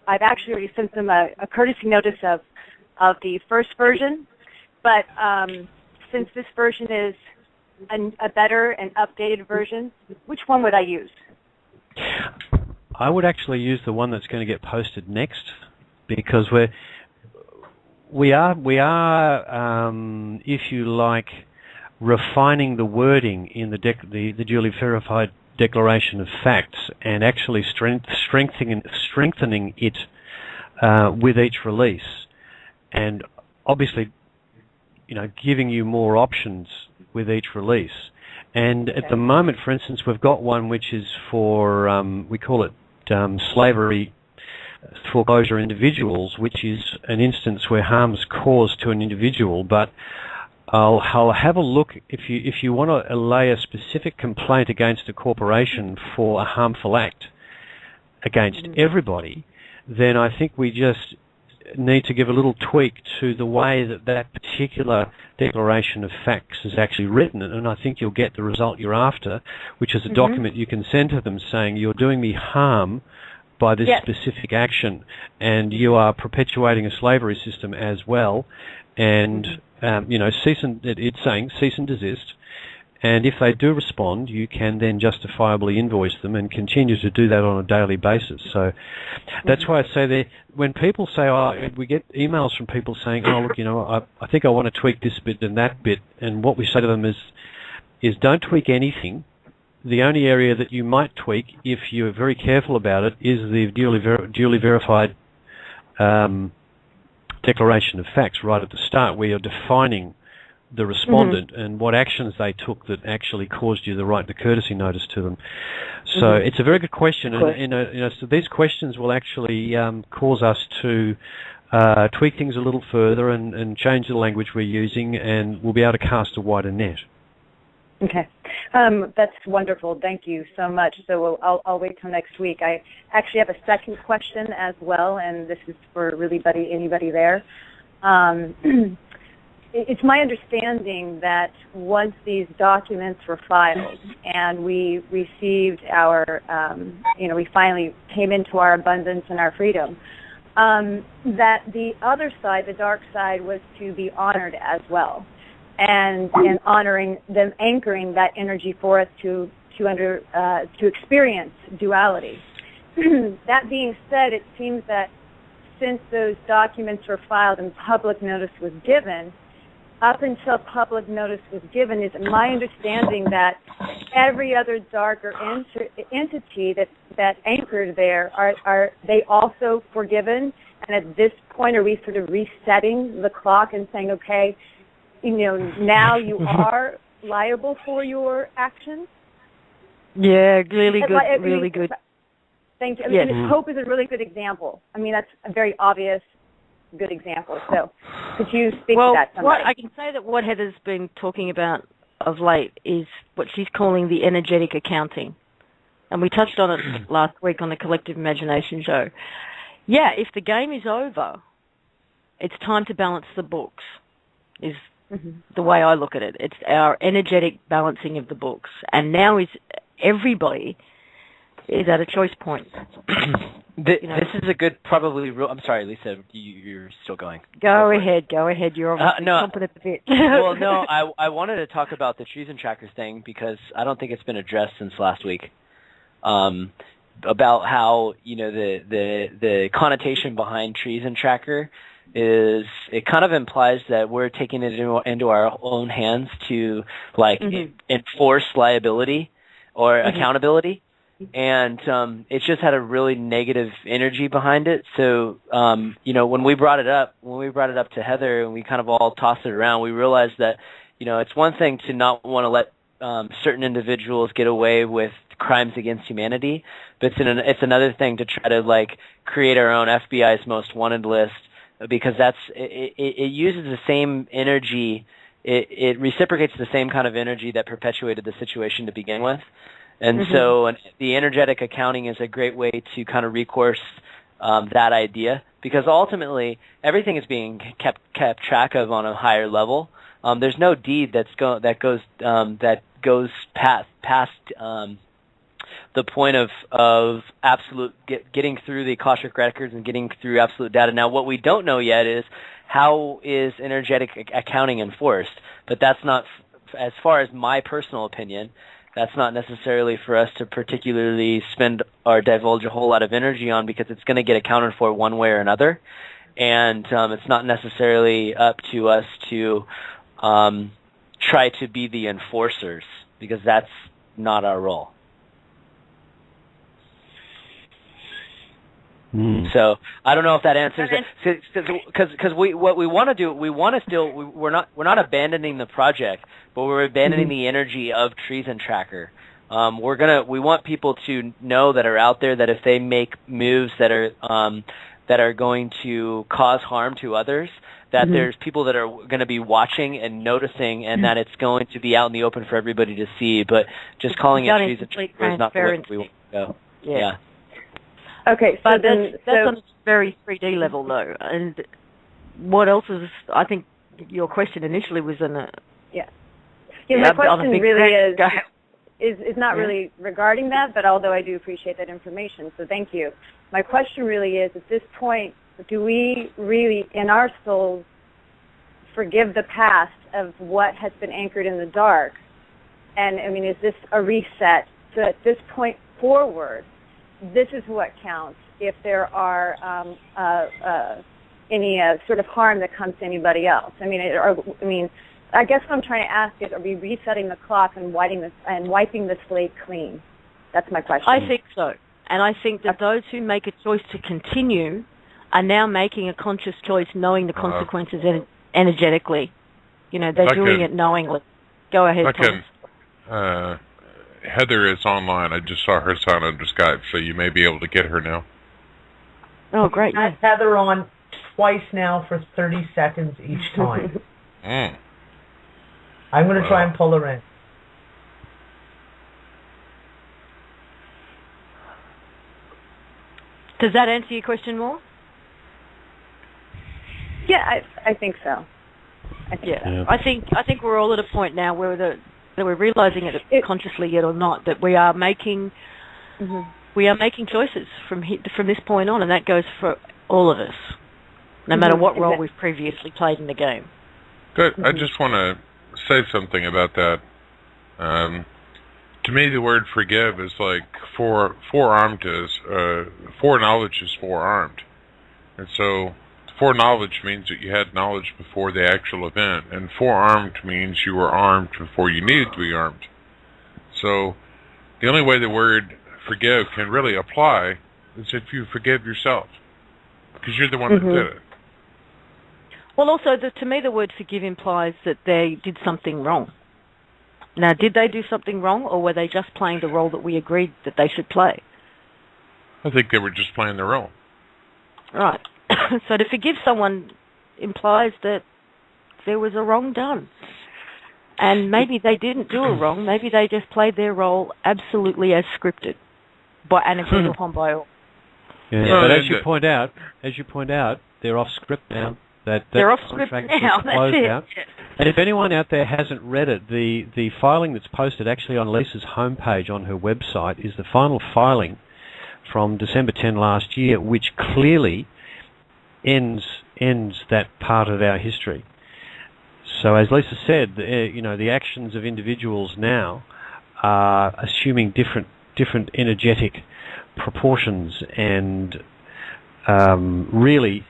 actually already sent them a courtesy notice of the first version, but since this version is a better and updated version, which one would I use? I would actually use the one that's going to get posted next, because we are, if you like, refining the wording in the duly verified declaration of facts and actually strengthening it with each release, and obviously, giving you more options with each release. And at the moment, for instance, we've got one which is for, we call it slavery foreclosure individuals, which is an instance where harm's caused to an individual. But I'll have a look, if you want to lay a specific complaint against a corporation for a harmful act against everybody, then I think we just need to give a little tweak to the way that particular declaration of facts is actually written, and I think you'll get the result you're after, which is a document you can send to them saying, you're doing me harm by this specific action, and you are perpetuating a slavery system as well, and it's saying cease and desist. And if they do respond, you can then justifiably invoice them and continue to do that on a daily basis. So that's why I say that when people say, we get emails from people saying, look, I think I want to tweak this bit and that bit. And what we say to them is don't tweak anything. The only area that you might tweak, if you're very careful about it, is the duly verified declaration of facts right at the start, where you're defining the respondent and what actions they took that actually caused you the right to courtesy notice to them. So it's a very good question, and so these questions will actually cause us to tweak things a little further and change the language we're using, and we'll be able to cast a wider net. Okay. That's wonderful. Thank you so much. So I'll wait till next week. I actually have a second question as well, and this is for really anybody there. It's my understanding that once these documents were filed and we received our, we finally came into our abundance and our freedom, that the other side, the dark side, was to be honored as well, and honoring them, anchoring that energy for us to experience duality. That being said, it seems that since those documents were filed and public notice was given, up until public notice was given, is my understanding that every other darker entity that anchored there, are they also forgiven? And at this point, are we sort of resetting the clock and saying, okay, now you are liable for your actions? Yeah, really good, really good. Thank you. I mean, Hope is a really good example. I mean, that's a very obvious good example. So could you speak to that? I can say that what Heather's been talking about of late is what she's calling the energetic accounting. and we touched on it last week on the Collective Imagination show. Yeah, if the game is over, it's time to balance the books, is the way I look at it. It's our energetic balancing of the books. And now everybody is at a choice point. This is a good, probably. I'm sorry, Lisa, you're still going. Go ahead. You're obviously competent a bit. Well, no, I wanted to talk about the treason trackers thing because I don't think it's been addressed since last week. About how the connotation behind treason tracker is, it kind of implies that we're taking it into our own hands to enforce liability or accountability. And it's just had a really negative energy behind it. So, when we brought it up to Heather and we kind of all tossed it around, we realized that, it's one thing to not want to let certain individuals get away with crimes against humanity, but it's another thing to try to create our own FBI's most wanted list, because it uses the same energy, it reciprocates the same kind of energy that perpetuated the situation to begin with. And so the energetic accounting is a great way to kind of recourse that idea, because ultimately everything is being kept track of on a higher level. There's no deed that goes past the point of absolute getting through the Akashic records and getting through absolute data. Now, what we don't know yet is how is energetic accounting enforced, but that's not, as far as my personal opinion, that's not necessarily for us to particularly spend or divulge a whole lot of energy on, because it's going to get accounted for one way or another. And it's not necessarily up to us to try to be the enforcers, because that's not our role. So I don't know if that answers it, because what we want to do, we're not abandoning the project, but we're abandoning the energy of Treason Tracker. We want people to know that are out there that if they make moves that are going to cause harm to others, that there's people that are going to be watching and noticing, and that it's going to be out in the open for everybody to see. But just calling it Treason Tracker is not the way we want to go. Yeah. Okay, so that's on a very 3D level, though. And what else is? I think your question initially was in a. Yeah. My question really is not really regarding that, but although I do appreciate that information, so thank you. My question really is, at this point, do we really, in our souls, forgive the past of what has been anchored in the dark? And, is this a reset? So at this point forward, this is what counts. If there are any sort of harm that comes to anybody else. I guess what I'm trying to ask is, are we resetting the clock and wiping the slate clean? That's my question. I think so, and I think that those who make a choice to continue are now making a conscious choice, knowing the consequences energetically. They're doing it knowingly. Go ahead, Thomas. Heather is online. I just saw her sign under Skype, so you may be able to get her now. Oh, great. I have Heather on twice now for 30 seconds each time. I'm going to try and pull her in. Does that answer your question more? Yeah, I think so. I think we're all at a point now where that we're realizing it consciously yet or not, that we are making choices from this point on, and that goes for all of us, no matter what role we've previously played in the game. Good. I just want to say something about that. To me, the word forgive is like forearmed is foreknowledge is forearmed, and so foreknowledge means that you had knowledge before the actual event, and forearmed means you were armed before you needed to be armed. So the only way the word forgive can really apply is if you forgive yourself, because you're the one that did it. Well, also, to me, the word forgive implies that they did something wrong. Now, did they do something wrong, or were they just playing the role that we agreed that they should play? I think they were just playing their role. Right. So to forgive someone implies that there was a wrong done. And maybe they didn't do a wrong. Maybe they just played their role absolutely as scripted. and agreed upon by all. Yeah, but as you point out, they're off script now. They're off script now. That's it. Out. And if anyone out there hasn't read it, the filing that's posted actually on Lisa's homepage on her website is the final filing from December 10 last year, which clearly ends that part of our history. So as Lisa said, the actions of individuals now are assuming different energetic proportions, and really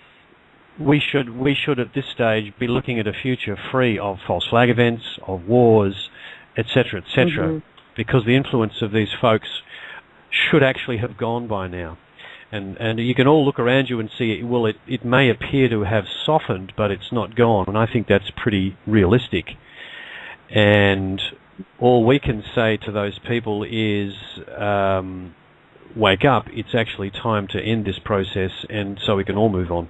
we should at this stage be looking at a future free of false flag events, of wars, etc., because the influence of these folks should actually have gone by now. And you can all look around you and see, it may appear to have softened, but it's not gone, and I think that's pretty realistic. And all we can say to those people is, wake up, it's actually time to end this process, and so we can all move on.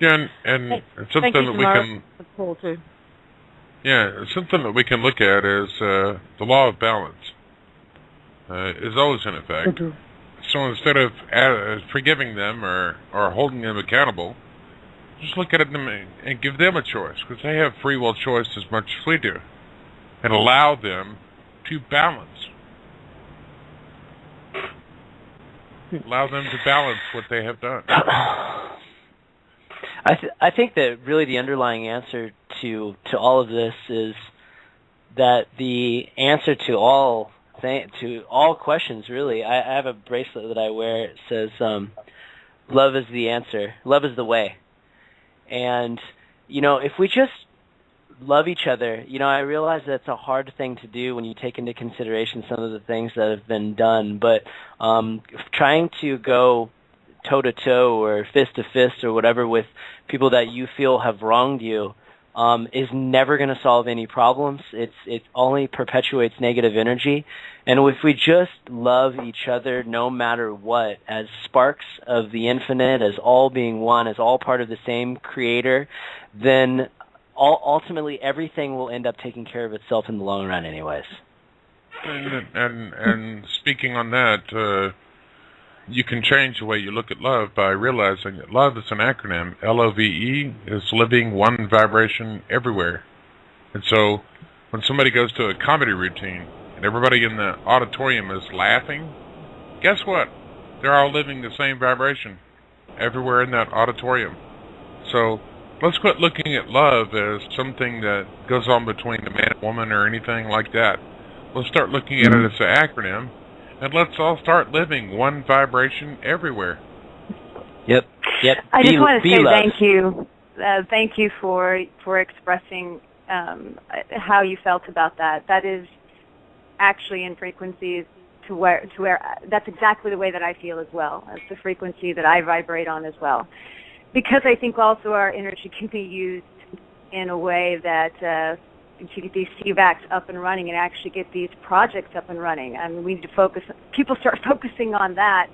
Yeah, and something that we can... Yeah, something that we can look at is the law of balance is always in effect. So instead of forgiving them or holding them accountable, just look at them and give them a choice, because they have free will choice as much as we do, and allow them to balance. Allow them to balance what they have done. I think that really the underlying answer to all of this is that the answer to all questions, really. I have a bracelet that I wear. It says, "Love is the answer. Love is the way." And if we just love each other, I realize that's a hard thing to do when you take into consideration some of the things that have been done. But trying to go toe-to-toe or fist-to-fist or whatever with people that you feel have wronged you is never going to solve any problems. It only perpetuates negative energy. And if we just love each other no matter what, as sparks of the infinite, as all being one, as all part of the same creator, then ultimately everything will end up taking care of itself in the long run anyways. And speaking on that, you can change the way you look at love by realizing that love is an acronym. LOVE is living one vibration everywhere. And so when somebody goes to a comedy routine and everybody in the auditorium is laughing, guess what? They're all living the same vibration everywhere in that auditorium. So let's quit looking at love as something that goes on between a man and woman or anything like that. Let's start looking at it as an acronym. And let's all start living one vibration everywhere. Yep. I just want to say thank you. Thank you for expressing how you felt about that. That is actually in frequencies to where that's exactly the way that I feel as well. That's the frequency that I vibrate on as well. Because I think also our energy can be used in a way that to get these CVACs up and running and actually get these projects up and running. I mean, we need to focus. People start focusing on that.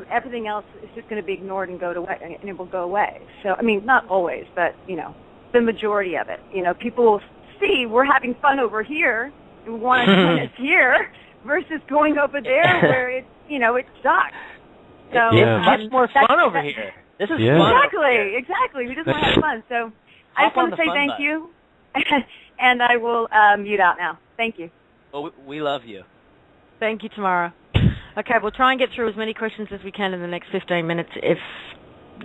Everything else is just going to be ignored and it will go away. So, I mean, not always, but the majority of it. People will see we're having fun over here and we want to join us here versus going over there where it sucks. So it's much more fun over here. This is fun. Exactly. We just want to have fun. So I just want to say thank you. And I will mute out now. Thank you. Well, we love you. Thank you, Tamara. Okay, we'll try and get through as many questions as we can in the next 15 minutes. If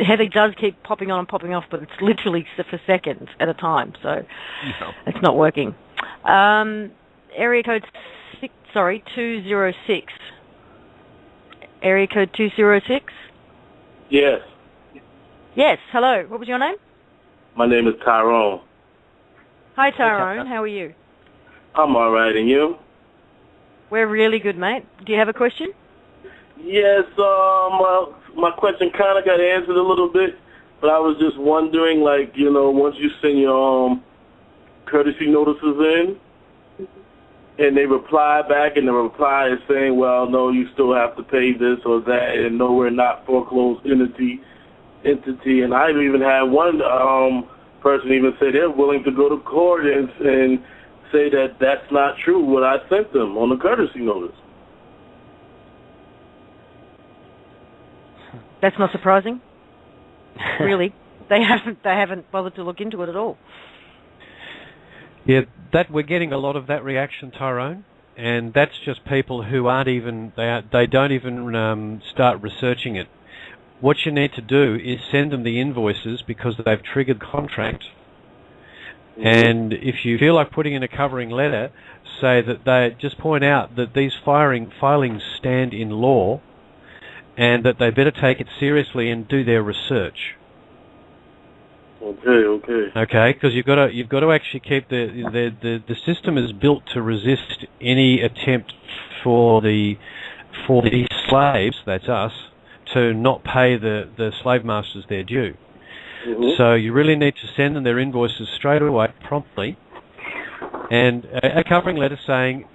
Heather does keep popping on and popping off, but it's literally for seconds at a time, so it's not working. Area code 206. Area code 206? Yes. Yes, hello. What was your name? My name is Tyrone. Hi, Tyrone. How are you? I'm all right, and you? We're really good, mate. Do you have a question? Yes, my question kind of got answered a little bit, but I was just wondering, once you send your courtesy notices in, and they reply back, and the reply is saying, well, no, you still have to pay this or that, and no, we're not foreclosed entity, and I've even had one person even say they're willing to go to court and say that that's not true what I sent them on the courtesy notice. That's not surprising. Really, they haven't bothered to look into it at all. Yeah, that we're getting a lot of that reaction, Tyrone, and that's just people who aren't even they don't even start researching it. What you need to do is send them the invoices because they've triggered the contract. And if you feel like putting in a covering letter, say that they just point out that these filings stand in law, and that they better take it seriously and do their research. Okay, because you've got to actually keep the system is built to resist any attempt for the slaves, that's us, to not pay the slave masters their due. So you really need to send them their invoices straight away, promptly, and a covering letter saying,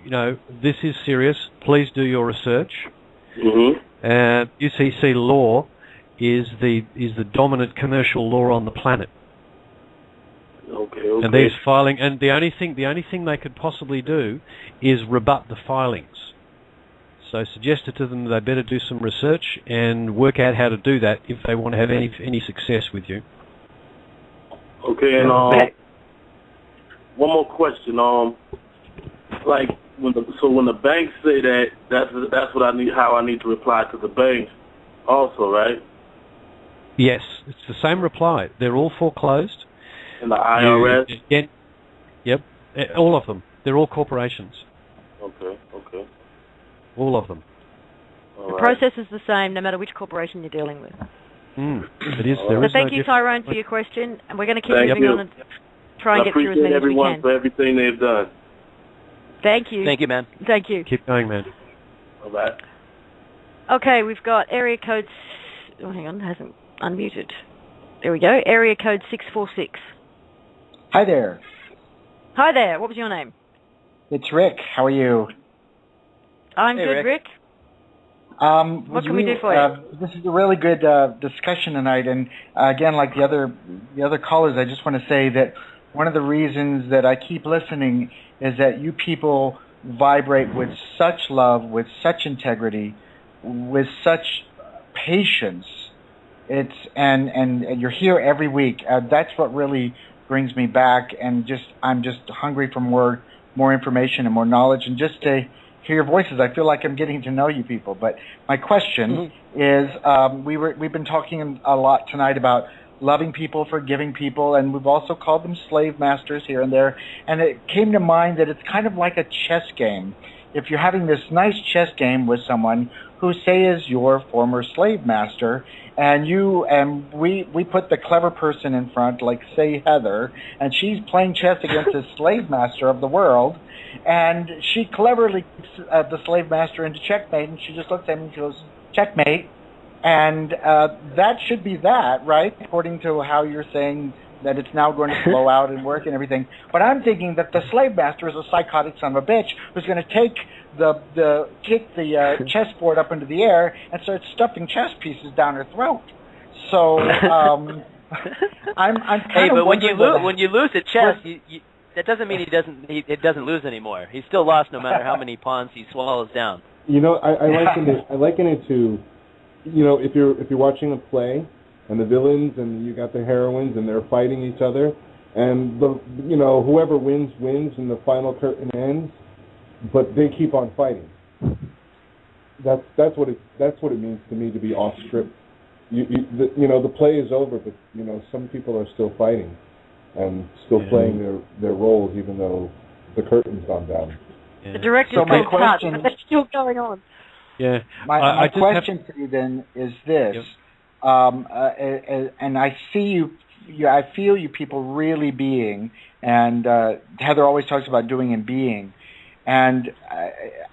this is serious. Please do your research. UCC law is the dominant commercial law on the planet. And these the only thing they could possibly do is rebut the filings. So suggested to them they better do some research and work out how to do that if they want to have any success with you. Okay, and one more question. Like when the banks say that's what I need, how I need to reply to the banks, also, right? Yes, it's the same reply. They're all foreclosed. And the IRS? Yep, all of them. They're all corporations. Okay. All of them. The process is the same no matter which corporation you're dealing with. It is. So thank you, Tyrone, for your question, and we're going to keep moving on and try and get through as many as we can. I appreciate everyone for everything they've done. Thank you. Thank you, man. Thank you. Keep going, man. All right. Okay, we've got area code... Oh, hang on, it hasn't unmuted. There we go. Area code 646. Hi there. Hi there. What was your name? It's Rick. How are you? I'm good, Rick. What can we do for you? This is a really good discussion tonight, and again, like the other callers, I just want to say that one of the reasons that I keep listening is that you people vibrate with such love, with such integrity, with such patience. And you're here every week. That's what really brings me back, and I'm just hungry for more information and more knowledge, and just to hear your voices. I feel like I'm getting to know you people. But my question is, we've been talking a lot tonight about loving people, forgiving people, and we've also called them slave masters here and there. And it came to mind that it's kind of like a chess game. If you're having this nice chess game with someone who, say, is your former slave master, and we put the clever person in front, like, say, Heather, and she's playing chess against the slave master of the world, and she cleverly keeps the slave master into checkmate, and she just looks at him and goes, checkmate. And that should be that, right? According to how you're saying that it's now going to flow out and work and everything. But I'm thinking that the slave master is a psychotic son of a bitch who's going to kick the chessboard up into the air and start stuffing chess pieces down her throat. So I'm hey, but when you lose at chess, you that doesn't mean it doesn't lose anymore. He's still lost no matter how many pawns he swallows down. I liken it to, if you're watching a play and the villains and you got the heroines and they're fighting each other, and whoever wins and the final curtain ends, but they keep on fighting. That's what it means to me to be off script. The play is over, but some people are still fighting and still playing their roles, even though the curtain's gone down. Yeah. The director's been cut, but that's still going on. Yeah. My question for you then is this, and I see you. I feel you people really being, and Heather always talks about doing and being. And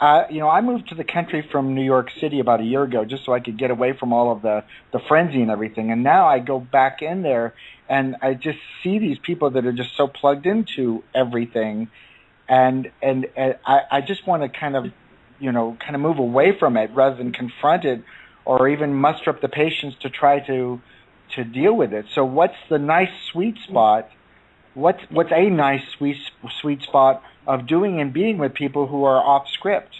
I moved to the country from New York City about a year ago just so I could get away from all of the frenzy and everything. And now I go back in there and I just see these people that are just so plugged into everything, and I just want to kind of move away from it rather than confront it or even muster up the patience to try to deal with it. So what's the nice sweet spot? What's a nice sweet spot of doing and being with people who are off script?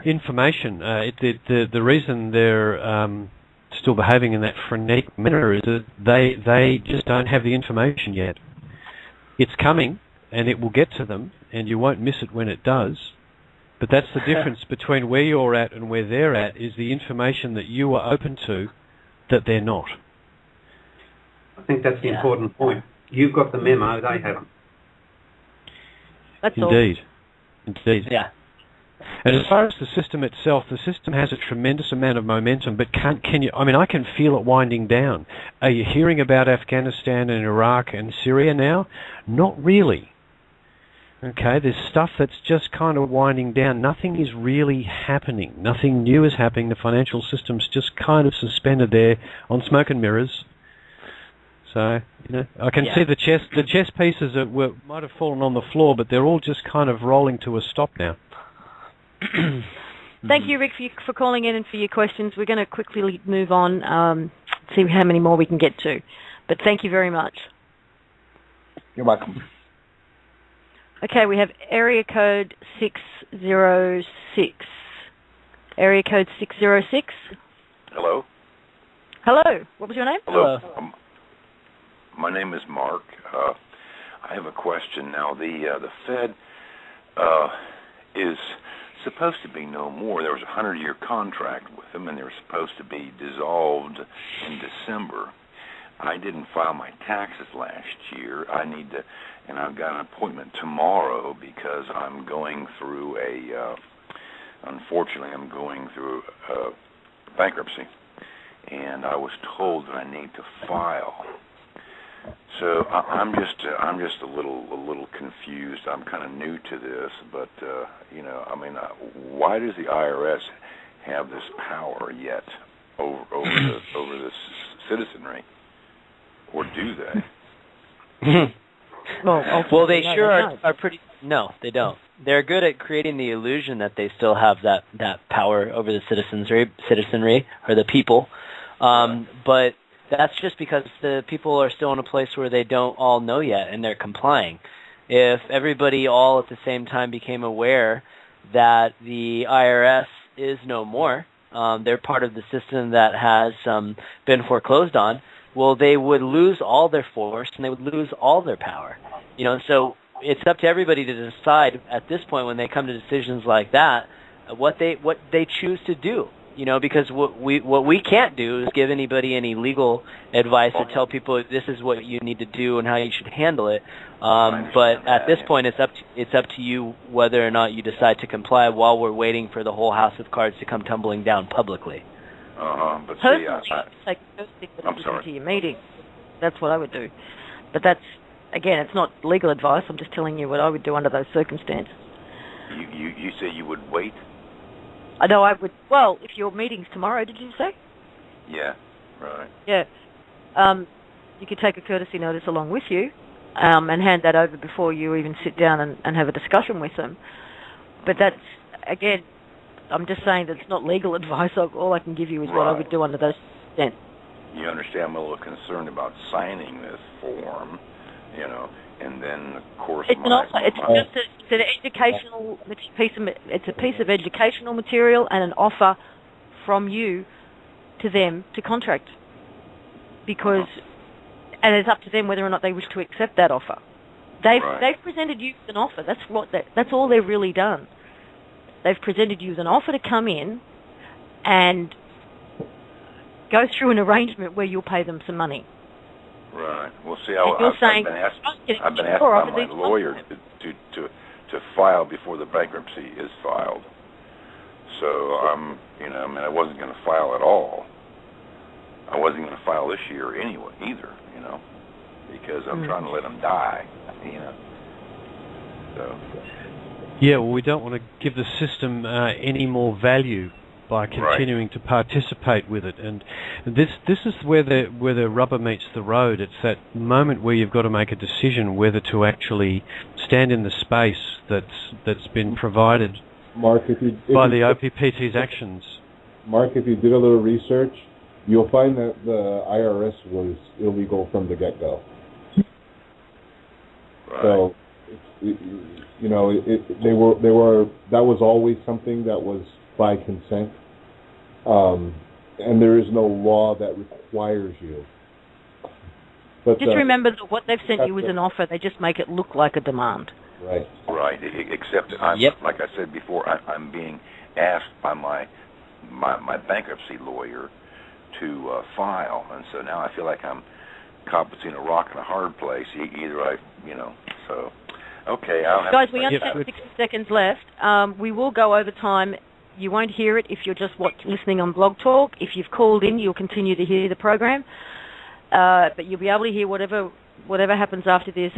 information. The reason they're still behaving in that frenetic manner is that they just don't have the information yet. It's coming, and it will get to them, and you won't miss it when it does. But that's the difference between where you're at and where they're at, is the information that you are open to that they're not. I think that's the important point. You've got the memo, they haven't. That's Indeed. all. Indeed. Yeah. And as far as the system itself, the system has a tremendous amount of momentum, but can you? I mean, I can feel it winding down. Are you hearing about Afghanistan and Iraq and Syria now? Not really. Okay, there's stuff that's just kind of winding down. Nothing is really happening. Nothing new is happening. The financial system's just kind of suspended there on smoke and mirrors. So, I can see the chess pieces that might have fallen on the floor, but they're all just kind of rolling to a stop now. Thank you, Rick, for calling in and for your questions. We're going to quickly move on, see how many more we can get to. But thank you very much. You're welcome. Okay, we have area code 606. Area code 606. Hello. Hello. What was your name? Hello. My name is Mark. I have a question now. The Fed is supposed to be no more. There was a 100-year contract with them, and they were supposed to be dissolved in December. I didn't file my taxes last year. And I've got an appointment tomorrow because I'm going through unfortunately, I'm going through bankruptcy, and I was told that I need to file. So I'm just a little confused. I'm kind of new to this, but why does the IRS have this power yet over the citizenry, or do they? Well, they sure are pretty. No, they don't. They're good at creating the illusion that they still have that power over the citizenry or the people, but that's just because the people are still in a place where they don't all know yet, and they're complying. If everybody all at the same time became aware that the IRS is no more, they're part of the system that has been foreclosed on, well, they would lose all their force and they would lose all their power. So it's up to everybody to decide at this point when they come to decisions like that what they choose to do. Because what we can't do is give anybody any legal advice or tell people this is what you need to do and how you should handle it. But at this point, it's up to you whether or not you decide to comply while we're waiting for the whole house of cards to come tumbling down publicly. But see, I'm sorry. To your meeting. That's what I would do. But that's, again, it's not legal advice. I'm just telling you what I would do under those circumstances. You say you would wait? I know I would. Well, if your meeting's tomorrow, did you say? Yeah, right. Yeah. You could take a courtesy notice along with you and hand that over before you even sit down and have a discussion with them. But that's, again, I'm just saying that it's not legal advice. All I can give you is what I would do under those circumstances. You understand, I'm a little concerned about signing this form, and then, of course, it's an educational piece of, it's a piece of educational material and an offer from you to them to contract, because, and it's up to them whether or not they wish to accept that offer. They've presented you with an offer. That's all they've really done. They've presented you with an offer to come in and go through an arrangement where you'll pay them some money. Right. Well, see, I've been asked by my lawyer to file before the bankruptcy is filed. So I wasn't going to file at all. I wasn't going to file this year either, because I'm trying to let them die, So. Yeah, well, we don't want to give the system any more value by continuing to participate with it, and this is where the rubber meets the road. It's that moment where you've got to make a decision whether to actually stand in the space that's been provided by the OPPT's actions. Mark, if you did a little research, you'll find that the IRS was illegal from the get-go. Right. So, they were. That was always something that was by consent. And there is no law that requires you. But, just remember that what they've sent you is an offer. They just make it look like a demand. Right. Right. Except, like I said before, I'm being asked by my bankruptcy lawyer to file, and so now I feel like I'm caught between a rock and a hard place. Either so. Okay. Guys, we only have 60 seconds left. We will go over time. You won't hear it if you're just listening on Blog Talk. If you've called in, you'll continue to hear the program. But you'll be able to hear whatever happens after this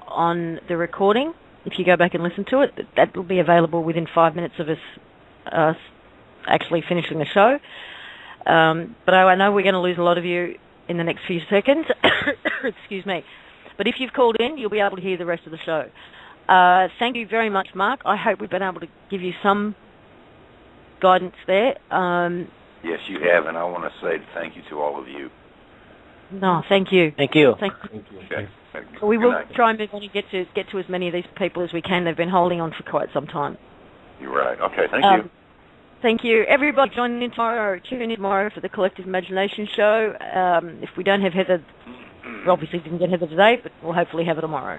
on the recording. If you go back and listen to it, that will be available within 5 minutes of us actually finishing the show. But I know we're going to lose a lot of you in the next few seconds. Excuse me. But if you've called in, you'll be able to hear the rest of the show. Thank you very much, Mark. I hope we've been able to give you some guidance there. Yes, you have, and I want to say thank you to all of you. No, thank you. Thank you. Thank you. Okay. We will try and move on and get to as many of these people as we can. They've been holding on for quite some time. You're right. Okay, thank you. Thank you. Everybody join in tomorrow, or tune in tomorrow for the Collective Imagination Show. If we don't have Heather, we obviously didn't get Heather today, but we'll hopefully have her tomorrow.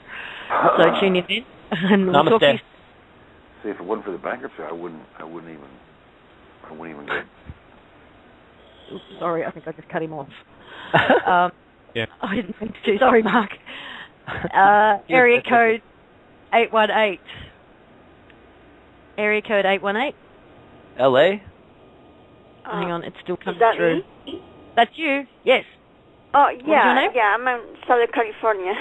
So tune in then. And we'll talk to you. See, if it wasn't for the bankruptcy, I wouldn't even go. Oops, sorry, I think I just cut him off. Yeah. I didn't mean to. Sorry, Mark. Area code 818. Area code 818. L.A.? Hang on, it's still coming that through. Me? That's you, yes. Oh, What's your name? yeah, I'm in Southern California.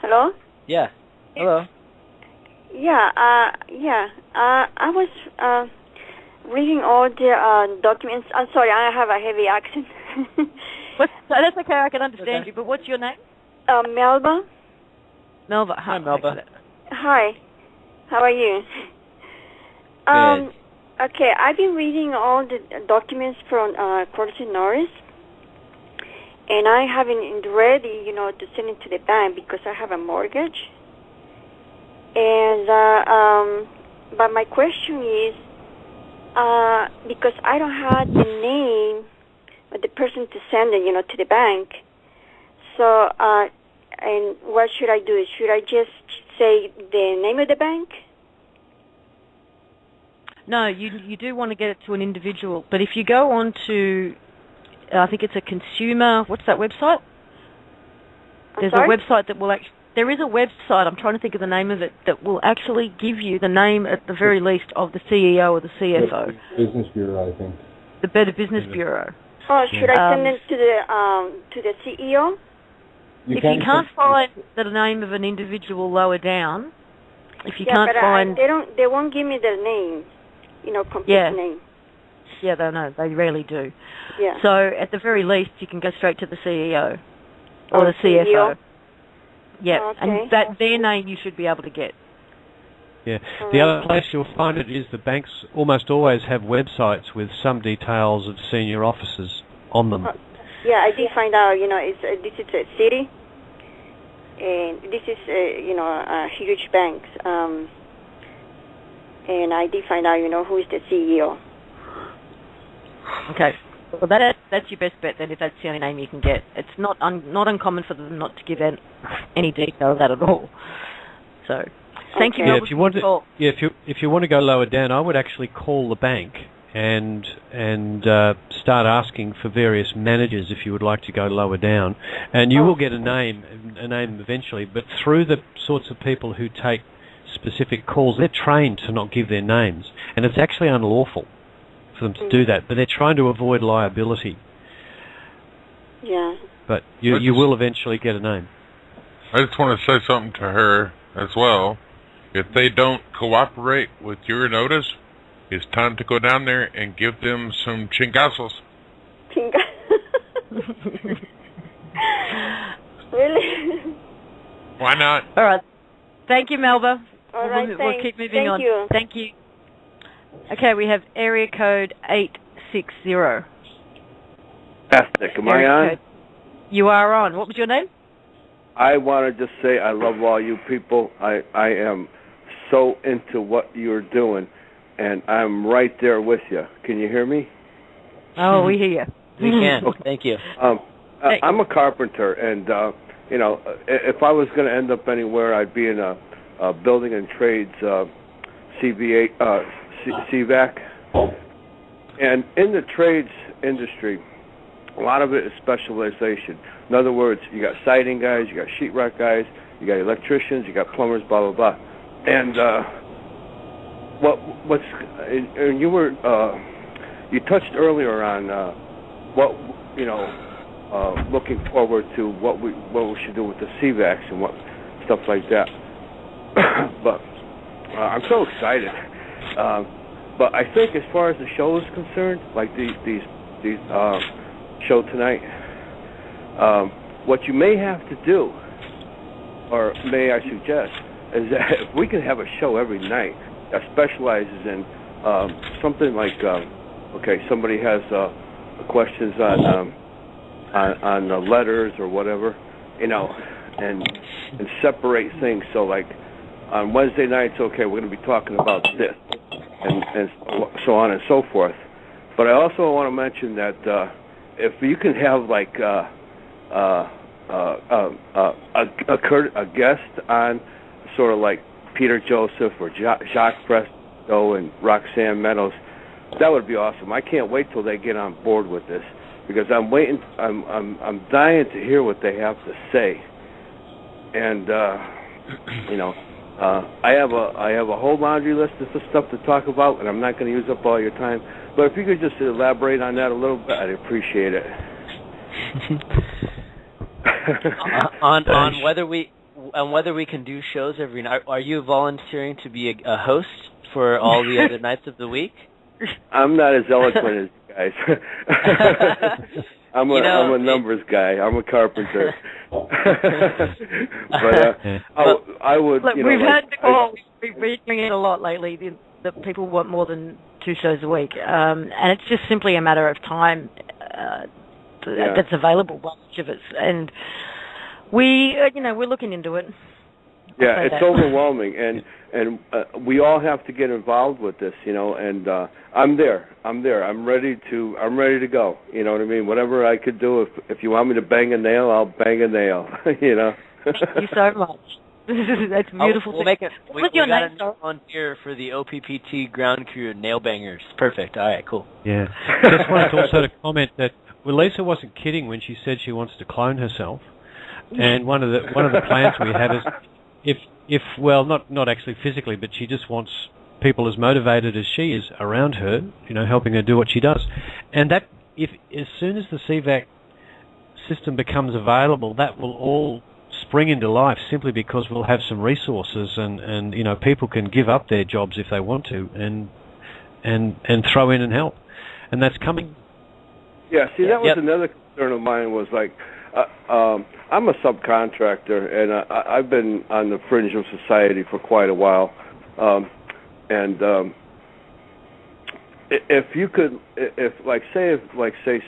Hello? Yeah. Hello. Yeah, I was reading all the documents. I'm sorry, I have a heavy accent. That's okay, I can understand you, but what's your name? Melba. Melba. Hi, Melba. Hi. How are you? Good. Okay, I've been reading all the documents from Curtis Norris, and I haven't ready, to send it to the bank because I have a mortgage. And but my question is, because I don't have the name of the person to send it, to the bank. So, and what should I do? Should I just say the name of the bank? No, you do want to get it to an individual. But if you go on to, I think it's a consumer, what's that website? There's a website that will actually, there is a website, I'm trying to think of the name of it, that will actually give you the name, at the very least, of the CEO or the CFO. Business Bureau, I think. The Better Business Bureau. Oh, should I send it to the CEO? If you can't find the name of an individual lower down, if you can't find... they won't give me their name, complete name. Yeah, they rarely do. Yeah. So at the very least, you can go straight to the CEO or the CFO. Yeah, okay. And their name you should be able to get. Yeah. The other place you'll find it is the banks almost always have websites with some details of senior officers on them. Yeah, I did find out, this is a city, and this is, a huge bank, and I did find out, who is the CEO. Okay. Well, that's your best bet then, if that's the only name you can get. It's not uncommon for them not to give any detail of that at all. So, thank you. Yeah, if you want to go lower down, I would actually call the bank and start asking for various managers if you would like to go lower down, and you will get a name eventually. But through the sorts of people who take specific calls, they're trained to not give their names, and it's actually unlawful for them to do that, but they're trying to avoid liability. Yeah. But you will eventually get a name. I just want to say something to her as well. If they don't cooperate with your notice, it's time to go down there and give them some chingazos. Really? Why not? All right. Thank you, Melba. All right, we'll keep moving on. You. Thank you. Okay, we have area code 860. Fantastic. Am I on? You are on. What was your name? I want to just say I love all you people. I am so into what you're doing. and I'm right there with you. Can you hear me? Oh, we hear you. We can. Thank you. I'm a carpenter, and if I was going to end up anywhere, I'd be in a building and trades CVAC. And in the trades industry, a lot of it is specialization. In other words, you got siding guys, you got sheetrock guys, you got electricians, you got plumbers, blah blah blah. And you touched earlier on looking forward to what we should do with the CVACs and what stuff like that. But I'm so excited. But I think as far as the show is concerned, like these show tonight, what you may have to do, or may I suggest, is that if we can have a show every night that specializes in something like, somebody has questions on the letters or whatever, and separate things. So like on Wednesday nights, okay, we're going to be talking about this, and so on and so forth. But I also want to mention that if you can have like a guest on, sort of like Peter Joseph or Jacques Presto and Roxanne Meadows, that would be awesome. I can't wait till they get on board with this, because I'm waiting. I'm dying to hear what they have to say, and I have a whole laundry list of stuff to talk about, and I'm not going to use up all your time. But if you could just elaborate on that a little bit, I'd appreciate it. on whether we can do shows every night. Are you volunteering to be a host for all the other nights of the week? I'm not as eloquent as you guys. I'm a numbers guy. I'm a carpenter. But I would. Look, we've had the call. We've been doing it a lot lately. The people want more than 2 shows a week, and it's just simply a matter of time that's available by each of us. And we're looking into it. Yeah, it's overwhelming, and we all have to get involved with this, and I'm there. I'm ready to go. You know what I mean? Whatever I could do, if you want me to bang a nail, I'll bang a nail. Thank you so much. That's beautiful. We'll make it. We got a new volunteer for the OPPT ground crew nail bangers. Perfect. All right, cool. Yeah. Just wanted also to comment that Lisa wasn't kidding when she said she wants to clone herself, and one of the plans we have is, if not actually physically, but she just wants people as motivated as she is around her, helping her do what she does. And that, as soon as the CVAC system becomes available, that will all spring into life, simply because we'll have some resources, and people can give up their jobs if they want to, and throw in and help. And that's coming. Yeah, see, that was another concern of mine, was like, I'm a subcontractor, and I've been on the fringe of society for quite a while. If you could, if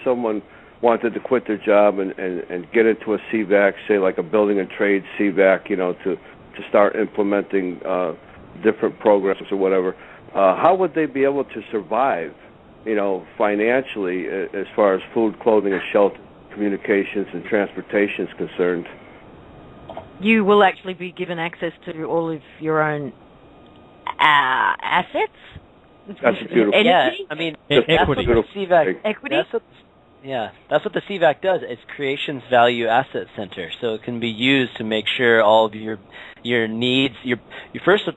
someone wanted to quit their job and get into a CVAC, say like a building and trade CVAC, to start implementing different programs or whatever, how would they be able to survive, financially, as far as food, clothing, and shelter, communications, and transportation is concerned? You will actually be given access to all of your own assets. That's beautiful. Yeah, I mean, equity. Equity. That's what the CVAC does. It's Creations Value Asset Center, so it can be used to make sure all of your needs, your first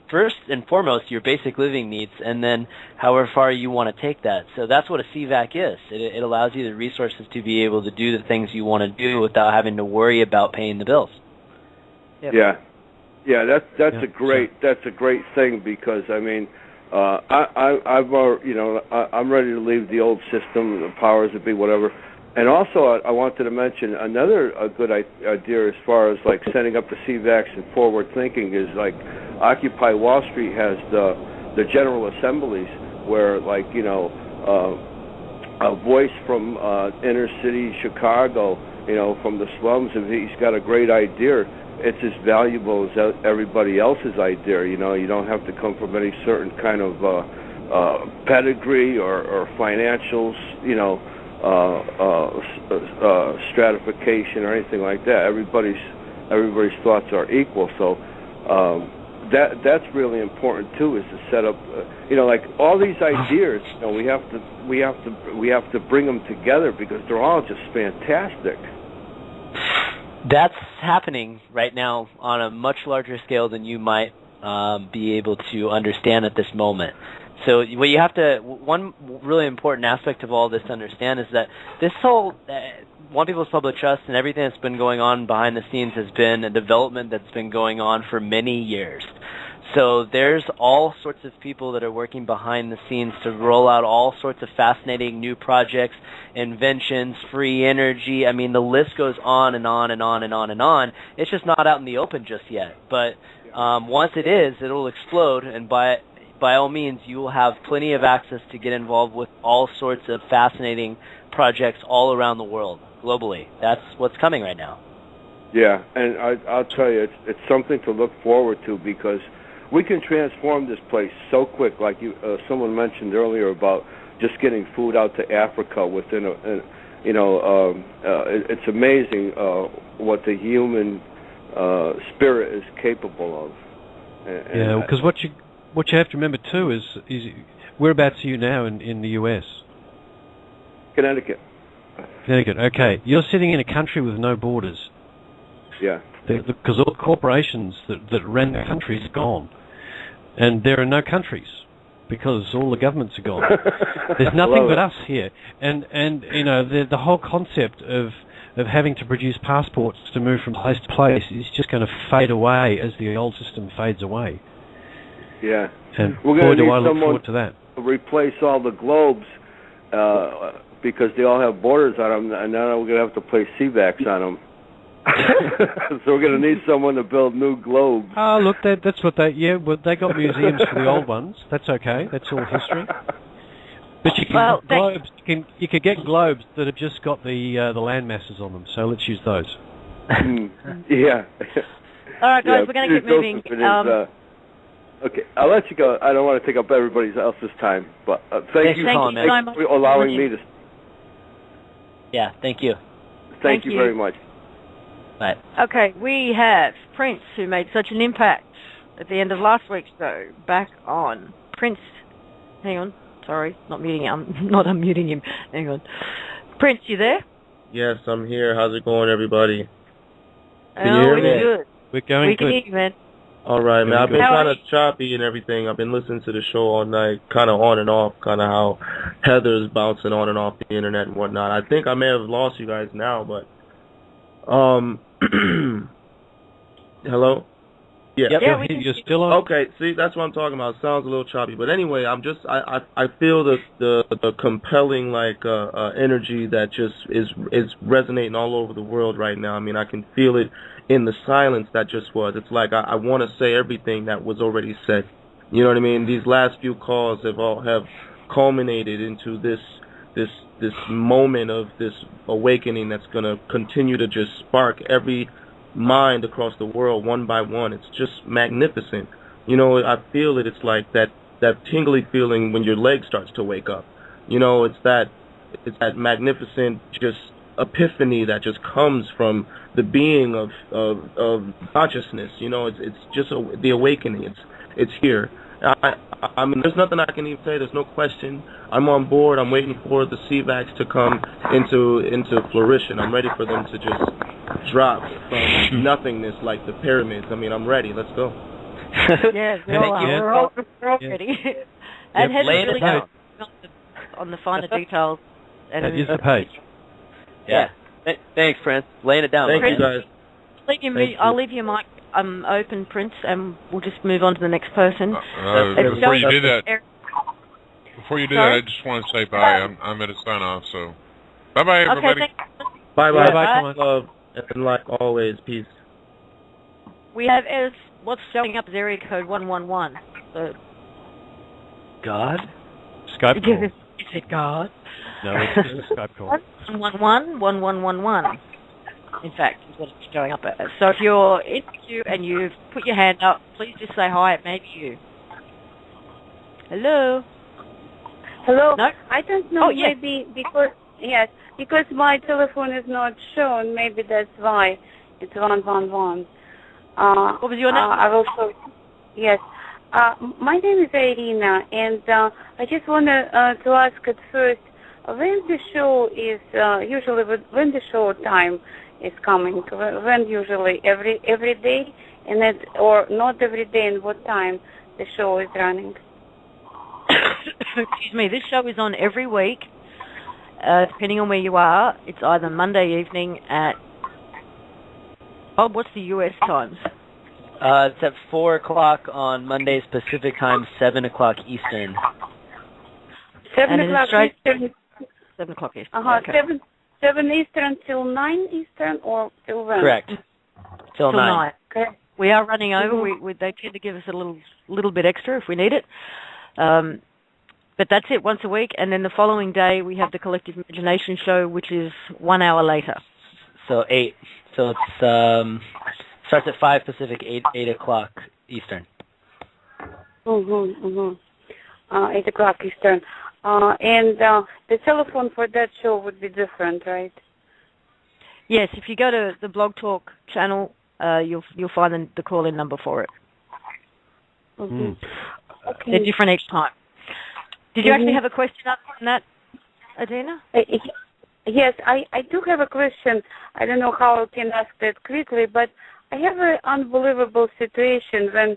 and foremost, your basic living needs, and then however far you want to take that. So that's what a CVAC is. It allows you the resources to be able to do the things you want to do without having to worry about paying the bills. Yep. That's a great thing, because I mean, I'm ready to leave the old system, the powers that be, whatever. And also, I wanted to mention another good idea as far as like setting up the CVACs and forward thinking is like Occupy Wall Street has the General Assemblies, where like a voice from inner city Chicago, from the slums, if he's got a great idea, it's as valuable as everybody else's idea. You don't have to come from any certain kind of pedigree or financials, stratification or anything like that. Everybody's thoughts are equal. So that's really important too, is to set up, like all these ideas. We have to bring them together because they're all just fantastic. That's happening right now on a much larger scale than you might be able to understand at this moment. So what you have to, one really important aspect of all this to understand is that this whole One People's Public Trust and everything that's been going on behind the scenes has been a development that's been going on for many years. So there's all sorts of people that are working behind the scenes to roll out all sorts of fascinating new projects, inventions, free energy. I mean, the list goes on and on and on and on and on. It's just not out in the open just yet. But once it is, it'll explode, and by all means, you will have plenty of access to get involved with all sorts of fascinating projects all around the world, globally. That's what's coming right now. Yeah, and I'll tell you, it's something to look forward to, because we can transform this place so quick. Like someone mentioned earlier about just getting food out to Africa within it's amazing what the human spirit is capable of. Yeah, because what you have to remember too is whereabouts are you now in the U.S.? Connecticut. Connecticut. Okay, you're sitting in a country with no borders. Yeah. Because all the corporations that ran the country is gone, and there are no countries because all the governments are gone. There's nothing but us here, and the whole concept of having to produce passports to move from place to place is just going to fade away as the old system fades away. Yeah, and we're boy, going to do need I look someone forward to that. to replace all the globes because they all have borders on them, and now we're going to have to place CVAX on them. So we're going to need someone to build new globes. Oh, look, that's what they got museums for the old ones. That's okay. That's all history. But you can globes. You can get globes that have just got the land masses on them. So let's use those. Yeah. All right, guys, we're going to keep moving. Okay, I'll let you go. I don't want to take up everybody else's time, but thank you for allowing me to. Yeah, thank you. Thank you very much. Bye. Okay, we have Prince, who made such an impact at the end of last week's show, back on. Prince, hang on, sorry, not unmuting him. Hang on. Prince, you there? Yes, I'm here. How's it going, everybody? Can you hear me? Good. We're going we can hear you, man. All right, man. I've been kind of choppy and everything. I've been listening to the show all night, kind of on and off, kind of how Heather's bouncing on and off the internet and whatnot. I think I may have lost you guys now, but hello? Yeah. You're still on? Okay, see, that's what I'm talking about. It sounds a little choppy. But anyway, I feel the compelling energy that just is resonating all over the world right now. I mean, I can feel it in the silence that just was. It's like I want to say everything that was already said. You know what I mean? These last few calls have culminated into this moment of this awakening that's going to continue to just spark every mind across the world one by one. It's just magnificent. You know, I feel it. It's like that tingly feeling when your leg starts to wake up. You know, it's that magnificent just epiphany that just comes from the being of consciousness. You know, it's just the awakening. It's here. I mean, there's nothing I can even say. There's no question. I'm on board. I'm waiting for the CVAX to come into fruition. I'm ready for them to just drop from nothingness like the pyramids. I mean, I'm ready. Let's go. Yes, we're all ready. And Heather's really on the finer details. That is the page. Yeah. Thanks, Prince. Laying it down. Thank you, guys. I'll leave your mic open, Prince, and we'll just move on to the next person. Before you do that, I just want to say bye. I'm at a sign off, so bye, everybody. Okay, bye. Love, and like always, peace. We have what's showing up is area code 111. So God? Skype call. Is it God? No, it's just a Skype call. 111. In fact, is what it's showing up as. So if you're in the queue and you've put your hand up, please just say hi. It may be you. Hello. Hello? No? I don't know, yes. maybe because my telephone is not shown, maybe that's why. It's 111. What was your name? I will show. Yes. My name is Irina, and I just want to ask at first, when the show is, usually when the show time is coming, when usually, every day, or not every day, and what time the show is running? Excuse me, this show is on every week, depending on where you are. It's either Monday evening at, what's the US times? It's at 4 o'clock on Mondays Pacific time, 7 o'clock Eastern. 7 o'clock Eastern? 7 o'clock Eastern. Okay. 7 Eastern till 9 Eastern, or till when? Correct. Till 9. Okay. We are running over. Mm-hmm. They tend to give us a little bit extra if we need it. But that's it, once a week. And then the following day, we have the Collective Imagination show, which is 1 hour later. So 8. So it's starts at 5 Pacific, 8 o'clock Eastern. 8 o'clock Eastern. And the telephone for that show would be different, right? Yes, if you go to the Blog Talk channel, you'll find the call-in number for it. Okay. They're different each time. Did you actually have a question up on that, Adina? Yes, I do have a question. I don't know how I can ask that quickly, but I have an unbelievable situation when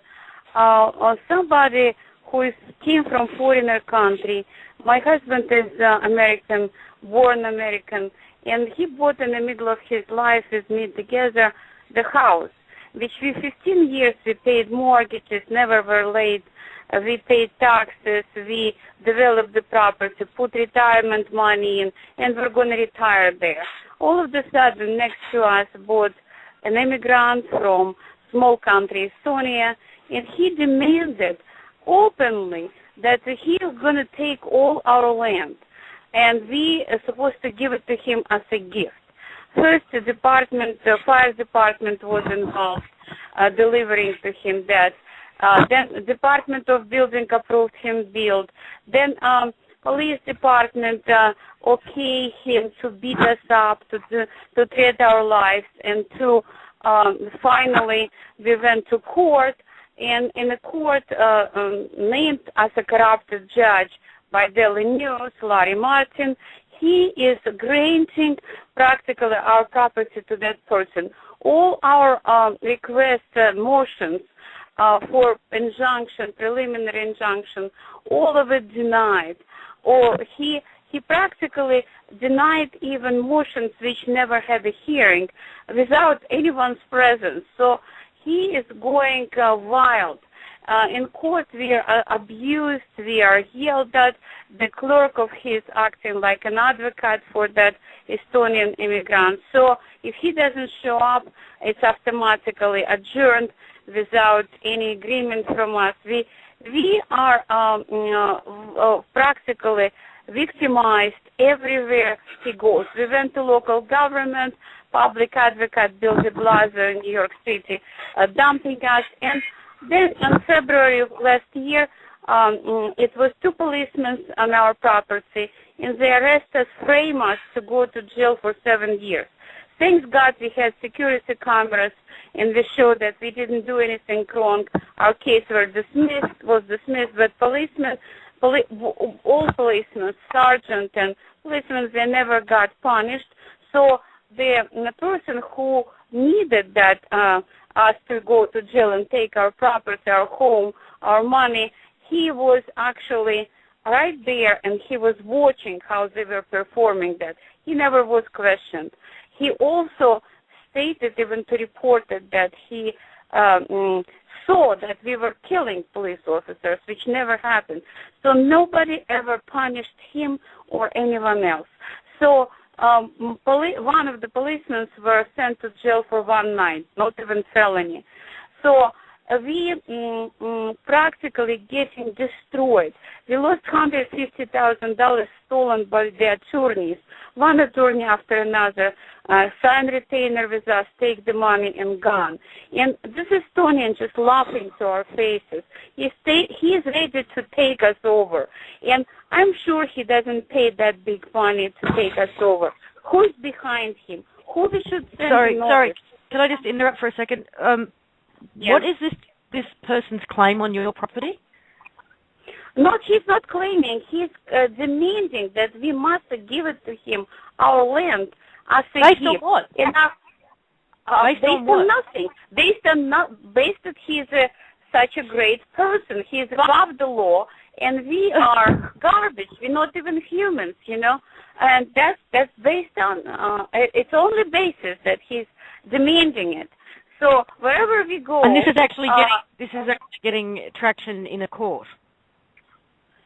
somebody who came from foreigner country, my husband is American, born American, and he bought in the middle of his life with me together the house, which we 15 years we paid mortgages, never were late. We paid taxes, we developed the property, put retirement money in, and we're going to retire there. All of a sudden, next to us bought an immigrant from small country, Estonia, and he demanded openly that he is going to take all our land, and we are supposed to give it to him as a gift. First, the fire department was involved, delivering to him that. Then Department of Building approved him build. Then police department okayed him to beat us up, to threat our lives, and to finally we went to court, and in the court named as a corrupted judge by Daily News, Larry Martin. He is granting practically our property to that person. All our motions for injunction, preliminary injunction, all of it denied. Or he practically denied even motions which never had a hearing without anyone's presence. So he is going wild. In court, we are abused, we are yelled at. The clerk of his acting like an advocate for that Estonian immigrant. So if he doesn't show up, it's automatically adjourned without any agreement from us. We are practically victimized everywhere he goes. We went to local government, public advocate Bill de Blasio in New York City, dumping us. And then in February of last year, it was 2 policemen on our property, and they arrested us, frame us to go to jail for 7 years. Thanks God we had security cameras, and we showed that we didn't do anything wrong. Our case was dismissed, but all policemen, sergeant and policemen, they never got punished. So the person who needed that us to go to jail and take our property, our home, our money, he was actually right there, and he was watching how they were performing that. He never was questioned. He also stated, even to report it, that he saw that we were killing police officers, which never happened. So nobody ever punished him or anyone else. So one of the policemen were sent to jail for 1 night, not even felony. So we practically getting destroyed. We lost $150,000 stolen by the attorneys. One attorney after another sign retainer with us, take the money and gone. And this Estonian just laughing to our faces. He's ready to take us over. And I'm sure he doesn't pay that big money to take us over. Who's behind him? Who we should send? Sorry. Can I just interrupt for a second? What is this person's claim on your property? No, he's not claiming. He's demanding that we must give it to him, our land, as a Based gift. on what? Based on nothing. Based that he's such a great person. He's above the law, and we are garbage. We're not even humans, And that's based on it's only basis that he's demanding it. So wherever we go, and this is actually getting traction in a court.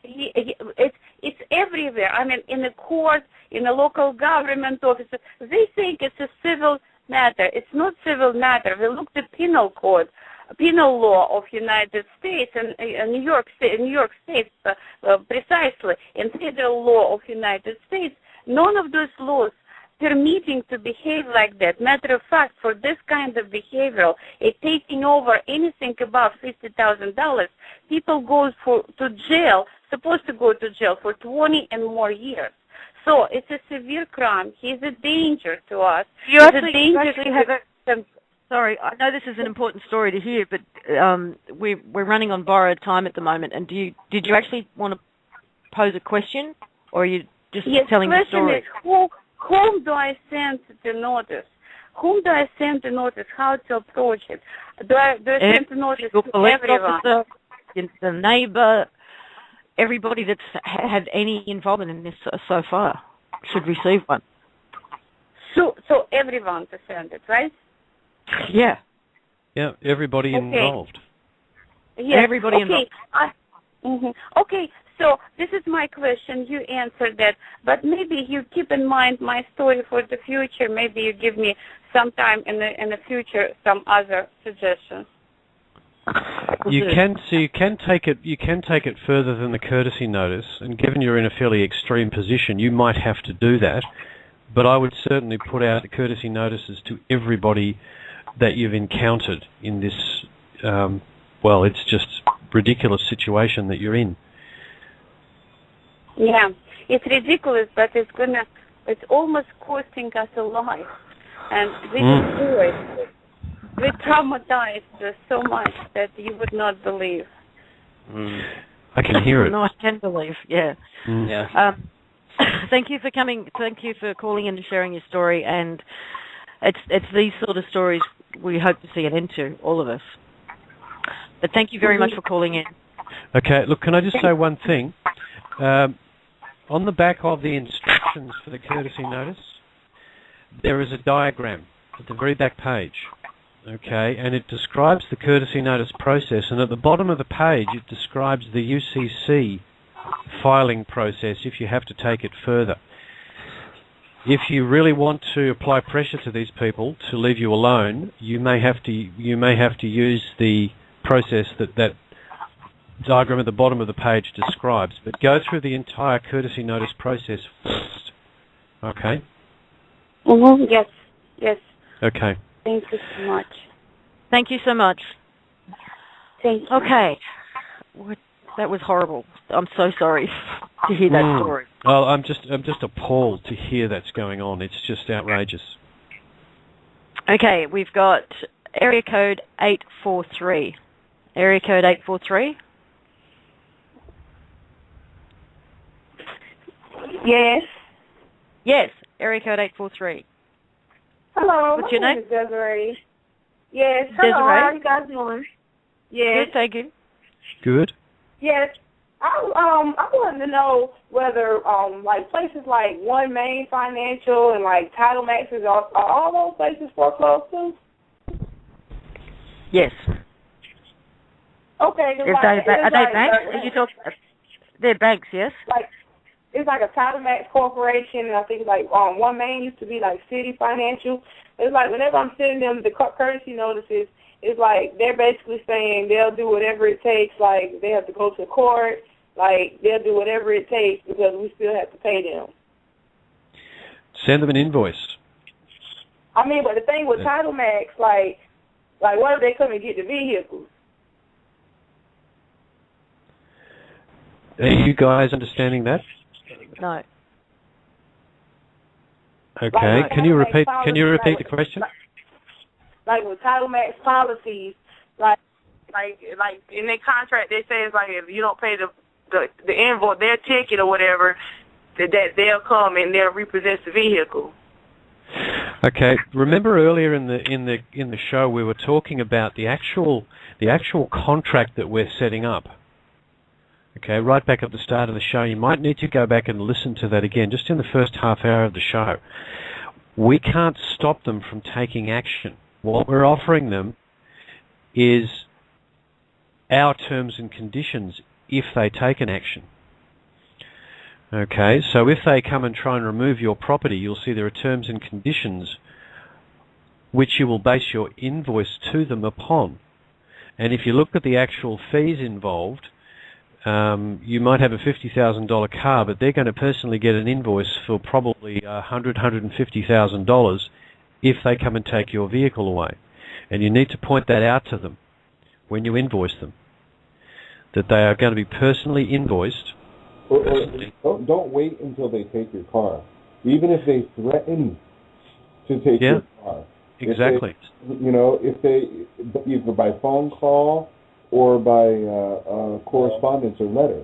It's everywhere. I mean, in the court, in the local government office, they think it's a civil matter. It's not civil matter. We look at penal code, penal law of United States and New York State precisely, and federal law of United States. None of those laws permitting to behave like that. Matter of fact, for this kind of behavioral, taking over anything above $50,000, people go to jail, supposed to go to jail for 20 and more years. So it's a severe crime. He's a danger to us. Sorry, I know this is an important story to hear, but we're running on borrowed time at the moment. And did you actually want to pose a question, or are you just telling the story? Yes, whom do I send the notice? Whom do I send the notice? How to approach it? Do I send the notice to everyone? Officer, the neighbor, everybody that's had any involvement in this so far should receive one. So everyone to send it, right? Yeah. Yeah, everybody involved. Yes. Everybody involved. Okay, so this is my question. You answered that. But maybe you keep in mind my story for the future. Maybe you give me sometime in the future some other suggestions. You can take it further than the courtesy notice, and given you're in a fairly extreme position, you might have to do that. But I would certainly put out the courtesy notices to everybody that you've encountered in this, it's just ridiculous situation that you're in. Yeah, it's ridiculous, but it's almost costing us a life. And we traumatized so much that you would not believe. I can hear it. No, I can believe, yeah. Yeah. Thank you for coming. Thank you for calling in and sharing your story. And it's these sort of stories we hope to see an end to, all of us. But thank you very much for calling in. Okay, look, can I just say one thing? On the back of the instructions for the courtesy notice, there is a diagram at the very back page. Okay, and it describes the courtesy notice process, and at the bottom of the page it describes the UCC filing process if you have to take it further. If you really want to apply pressure to these people to leave you alone, you may have to use the process that diagram at the bottom of the page describes, but go through the entire courtesy notice process first. Okay? Yes. Okay. Thank you so much. Thank you so much. Thank you. Okay. That was horrible. I'm so sorry to hear that story. Well, I'm just appalled to hear that's going on. It's just outrageous. Okay, we've got area code 843. Area code 843. Yes. Yes, area code 843. Hello. What's your name? Is Desiree. Yes. Desiree. Hello. How are you guys doing? Yes. Good, thank you. Good. Yes. I wanted to know whether like places like One Main Financial and like Title Maxes are all those places foreclosed too? Yes. Okay. Are they banks? Are you talking? They're banks, yes. it's like a Title Max Corporation, and I think like One Main used to be like City Financial. It's like whenever I'm sending them the courtesy notices, it's like they're basically saying they'll do whatever it takes. Like they have to go to court. Like they'll do whatever it takes because we still have to pay them. Send them an invoice. I mean, but the thing with Title Max, like what if they come and get the vehicles? Are you guys understanding that? No. Okay. Can you repeat the question? Like with Title Max policies, like in their contract, they say it's like if you don't pay the invoice, their ticket or whatever, that they'll come and they'll repossess the vehicle. Okay. Remember earlier in the show we were talking about the actual contract that we're setting up. Okay, right back at the start of the show. You might need to go back and listen to that again, just in the first half hour of the show. We can't stop them from taking action. What we're offering them is our terms and conditions if they take an action. Okay, so if they come and try and remove your property, you'll see there are terms and conditions which you will base your invoice to them upon. And if you look at the actual fees involved, you might have a $50,000 car, but they're going to personally get an invoice for probably $150,000 if they come and take your vehicle away. And you need to point that out to them when you invoice them, that they are going to be personally invoiced. Don't wait until they take your car. Even if they threaten to take your car. Exactly. If they either by phone call or by correspondence or letter.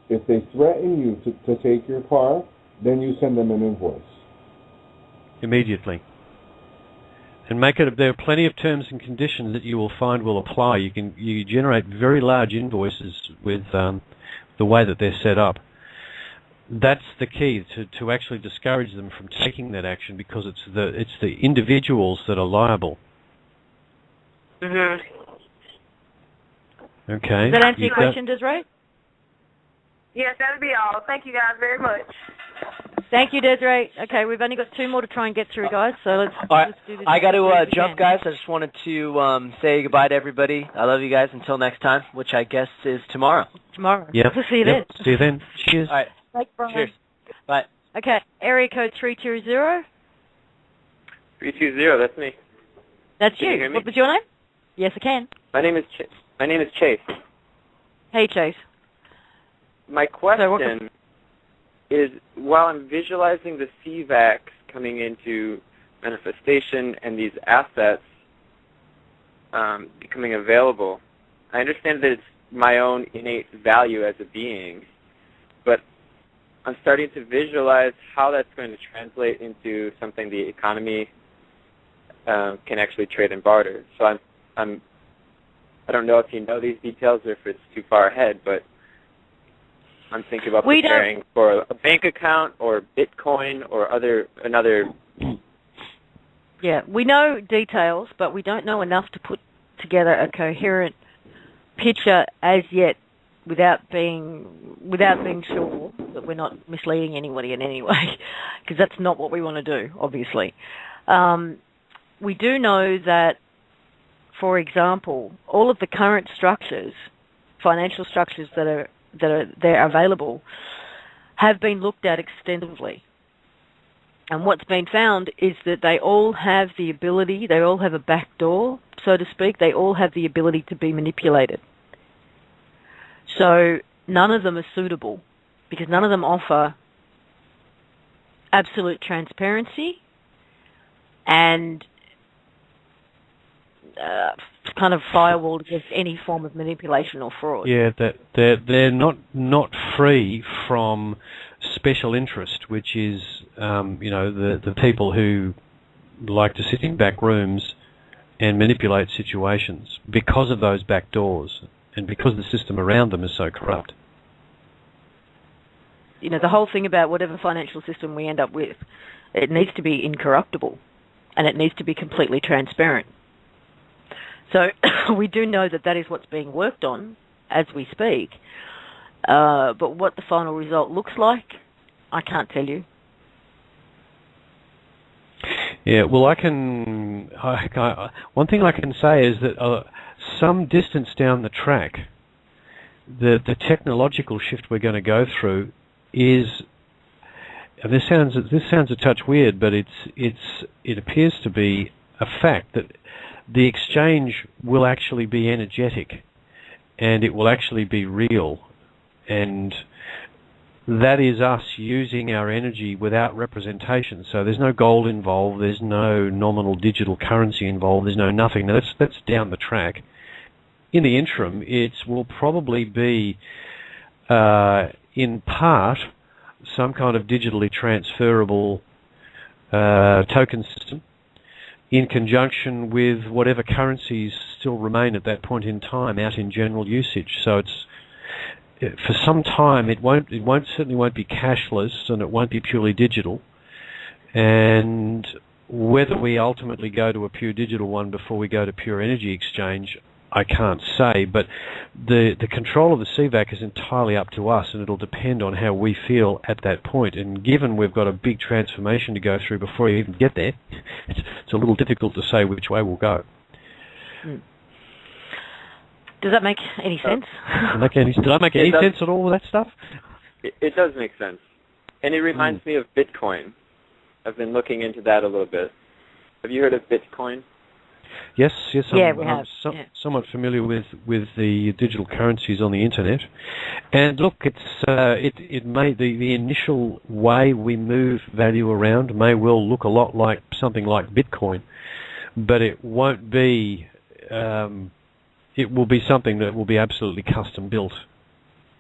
If they threaten you to take your car, then you send them an invoice. Immediately. And there are plenty of terms and conditions that you will find will apply. You generate very large invoices with the way that they're set up. That's the key to actually discourage them from taking that action, because it's the individuals that are liable. Mm-hmm. Okay. Does that answer your question, Desiree? Yes, that'll be all. Thank you guys very much. Thank you, Desiree. Okay, we've only got 2 more to try and get through, guys. So let's do this. I got to jump, guys. I just wanted to say goodbye to everybody. I love you guys until next time, which I guess is tomorrow. Tomorrow. Yep. We'll see you then. See you then. Cheers. All right. Thanks, Brian. Cheers. Bye. Okay, area code 320. 320, that's me. That's Can you hear me? What was your name? Yes, I can. My name is Chase. Hey, Chase. My question is, while I'm visualizing the CVAX coming into manifestation and these assets becoming available, I understand that it's my own innate value as a being, but I'm starting to visualize how that's going to translate into something the economy can actually trade and barter. So I don't know if you know these details or if it's too far ahead, but I'm thinking about preparing for a bank account or Bitcoin or another. Yeah, we know details, but we don't know enough to put together a coherent picture as yet, without being sure that we're not misleading anybody in any way, because that's not what we want to do, obviously. We do know that, for example, all of the current structures, financial structures that are there available, have been looked at extensively. And what's been found is that they all have the ability, they all have a back door, so to speak, they all have the ability to be manipulated. So none of them are suitable, because none of them offer absolute transparency and kind of firewall against any form of manipulation or fraud. Yeah, they're not free from special interest, which is the people who like to sit in back rooms and manipulate situations because of those back doors and because the system around them is so corrupt. The whole thing about whatever financial system we end up with, it needs to be incorruptible and it needs to be completely transparent. So we do know that is what's being worked on as we speak, but what the final result looks like I can't tell you. Yeah, well, one thing I can say is that some distance down the track, the technological shift we're going to go through is, and this sounds a touch weird, but it appears to be a fact that the exchange will actually be energetic, and it will actually be real, and that is us using our energy without representation. So there's no gold involved, there's no nominal digital currency involved, there's no nothing. Now that's down the track. In the interim, it will probably be, in part, some kind of digitally transferable token system in conjunction with whatever currencies still remain at that point in time out in general usage. So it's, for some time, it certainly won't be cashless, and it won't be purely digital. And whether we ultimately go to a pure digital one before we go to pure energy exchange, I can't say. But the control of the CVAC is entirely up to us, and it'll depend on how we feel at that point. And given we've got a big transformation to go through before you even get there, it's a little difficult to say which way we'll go. Mm. Does that make any sense? Did I make any sense at all with that stuff? It does make sense. And it reminds me of Bitcoin. I've been looking into that a little bit. Have you heard of Bitcoin? Yes, I'm somewhat familiar with the digital currencies on the internet. And look, it may the initial way we move value around may well look a lot like something like Bitcoin, but it won't be. It will be something that will be absolutely custom built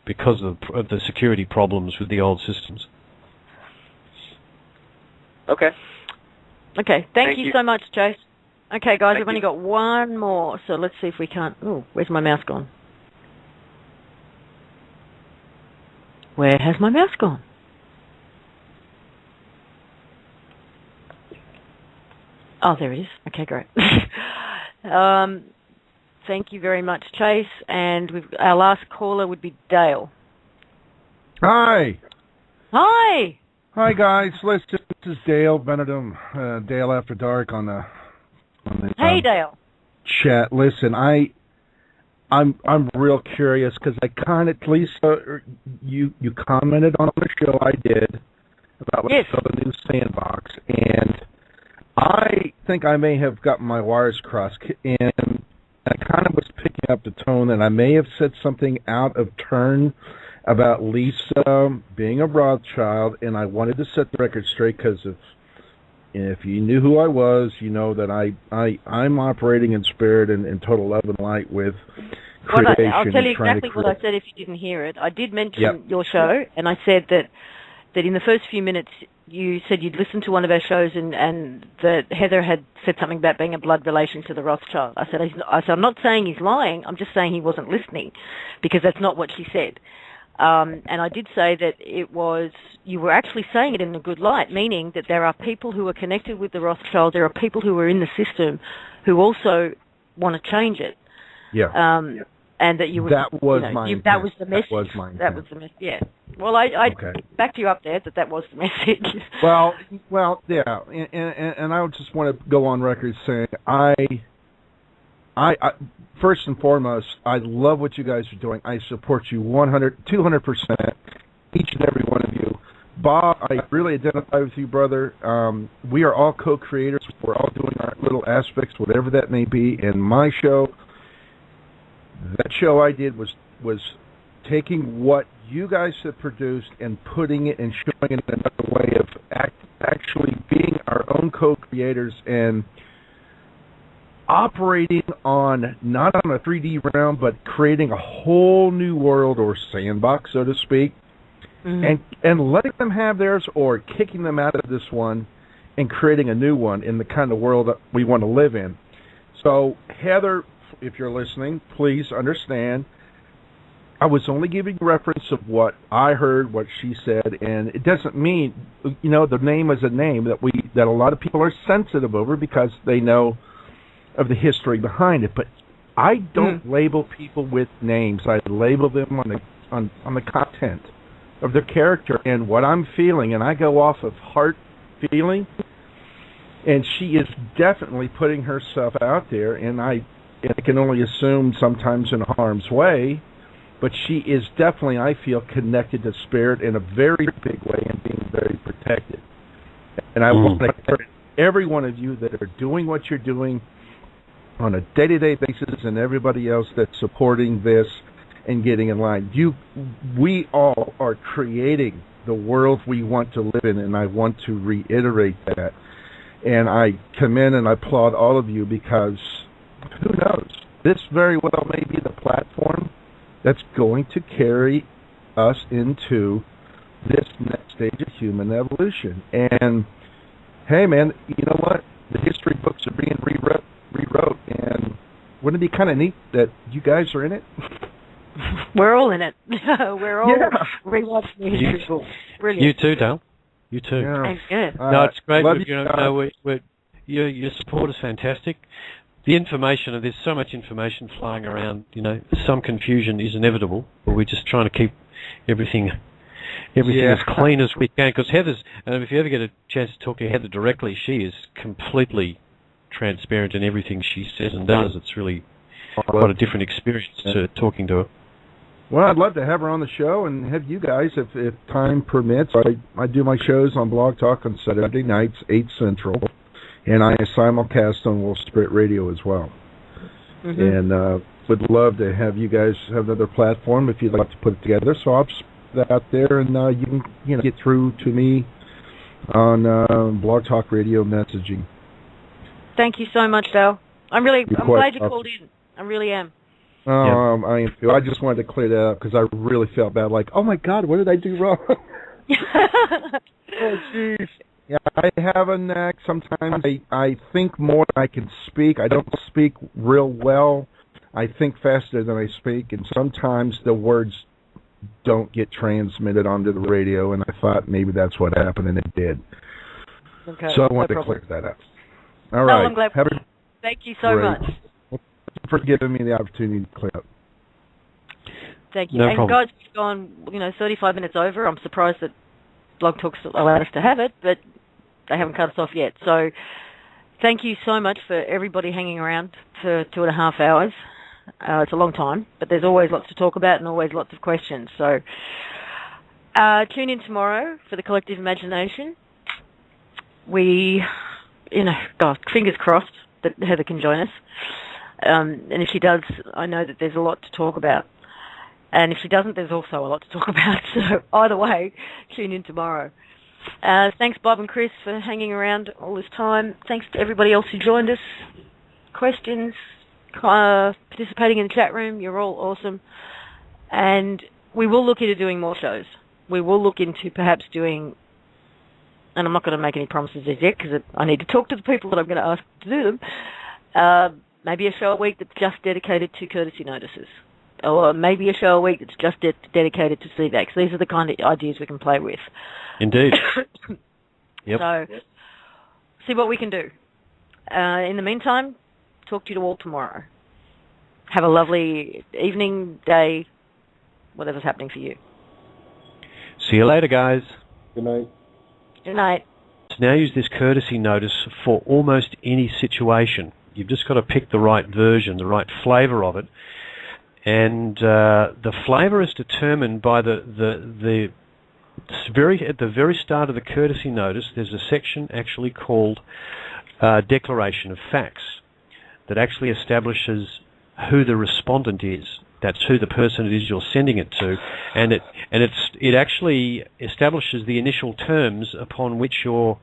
because of the security problems with the old systems. Okay. Okay. Thank you so much, Chase. Okay, guys, we've only got one more, so let's see if we can't... Oh, where's my mouse gone? Where has my mouse gone? Oh, there it is. Okay, great. Thank you very much, Chase. And our last caller would be Dale. Hi. Hi. Hi, guys. Listen, this is Dale Benedum, Dale After Dark on the Hey, Dale. Chat. Listen, I'm real curious because I kind of, Lisa, you commented on the show I did about what's the new sandbox, and I think I may have gotten my wires crossed, and I kind of was picking up the tone that I may have said something out of turn about Lisa being a Rothschild, and I wanted to set the record straight because if you knew who I was, you know that I'm operating in spirit and in total love and light with creation. I'll tell you exactly what I said if you didn't hear it. I did mention your show, and I said that in the first few minutes you said you'd listened to one of our shows and that Heather had said something about being a blood relation to the Rothschild. I said, I'm not saying he's lying, I'm just saying he wasn't listening, because that's not what she said. And I did say that you were actually saying it in a good light, meaning that there are people who are connected with the Rothschild, there are people who are in the system who also want to change it. Yeah. And that you would... That was my intent. That was the message. That was my intent. That was the message, yeah. Well, I backed you up there that was the message. Well, yeah. And I just want to go on record saying I first and foremost, I love what you guys are doing. I support you 200%, each and every one of you. Bob, I really identify with you, brother. We are all co-creators. We're all doing our little aspects, whatever that may be. And my show, that show I did was taking what you guys have produced and putting it and showing it in another way of actually being our own co-creators and operating not on a 3D realm, but creating a whole new world or sandbox, so to speak, and letting them have theirs or kicking them out of this one and creating a new one in the kind of world that we want to live in. So, Heather, if you're listening, please understand, I was only giving reference of what I heard, what she said, and it doesn't mean, the name is a name that a lot of people are sensitive over because they know of the history behind it, but I don't label people with names. I label them on the content of their character and what I'm feeling, and I go off of heart feeling, and she is definitely putting herself out there, and I can only assume sometimes in harm's way, but she is definitely, I feel, connected to spirit in a very big way and being very protected. And I want to encourage every one of you that are doing what you're doing on a day-to-day basis, and everybody else that's supporting this and getting in line. We all are creating the world we want to live in, and I want to reiterate that. And I commend and I applaud all of you, because who knows? This very well may be the platform that's going to carry us into this next stage of human evolution. And hey, man, you know what? The history books are being rewrote, and wouldn't it be kind of neat that you guys are in it? We're all in it. We're all rewatching the history books. Brilliant. You too, Dale. You too. Thanks, good. No, it's great. Your support is fantastic. The information, there's so much information flying around, some confusion is inevitable, but we're just trying to keep everything as clean as we can, because Heather's, if you ever get a chance to talk to Heather directly, she is completely transparent in everything she says and does. It's really quite a different experience to talking to her. Well, I'd love to have her on the show and have you guys, if time permits. I do my shows on Blog Talk on Saturday nights, 8 Central, and I simulcast on Wolf Spirit Radio as well. And would love to have you guys have another platform if you'd like to put it together. So I'll just put that out there, and you can get through to me on Blog Talk Radio messaging. Thank you so much, Dale. I'm glad you called in. I really am. I just wanted to clear that up, because I really felt bad. Like, oh my God, what did I do wrong? Oh, jeez. Yeah, I have a knack. Sometimes I think more than I can speak. I don't speak real well. I think faster than I speak, and sometimes the words don't get transmitted onto the radio, and I thought maybe that's what happened, and it did. Okay, so I wanted to clear that up. All right. I'm glad. Thank you so much. Well, thank you for giving me the opportunity to clear up. Thank you. No and problem. guys, we've gone 35 minutes over. I'm surprised that Blog Talk's allowed us to have it, but they haven't cut us off yet. So thank you so much for everybody hanging around for 2.5 hours. It's a long time, but there's always lots to talk about and always lots of questions. So tune in tomorrow for the Collective Imagination. We, fingers crossed that Heather can join us. And if she does, I know that there's a lot to talk about. And if she doesn't, there's also a lot to talk about. So either way, tune in tomorrow. Thanks, Bob and Chris, for hanging around all this time. Thanks to everybody else who joined us. Questions, participating in the chat room. You're all awesome. And we will look into doing more shows. We will look into perhaps doing, and I'm not going to make any promises as yet because I need to talk to the people that I'm going to ask to do them, maybe a show a week that's just dedicated to courtesy notices. Or maybe a show a week that's just dedicated to CVACs. These are the kind of ideas we can play with. Indeed. Yep. So, see what we can do. In the meantime, talk to you all tomorrow. Have a lovely evening, day, whatever's happening for you. See you later, guys. Good night. Good night. Now use this courtesy notice for almost any situation. You've just got to pick the right version, the right flavor of it. And the flavor is determined by at the very start of the courtesy notice, there's a section actually called Declaration of Facts that actually establishes who the respondent is. That's who the person it is you're sending it to, and it actually establishes the initial terms upon which you're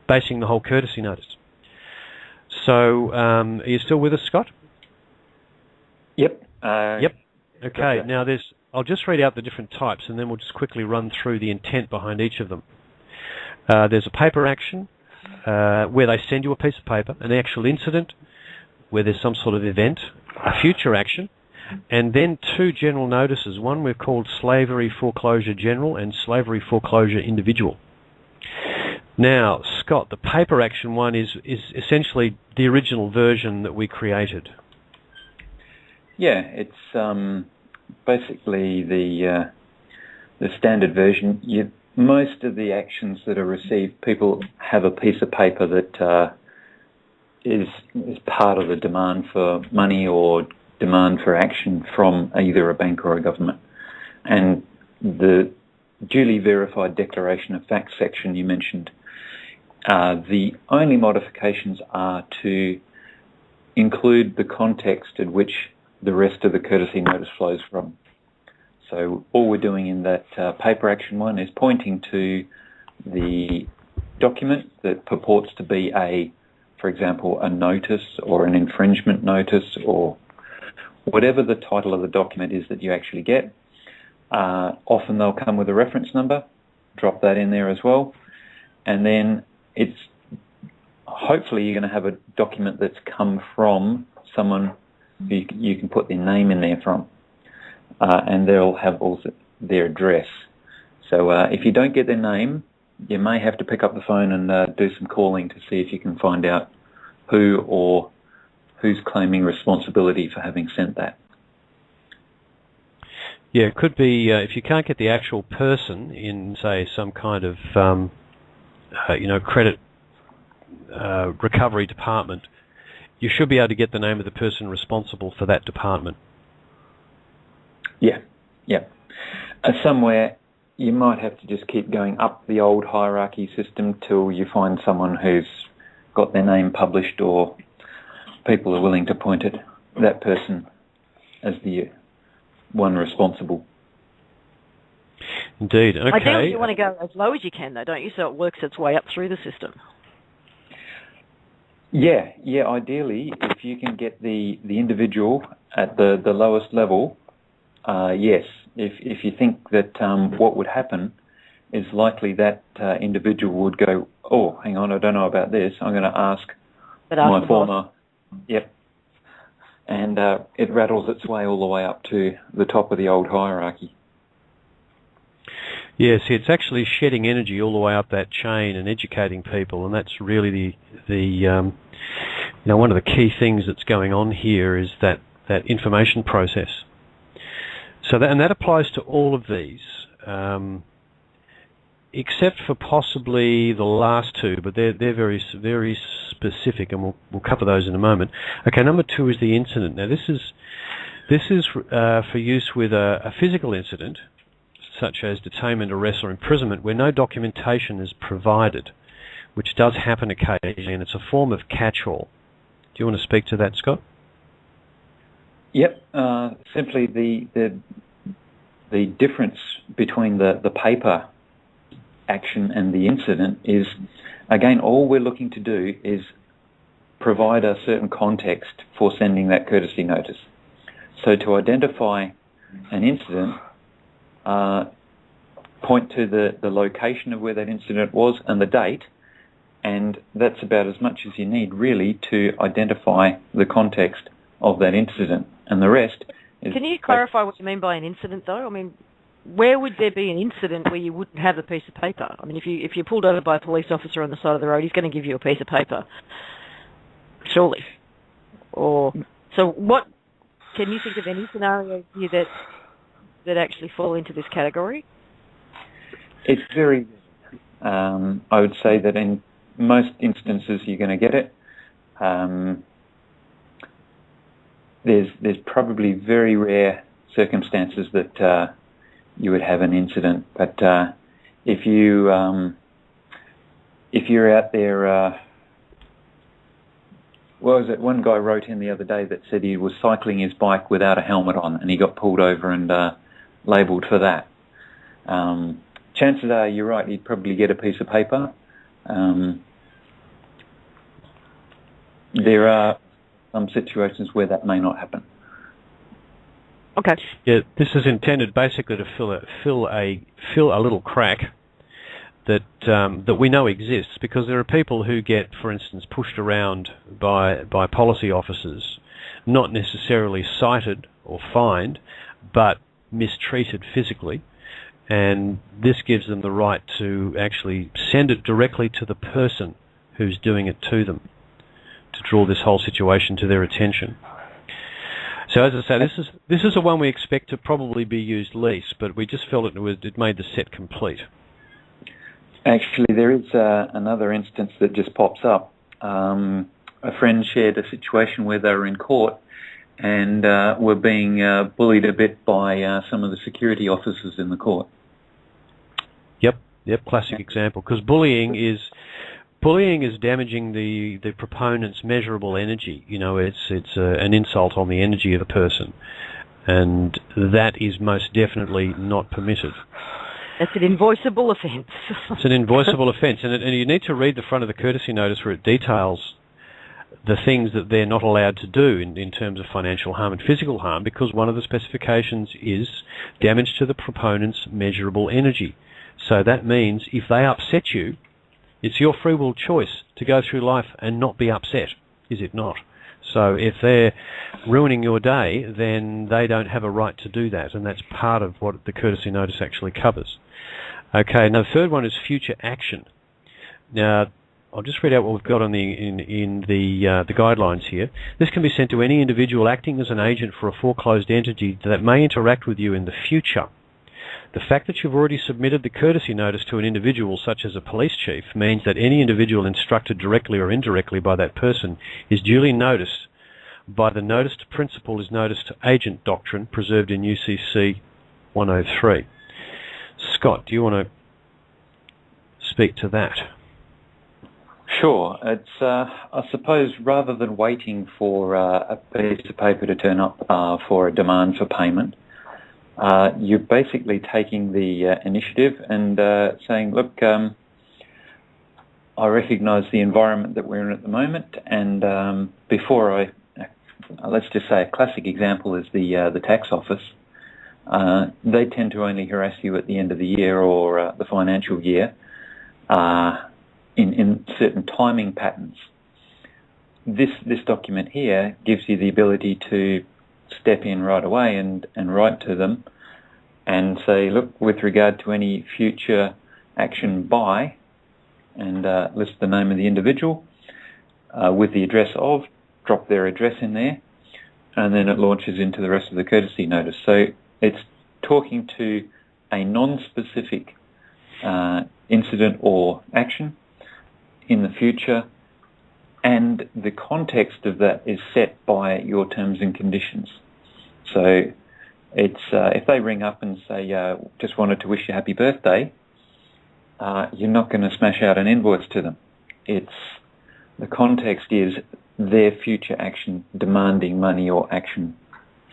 basing the whole courtesy notice. So, are you still with us, Scott? Yep. Yep. Okay. Now I'll just read out the different types, and then we'll just quickly run through the intent behind each of them. There's a paper action where they send you a piece of paper, an actual incident where there's some sort of event, a future action, and then 2 general notices. One we've called Slavery Foreclosure General and Slavery Foreclosure Individual. Now, Scott, the paper action one is essentially the original version that we created. Yeah, it's basically the standard version, most of the actions that are received, people have a piece of paper that is part of the demand for money or demand for action from either a bank or a government. And the duly verified declaration of facts section you mentioned, the only modifications are to include the context in which the rest of the courtesy notice flows from. So all we're doing in that paper action one is pointing to the document that purports to be for example, a notice or an infringement notice or whatever the title of the document is that you actually get. Often they'll come with a reference number, drop that in there as well, and then hopefully you're going to have a document that's come from someone who you can put their name in there from, and they'll have also their address. So if you don't get their name, you may have to pick up the phone and do some calling to see if you can find out who or who's claiming responsibility for having sent that. Yeah, it could be if you can't get the actual person in, say, some kind of credit recovery department, you should be able to get the name of the person responsible for that department. Yeah. Somewhere you might have to just keep going up the old hierarchy system till you find someone who's got their name published or people are willing to point at that person as the one responsible. Indeed. Okay. Ideally, you want to go as low as you can, though, don't you? So it works its way up through the system. Yeah. Ideally, if you can get the individual at the lowest level, yes. If you think that what would happen is likely that individual would go, oh, hang on, I don't know about this. I'm going to ask my former. Yep. And it rattles its way all the way up to the top of the old hierarchy. Yes, it's actually shedding energy all the way up that chain and educating people, and that's really the one of the key things that's going on here is that information process. So that applies to all of these, except for possibly the last two, but they're very very specific, and we'll cover those in a moment. Okay, number 2 is the incident. Now this is for use with a physical incident, such as detainment, arrest, or imprisonment, where no documentation is provided, which does happen occasionally, and it's a form of catch-all. Do you want to speak to that, Scott? Yep. Simply the difference between the paper action and the incident is, again, all we're looking to do is provide a certain context for sending that courtesy notice. So to identify an incident, point to the location of where that incident was and the date, and that's about as much as you need, really, to identify the context of that incident. And the rest is... Can you clarify what you mean by an incident, though? I mean, where would there be an incident where you wouldn't have a piece of paper? I mean, if you're pulled over by a police officer on the side of the road, he's going to give you a piece of paper, surely. Or so what? Can you think of any scenarios here that actually fall into this category? It's very... I would say that in most instances you're going to get it. There's probably very rare circumstances that you would have an incident, but if you're out there, what was it? One guy wrote in the other day that said he was cycling his bike without a helmet on, and he got pulled over and labelled for that. Chances are, you're right, he'd probably get a piece of paper. There are some situations where that may not happen. Okay. Yeah, this is intended basically to fill a little crack that we know exists, because there are people who get, for instance, pushed around by policy officers, not necessarily cited or fined, but mistreated physically, and this gives them the right to actually send it directly to the person who's doing it to them, to draw this whole situation to their attention. So as I say, this is the one we expect to probably be used least, but we just felt it made the set complete. Actually, there is another instance that just pops up. A friend shared a situation where they were in court and were being bullied a bit by some of the security officers in the court. Yep, classic example. Because bullying is damaging the proponent's measurable energy. You know, it's an insult on the energy of a person, and that is most definitely not permitted. That's an invoiceable offence. It's an invoiceable offence, and you need to read the front of the courtesy notice where it details the things that they're not allowed to do in terms of financial harm and physical harm, because one of the specifications is damage to the proponent's measurable energy. So that means if they upset you, it's your free will choice to go through life and not be upset, is it not? So if they're ruining your day, then they don't have a right to do that, and that's part of what the courtesy notice actually covers. Okay, now the third one is future action. Now, I'll just read out what we've got on the guidelines here. This can be sent to any individual acting as an agent for a foreclosed entity that may interact with you in the future. The fact that you've already submitted the courtesy notice to an individual, such as a police chief, means that any individual instructed directly or indirectly by that person is duly noticed by the notice to principal is notice to agent doctrine preserved in UCC 103. Scott, do you want to speak to that? Sure. It's, I suppose, rather than waiting for a piece of paper to turn up for a demand for payment, you're basically taking the initiative and saying, look, I recognise the environment that we're in at the moment, and before let's just say a classic example is the tax office. They tend to only harass you at the end of the year or the financial year in certain timing patterns. This document here gives you the ability to step in right away and write to them and say, look, with regard to any future action by, and list the name of the individual with the address of, drop their address in there, and then it launches into the rest of the courtesy notice. So it's talking to a non-specific incident or action in the future, and the context of that is set by your terms and conditions. So it's if they ring up and say, just wanted to wish you happy birthday, you're not going to smash out an invoice to them. It's the context is their future action demanding money or action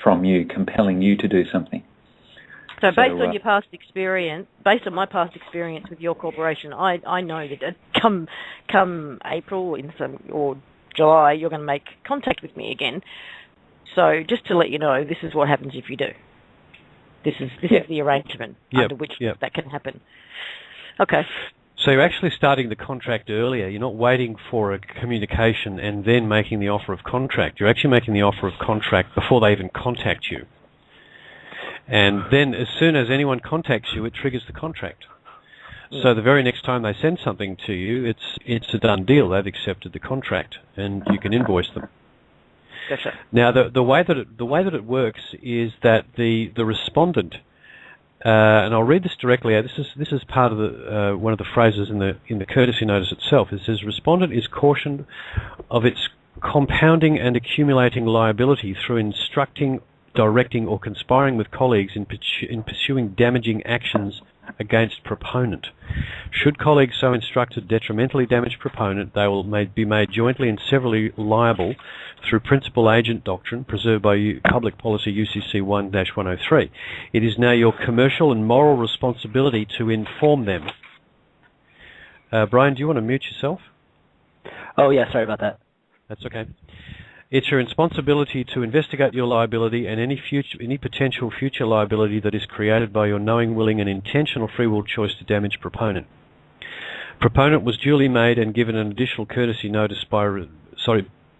from you, compelling you to do something. So based on your past experience, based on my past experience with your corporation, I know that come April or July, you're going to make contact with me again. So just to let you know, this is what happens if you do. This is the arrangement under which that can happen. Okay. So you're actually starting the contract earlier. You're not waiting for a communication and then making the offer of contract. You're actually making the offer of contract before they even contact you. And then as soon as anyone contacts you, it triggers the contract. So the very next time they send something to you, it's a done deal. They've accepted the contract, and you can invoice them. Gotcha. Now the way that it works is that the respondent, and I'll read this directly out. This is part of the one of the phrases in the courtesy notice itself. It says, respondent is cautioned of its compounding and accumulating liability through instructing, directing, or conspiring with colleagues in pursuing damaging actions against proponent. Should colleagues so instructed detrimentally damage proponent, they will be made jointly and severally liable through principal-agent doctrine preserved by Public Policy UCC 1-103. It is now your commercial and moral responsibility to inform them. Brian, do you want to mute yourself? Oh, yeah, sorry about that. That's okay. It's your responsibility to investigate your liability and any potential future liability that is created by your knowing, willing, and intentional free will choice to damage proponent. Proponent was duly made and given an additional courtesy notice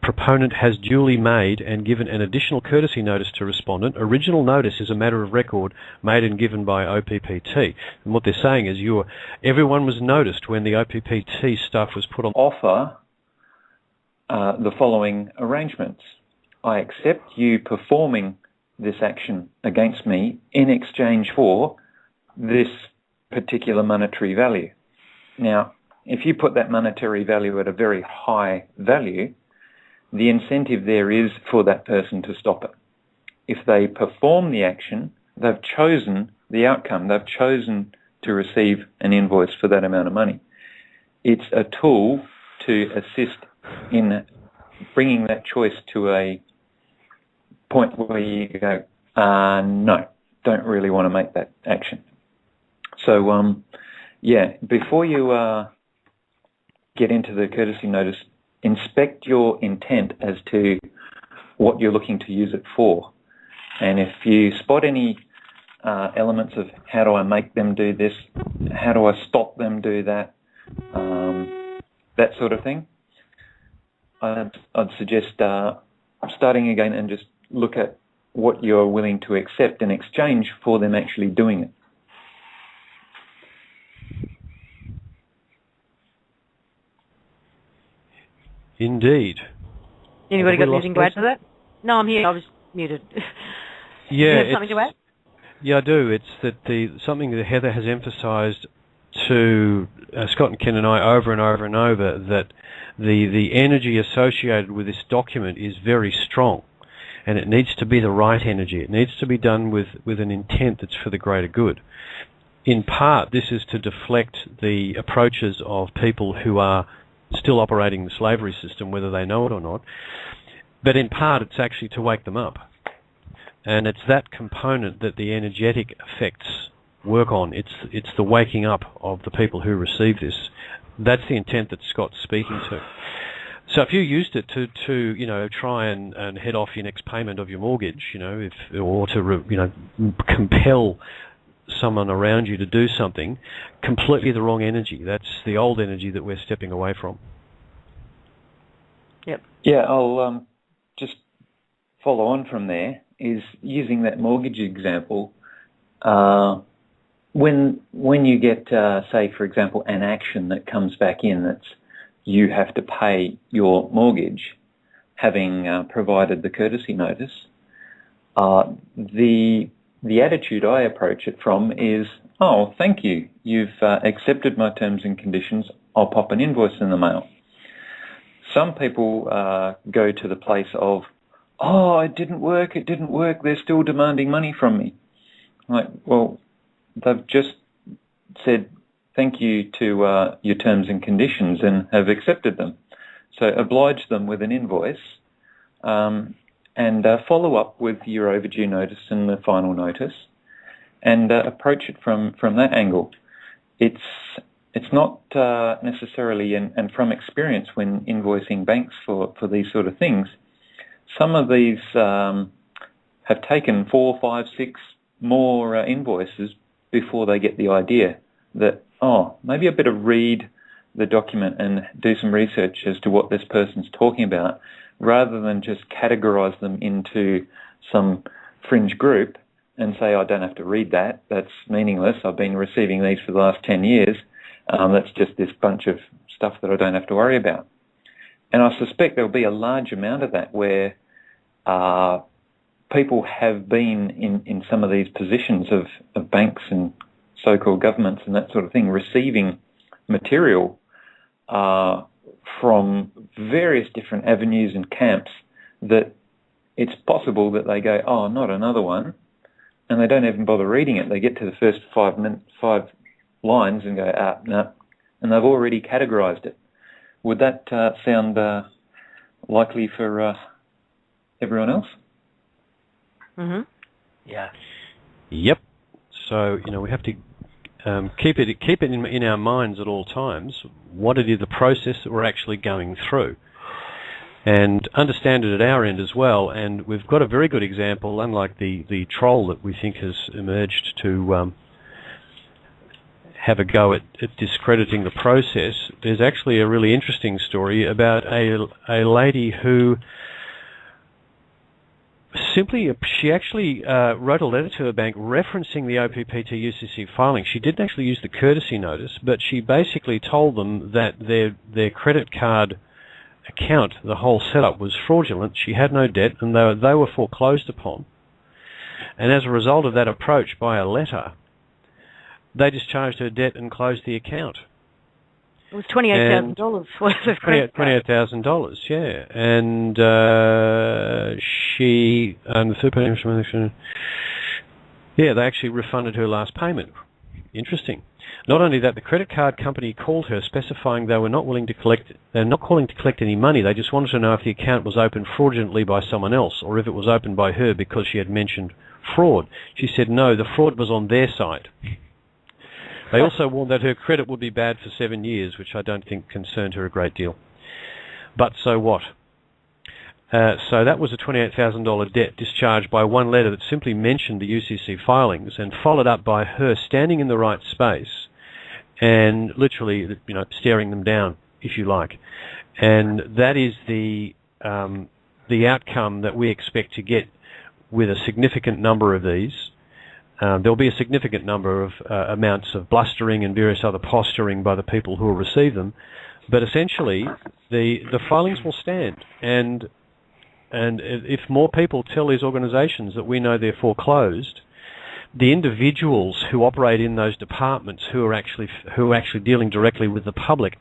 proponent has duly made and given an additional courtesy notice to respondent. Original notice is a matter of record made and given by OPPT. And what they're saying is everyone was noticed when the OPPT stuff was put on. Offer the following arrangements. I accept you performing this action against me in exchange for this particular monetary value. Now, if you put that monetary value at a very high value, the incentive there is for that person to stop it. If they perform the action, they've chosen the outcome. They've chosen to receive an invoice for that amount of money. It's a tool to assist in bringing that choice to a point where you go, no, don't really want to make that action. So, before you get into the courtesy notice, inspect your intent as to what you're looking to use it for. And if you spot any elements of how do I make them do this, how do I stop them do that, that sort of thing, I'd suggest starting again and just look at what you're willing to accept in exchange for them actually doing it. Indeed. Anybody got anything to add to that? No, I'm here. I was muted. Yeah, you have something to add? Yeah, I do. It's that something that Heather has emphasised to Scott and Ken and I over and over and over, that the energy associated with this document is very strong, and it needs to be the right energy. It needs to be done with an intent that's for the greater good. In part, this is to deflect the approaches of people who are still operating the slavery system, whether they know it or not. But in part, it's actually to wake them up. And it's that component that the energetic effects work on. It's the waking up of the people who receive this. That's the intent that Scott's speaking to. So if you used it to try and head off your next payment of your mortgage, or to compel someone around you to do something, completely the wrong energy. That's the old energy that we're stepping away from. Yep. Yeah, I'll just follow on from there, is using that mortgage example. When you get, say, for example, an action that comes back in that's you have to pay your mortgage, having provided the courtesy notice, the attitude I approach it from is, oh, thank you. You've accepted my terms and conditions. I'll pop an invoice in the mail. Some people go to the place of, oh, it didn't work. They're still demanding money from me. Like, well, they've just said thank you to your terms and conditions and have accepted them. So oblige them with an invoice and follow up with your overdue notice and the final notice, and approach it from that angle. It's not necessarily, and from experience when invoicing banks for these sort of things, some of these have taken 4, 5, 6 more invoices before they get the idea that, oh, maybe I better read the document and do some research as to what this person's talking about, rather than just categorize them into some fringe group and say, I don't have to read that. That's meaningless. I've been receiving these for the last 10 years. That's just this bunch of stuff that I don't have to worry about. And I suspect there'll be a large amount of that where people have been in some of these positions of banks and so-called governments and that sort of thing, receiving material from various different avenues and camps, that it's possible that they go, oh, not another one, and they don't even bother reading it. They get to the first 5 lines and go, no, and they've already categorized it. Would that sound likely for everyone else? Mm-hmm. Yeah. Yep. So, we have to keep it in our minds at all times, what it is, the process that we're actually going through, and understand it at our end as well. And we've got a very good example, unlike the troll that we think has emerged to have a go at discrediting the process. There's actually a really interesting story about a lady who she actually wrote a letter to her bank referencing the OPPT UCC filing. She didn't actually use the courtesy notice, but she basically told them that their credit card account, the whole setup was fraudulent. She had no debt, and they were foreclosed upon. And as a result of that approach by a letter, they discharged her debt and closed the account. It was $28,000 worth of credit. $28,000, yeah. And she, and the third party, yeah, they actually refunded her last payment. Interesting. Not only that, the credit card company called her specifying they were not willing to collect, they're not calling to collect any money. They just wanted to know if the account was opened fraudulently by someone else or if it was opened by her because she had mentioned fraud. She said no, the fraud was on their side. They also warned that her credit would be bad for 7 years, which I don't think concerned her a great deal. But so what? So that was a $28,000 debt discharged by one letter that simply mentioned the UCC filings and followed up by her standing in the right space and literally, staring them down, if you like. And that is the outcome that we expect to get with a significant number of these. There'll be a significant number of amounts of blustering and various other posturing by the people who will receive them, but essentially the filings will stand. And if more people tell these organisations that we know they're foreclosed, the individuals who operate in those departments who are actually dealing directly with the public,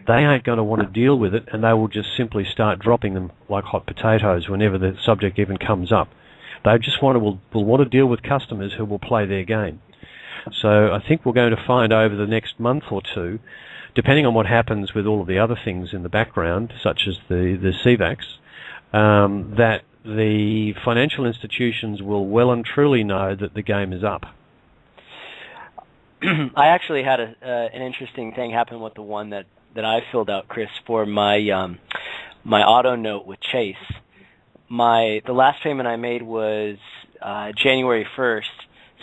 they ain't going to want to deal with it, and they will just simply start dropping them like hot potatoes whenever the subject even comes up. They just will want to deal with customers who will play their game. So I think we're going to find over the next month or two, depending on what happens with all of the other things in the background, such as the CVACs, that the financial institutions will well and truly know that the game is up. I actually had an interesting thing happen with the one that I filled out, Chris, for my auto note with Chase. The last payment I made was January 1st,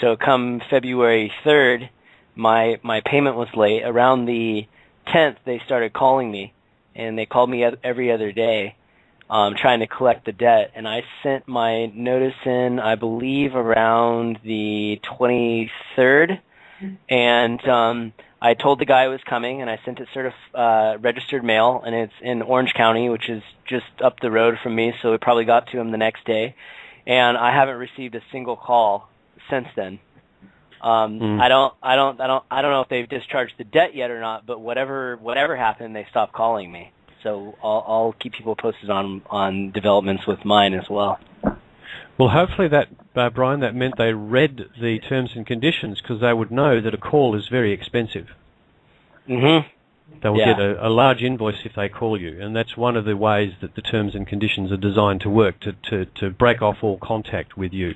so come February 3rd, my payment was late. Around the 10th, they started calling me, and they called me every other day, trying to collect the debt. And I sent my notice in, I believe, around the 23rd, and I told the guy I was coming, and I sent it registered mail, and it's in Orange County, which is just up the road from me, so it probably got to him the next day. And I haven't received a single call since then. I don't know if they've discharged the debt yet or not, but whatever happened, they stopped calling me. So I'll keep people posted on developments with mine as well. Well, hopefully that, Brian, that meant they read the terms and conditions, because they would know that a call is very expensive. Mm-hmm. They will get a large invoice if they call you, and that's one of the ways that the terms and conditions are designed to work, to break off all contact with you.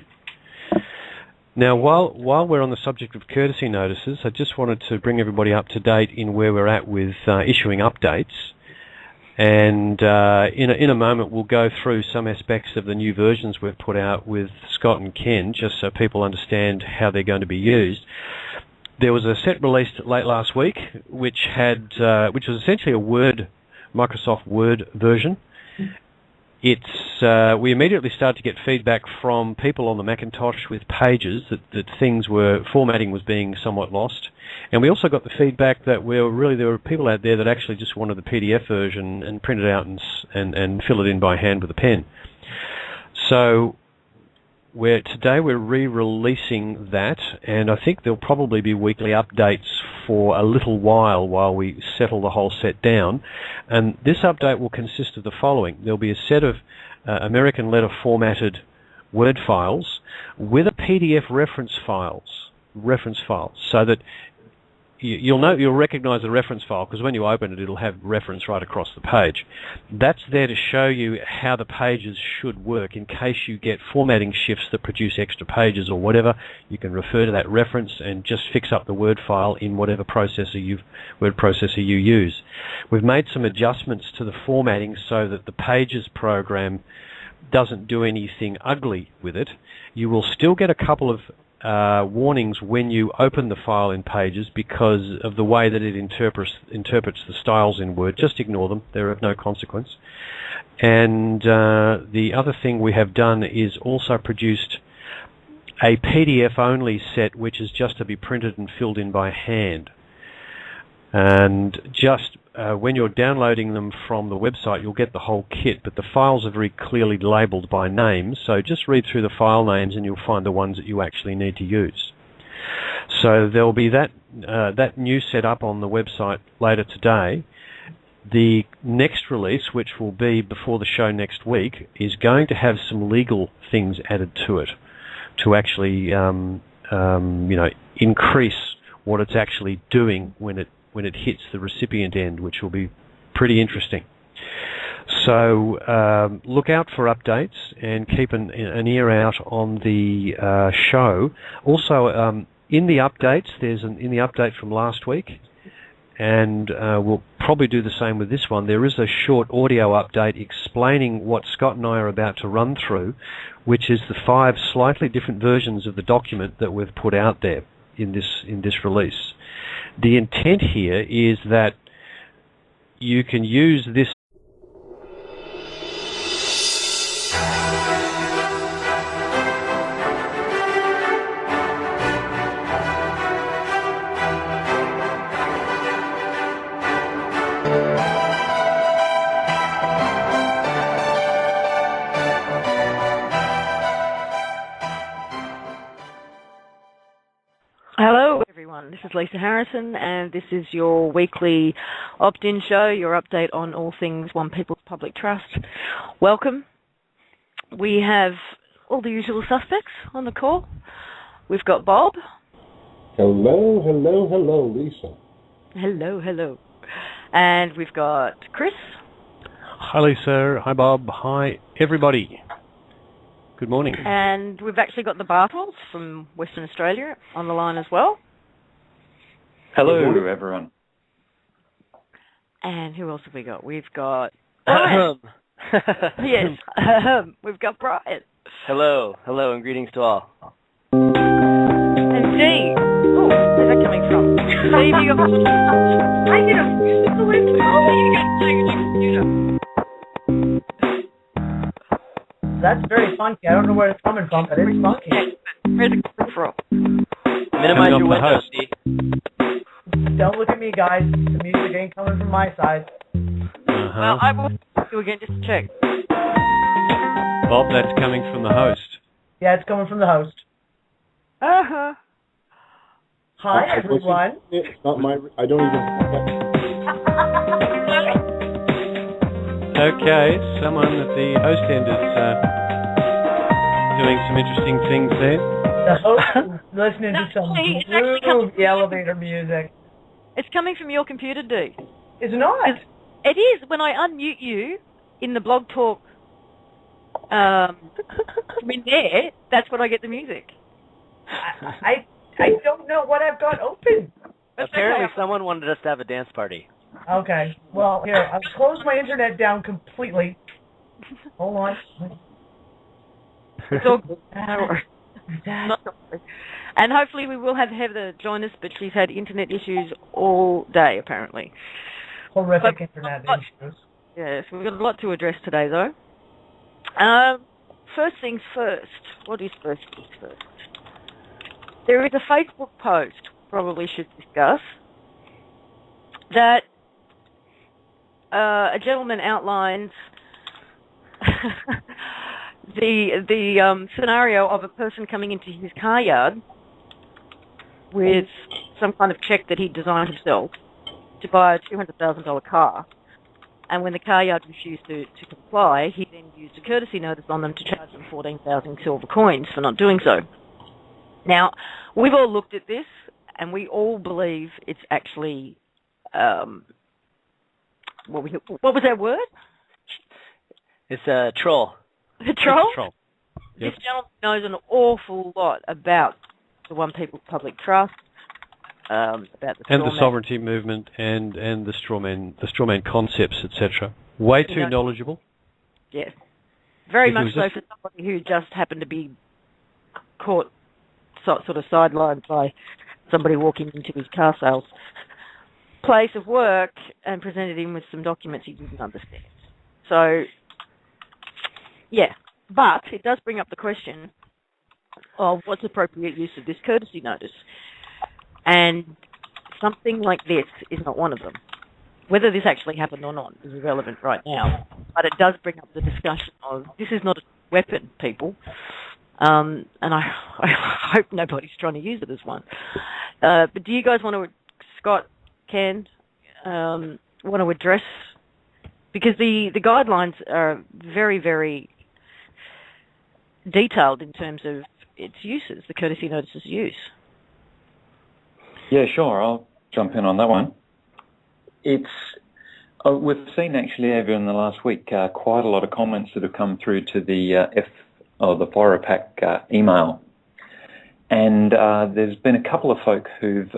Now, while we're on the subject of courtesy notices, I just wanted to bring everybody up to date in where we're at with issuing updates. And in a moment, we'll go through some aspects of the new versions we've put out with Scott and Ken, just so people understand how they're going to be used. There was a set released late last week, which was essentially a Microsoft Word version. We immediately started to get feedback from people on the Macintosh with Pages that formatting was being somewhat lost. And we also got the feedback that there were people out there that actually just wanted the PDF version and print it out and fill it in by hand with a pen. So today we're re-releasing that, and I think there'll probably be weekly updates for a little while we settle the whole set down. And this update will consist of the following. There'll be a set of American letter formatted Word files with a PDF reference file, so that you'll recognize the reference file, because when you open it, it'll have reference right across the page. That's there to show you how the pages should work. In case you get formatting shifts that produce extra pages or whatever, you can refer to that reference and just fix up the Word file in whatever word processor you use. We've made some adjustments to the formatting so that the Pages program doesn't do anything ugly with it. You will still get a couple of warnings when you open the file in Pages because of the way that it interprets the styles in Word. Just ignore them. They're of no consequence. And the other thing we have done is also produced a PDF-only set, which is just to be printed and filled in by hand. And just when you're downloading them from the website, you'll get the whole kit, but the files are very clearly labelled by names, so just read through the file names and you'll find the ones that you actually need to use. So there'll be that new setup on the website later today. The next release, which will be before the show next week, is going to have some legal things added to it to actually increase what it's actually doing when it hits the recipient end, which will be pretty interesting. So look out for updates and keep an ear out on the show. Also, in the updates, in the update from last week, and we'll probably do the same with this one, there is a short audio update explaining what Scott and I are about to run through, which is the 5 slightly different versions of the document that we've put out there in this release. The intent here is that you can use this Hello, everyone. This is Lisa Harrison, and this is your weekly Opt-In show, your update on all things One People's Public Trust. Welcome. We have all the usual suspects on the call. We've got Bob. Hello, hello, hello, Lisa. Hello, hello. And we've got Chris. Hi, Lisa. Hi, Bob. Hi, everybody. Good morning. And we've actually got the Bartles from Western Australia on the line as well. Hello, everyone. And who else have we got? We've got Brian. Yes, we've got Brian. Hello, and greetings to all. And Dee. Oh, where's that coming from? Dee, you got... I did a musical intro. You got to your computer. That's very funky. I don't know where it's coming from, but it's funky. Where's it coming from? Minimize your window, Steve. Don't look at me, guys. The music ain't coming from my side. Well, I will do again just to check. Bob, that's coming from the host. Yeah, it's coming from the host. Uh-huh. Hi, everyone. It's not my... I don't even... Okay, someone at the host end is doing some interesting things there. The host is listening to some groovy elevator music. It's coming from your computer, Dee. It's not. It is. When I unmute you in the Blog Talk in there, that's when I get the music. I don't know what I've got open. Apparently someone wanted us to have a dance party. Okay. Well, here, I've closed my internet down completely. Hold on. It's all good. And hopefully we will have Heather join us, but she's had internet issues all day, apparently. Horrific internet issues. Yes, we've got a lot to address today, though. First things first. What is first things first? There is a Facebook post, probably should discuss, that a gentleman outlines the scenario of a person coming into his car yard with some kind of check that he designed himself to buy a $200,000 car, and when the car yard refused to comply, he then used a courtesy notice on them to charge them 14,000 silver coins for not doing so. Now, we've all looked at this, and we all believe it's actually what was that word? It's a troll. A troll? Troll. Yep. This gentleman knows an awful lot about the One People's Public Trust, about the sovereignty movement and the strawman concepts, etc. Way too knowledgeable. Yes, very much so for somebody who just happened to be caught sort of sidelined by somebody walking into his car sales place of work and presented him with some documents he didn't understand. So, yeah, but it does bring up the question of what's appropriate use of this courtesy notice. And something like this is not one of them. Whether this actually happened or not is irrelevant right now, but it does bring up the discussion of this is not a weapon, people, and I hope nobody's trying to use it as one. But do you guys want to, Scott, Ken, want to address, because the guidelines are very, very detailed in terms of its uses, the courtesy notice's use. Yeah, sure. I'll jump in on that one. We've seen actually over in the last week quite a lot of comments that have come through to the the FORAPAC email, and there's been a couple of folk who've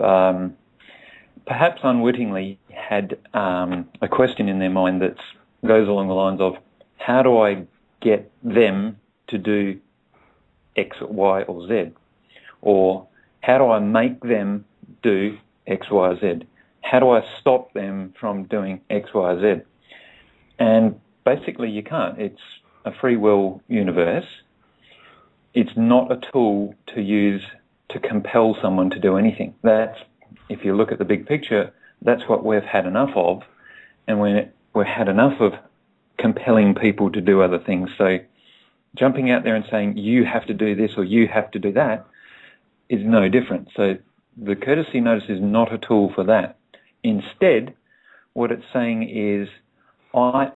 perhaps unwittingly had a question in their mind that goes along the lines of, how do I get them to do X, Y, or Z? Or how do I make them do X, Y, or Z? How do I stop them from doing X, Y, or Z? And basically you can't. It's a free will universe. It's not a tool to use to compel someone to do anything. That's, if you look at the big picture, that's what we've had enough of. And we've had enough of compelling people to do other things. So jumping out there and saying, you have to do this or you have to do that is no different. So the courtesy notice is not a tool for that. Instead, what it's saying is, I